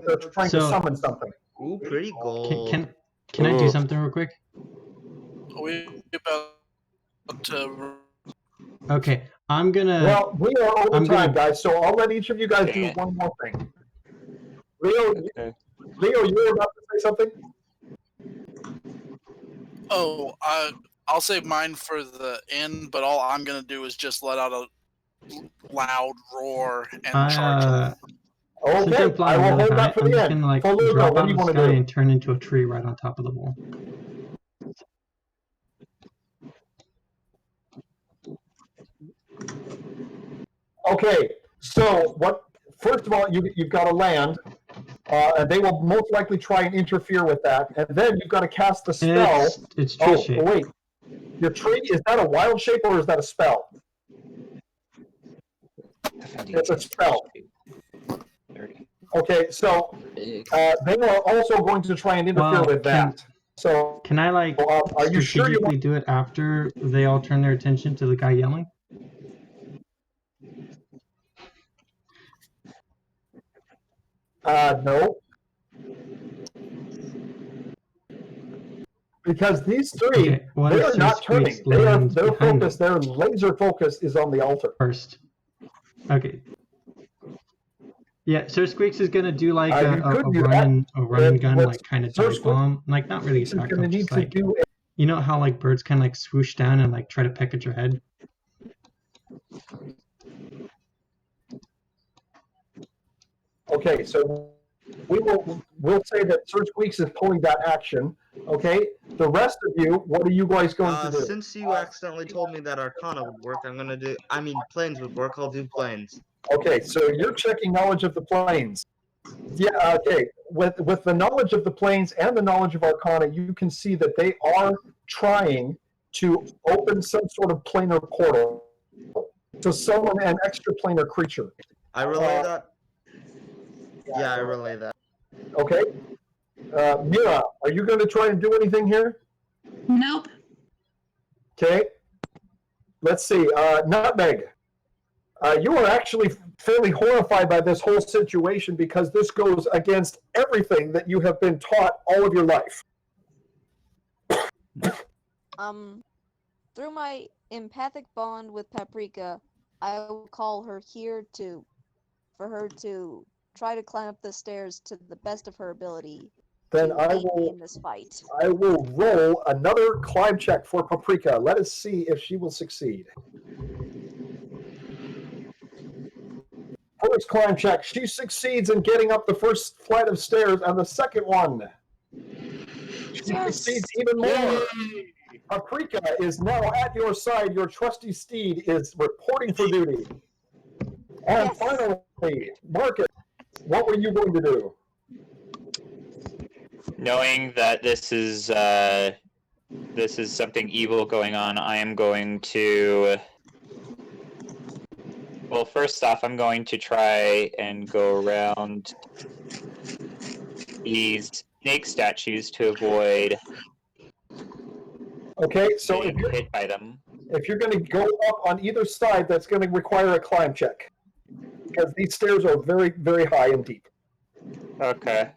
[SPEAKER 1] they're trying to summon something.
[SPEAKER 2] Ooh, pretty gold.
[SPEAKER 4] Can I do something real quick?
[SPEAKER 6] Are we about to?
[SPEAKER 4] Okay, I'm gonna.
[SPEAKER 1] Well, we are over time, guys. So I'll let each of you guys do one more thing. Leo, you were about to say something.
[SPEAKER 6] Oh, I'll save mine for the end, but all I'm gonna do is just let out a loud roar and charge.
[SPEAKER 4] Since I'm flying really high, I'm just gonna like drop out of the sky and turn into a tree right on top of the wall.
[SPEAKER 1] Okay, so first of all, you've got to land, and they will most likely try and interfere with that, and then you've got to cast the spell.
[SPEAKER 4] It's tree shape.
[SPEAKER 1] Oh, wait. Your tree, is that a wild shape or is that a spell? It's a spell. Okay, so they are also going to try and interfere with that. So
[SPEAKER 4] can I like
[SPEAKER 1] are you sure you want
[SPEAKER 4] do it after they all turn their attention to the guy yelling?
[SPEAKER 1] No. Because these three, they are not turning. Their focus, their laser focus is on the altar.
[SPEAKER 4] First. Okay. Yeah, Sir Squeaks is gonna do like a run and gun, like kind of dive bomb. Like not really a backup, just like, you know how like birds kind of like swoosh down and like try to peck at your head?
[SPEAKER 1] Okay, so we'll say that Sir Squeaks is pulling that action. Okay, the rest of you, what are you guys going to do?
[SPEAKER 2] Since you accidentally told me that Arcana would work, planes would work. I'll do planes.
[SPEAKER 1] Okay, so you're checking knowledge of the planes. Yeah, okay. With the knowledge of the planes and the knowledge of Arcana, you can see that they are trying to open some sort of planar portal to summon an extraplanar creature.
[SPEAKER 2] I relay that. Yeah, I relay that.
[SPEAKER 1] Okay. Mira, are you going to try and do anything here?
[SPEAKER 11] Nope.
[SPEAKER 1] Okay. Let's see. Nutmeg. You are actually fairly horrified by this whole situation because this goes against everything that you have been taught all of your life.
[SPEAKER 8] Through my empathic bond with Paprika, I will call her here for her to try to climb up the stairs to the best of her ability.
[SPEAKER 1] Then
[SPEAKER 8] to
[SPEAKER 1] I
[SPEAKER 8] aid me
[SPEAKER 1] will
[SPEAKER 8] in this fight.
[SPEAKER 1] I will roll another climb check for Paprika. Let us see if she will succeed. First climb check. She succeeds in getting up the first flight of stairs, and the second one, she succeeds even more. Paprika is now at your side. Your trusty steed is reporting for duty. And
[SPEAKER 8] Yes.
[SPEAKER 1] finally, Marcus, what were you going to do?
[SPEAKER 3] Knowing that this is something evil going on, I am going to. Well, first off, I'm going to try and go around these snake statues to avoid
[SPEAKER 1] Okay, so
[SPEAKER 3] being hit by them.
[SPEAKER 1] if you're going to go up on either side, that's going to require a climb check. Because these stairs are very, very high and deep.
[SPEAKER 3] Okay.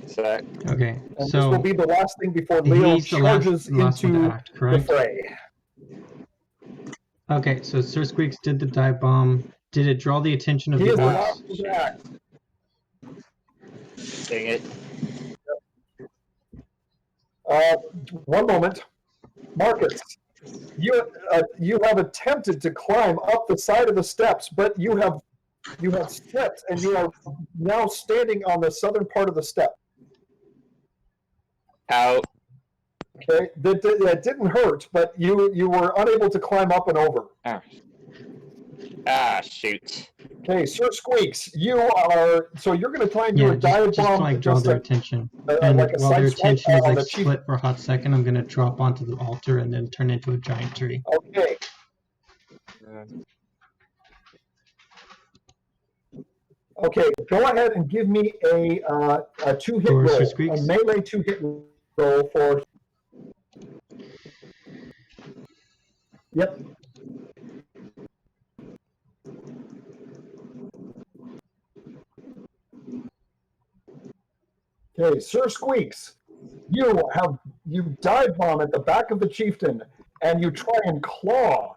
[SPEAKER 3] So,
[SPEAKER 4] Okay,
[SPEAKER 1] And this will
[SPEAKER 4] so
[SPEAKER 1] be the last thing before Leo
[SPEAKER 4] he's the last
[SPEAKER 1] charges
[SPEAKER 4] one to
[SPEAKER 1] into
[SPEAKER 4] act,
[SPEAKER 1] the
[SPEAKER 4] correct?
[SPEAKER 1] fray.
[SPEAKER 4] Okay, so Sir Squeaks did the dive bomb. Did it draw the attention of
[SPEAKER 1] He
[SPEAKER 4] the
[SPEAKER 1] is the
[SPEAKER 4] orcs?
[SPEAKER 1] last one to act.
[SPEAKER 3] dang it.
[SPEAKER 1] One moment. Marcus, you have attempted to climb up the side of the steps, but you have slipped, and you are now standing on the southern part of the step.
[SPEAKER 3] How?
[SPEAKER 1] Okay, that didn't hurt, but you were unable to climb up and over.
[SPEAKER 3] Ah, shoot.
[SPEAKER 1] Okay, Sir Squeaks, you're going to try and do
[SPEAKER 4] Yeah,
[SPEAKER 1] a dive
[SPEAKER 4] just to
[SPEAKER 1] bomb,
[SPEAKER 4] like draw their attention. And
[SPEAKER 1] like a
[SPEAKER 4] while their
[SPEAKER 1] side swipe
[SPEAKER 4] attention is
[SPEAKER 1] on
[SPEAKER 4] like
[SPEAKER 1] the chief.
[SPEAKER 4] split for a hot second, I'm gonna drop onto the altar and then turn into a giant tree.
[SPEAKER 1] Okay. Okay, go ahead and give me a 2-hit
[SPEAKER 4] For Sir
[SPEAKER 1] roll,
[SPEAKER 4] Squeaks?
[SPEAKER 1] a melee 2-hit roll for. Yep. Okay, Sir Squeaks, you dive bomb at the back of the chieftain, and you try and claw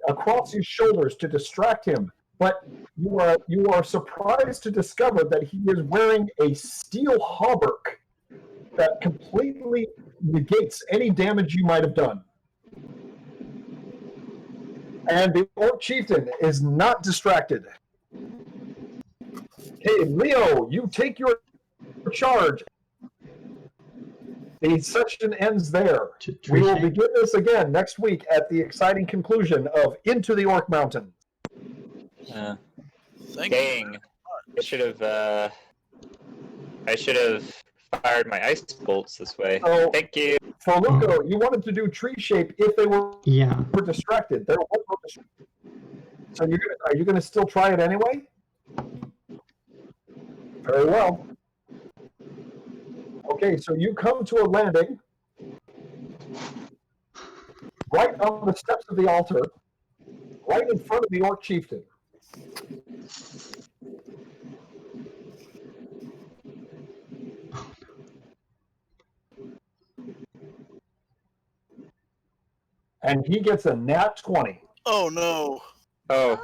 [SPEAKER 1] across his shoulders to distract him. But you are surprised to discover that he is wearing a steel hauberk that completely negates any damage you might have done. And the orc chieftain is not distracted. Okay, Leo, you take your charge. The session ends there. We will begin this again next week at the exciting conclusion of Into the Orc Mountain.
[SPEAKER 3] Dang. I should have fired my ice bolts this way.
[SPEAKER 1] So,
[SPEAKER 3] Thank you.
[SPEAKER 1] For Luco, you wanted to do tree shape if they were distracted. There was no distraction. So are you gonna still try it anyway? Very well. Okay, so you come to a landing right on the steps of the altar, right in front of the orc chieftain. And he gets a nat 20.
[SPEAKER 6] Oh no.
[SPEAKER 3] Oh.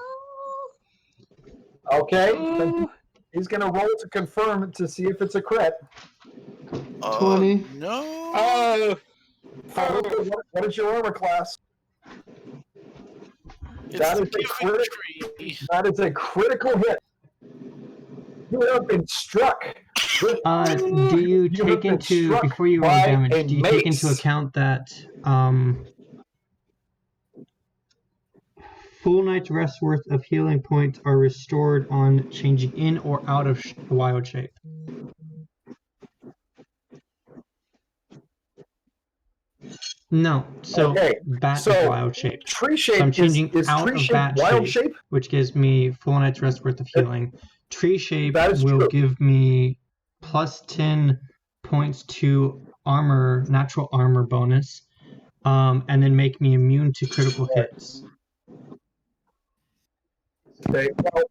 [SPEAKER 1] Okay. Then he's gonna roll to confirm to see if it's a crit.
[SPEAKER 4] 20.
[SPEAKER 6] No.
[SPEAKER 3] Oh.
[SPEAKER 1] What is your armor class? That is a critical hit. You have been struck.
[SPEAKER 4] Do you take into, before you roll damage, do you take into account that full night's rest worth of healing points are restored on changing in or out of wild shape? No, so bat is wild shape.
[SPEAKER 1] Tree shape
[SPEAKER 4] so I'm changing
[SPEAKER 1] is
[SPEAKER 4] out
[SPEAKER 1] tree
[SPEAKER 4] of
[SPEAKER 1] shape
[SPEAKER 4] bat
[SPEAKER 1] wild
[SPEAKER 4] shape, which gives me full night's rest worth of healing. Tree shape will
[SPEAKER 1] true.
[SPEAKER 4] give me plus 10 points to armor, natural armor bonus, and then make me immune to critical hits.
[SPEAKER 1] Okay. Well,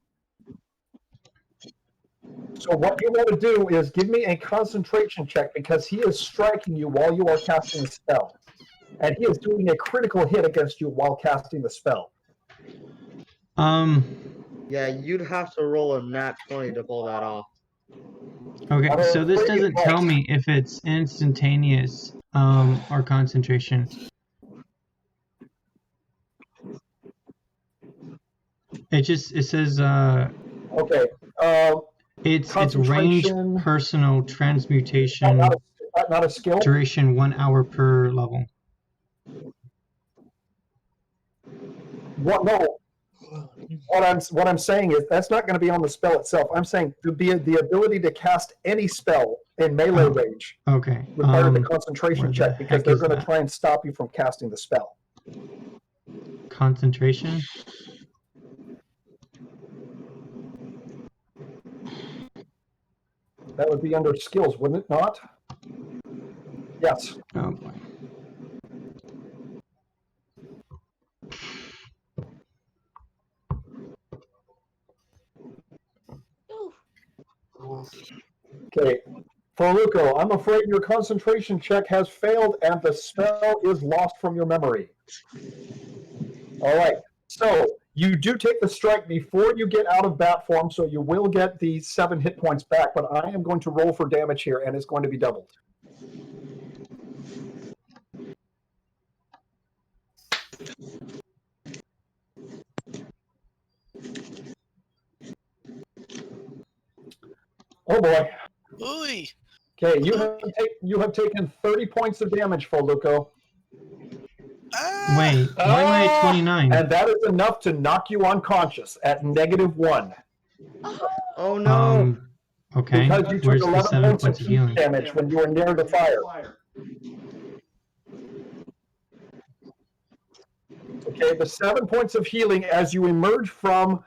[SPEAKER 1] so what you want to do is give me a concentration check because he is striking you while you are casting the spell. And he is doing a critical hit against you while casting the spell.
[SPEAKER 2] Yeah, you'd have to roll a nat 20 to pull that off.
[SPEAKER 4] Okay, so this doesn't tell me if it's instantaneous or concentration. It says
[SPEAKER 1] okay.
[SPEAKER 4] It's range, personal, transmutation.
[SPEAKER 1] Not a skill.
[SPEAKER 4] Duration 1 hour per level.
[SPEAKER 1] No. What I'm saying is that's not going to be on the spell itself. I'm saying to be the ability to cast any spell in melee range
[SPEAKER 4] Okay.
[SPEAKER 1] requires a concentration
[SPEAKER 4] where the
[SPEAKER 1] check because
[SPEAKER 4] heck
[SPEAKER 1] they're
[SPEAKER 4] is
[SPEAKER 1] going to
[SPEAKER 4] that?
[SPEAKER 1] try and stop you from casting the spell.
[SPEAKER 4] Concentration?
[SPEAKER 1] That would be under skills, wouldn't it not? Yes.
[SPEAKER 4] Oh boy.
[SPEAKER 1] Okay. Faruko, I'm afraid your concentration check has failed and the spell is lost from your memory. All right. So you do take the strike before you get out of bat form, so you will get the 7 hit points back, but I am going to roll for damage here, and it's going to be doubled. Oh boy.
[SPEAKER 6] Ooh.
[SPEAKER 1] Okay, you have taken 30 points of damage, Faruko.
[SPEAKER 4] Wait, why am I at 29?
[SPEAKER 1] And that is enough to knock you unconscious at -1.
[SPEAKER 2] Oh no!
[SPEAKER 4] Okay.
[SPEAKER 1] Because you took
[SPEAKER 4] Where's the
[SPEAKER 1] 11
[SPEAKER 4] 7
[SPEAKER 1] points of
[SPEAKER 4] of
[SPEAKER 1] heat
[SPEAKER 4] healing?
[SPEAKER 1] damage when you were near the fire. Okay, the 7 points of healing as you emerge from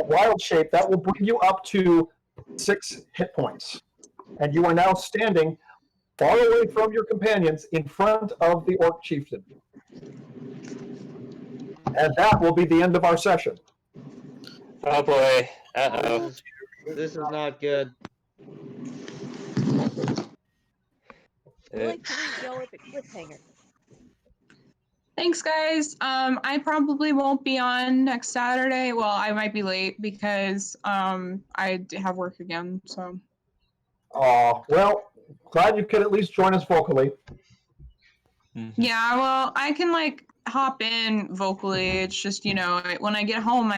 [SPEAKER 1] wild shape, that will bring you up to 6 hit points. And you are now standing far away from your companions in front of the Orc Chieftain. And that will be the end of our session.
[SPEAKER 3] Oh boy. Uh-oh.
[SPEAKER 2] This is not good.
[SPEAKER 8] Like to go with a cliffhanger.
[SPEAKER 11] Thanks, guys. I probably won't be on next Saturday. Well, I might be late because I have work again. So.
[SPEAKER 1] Well, glad you could at least join us vocally.
[SPEAKER 11] Yeah, well, I can like hop in vocally. It's just, when I get home,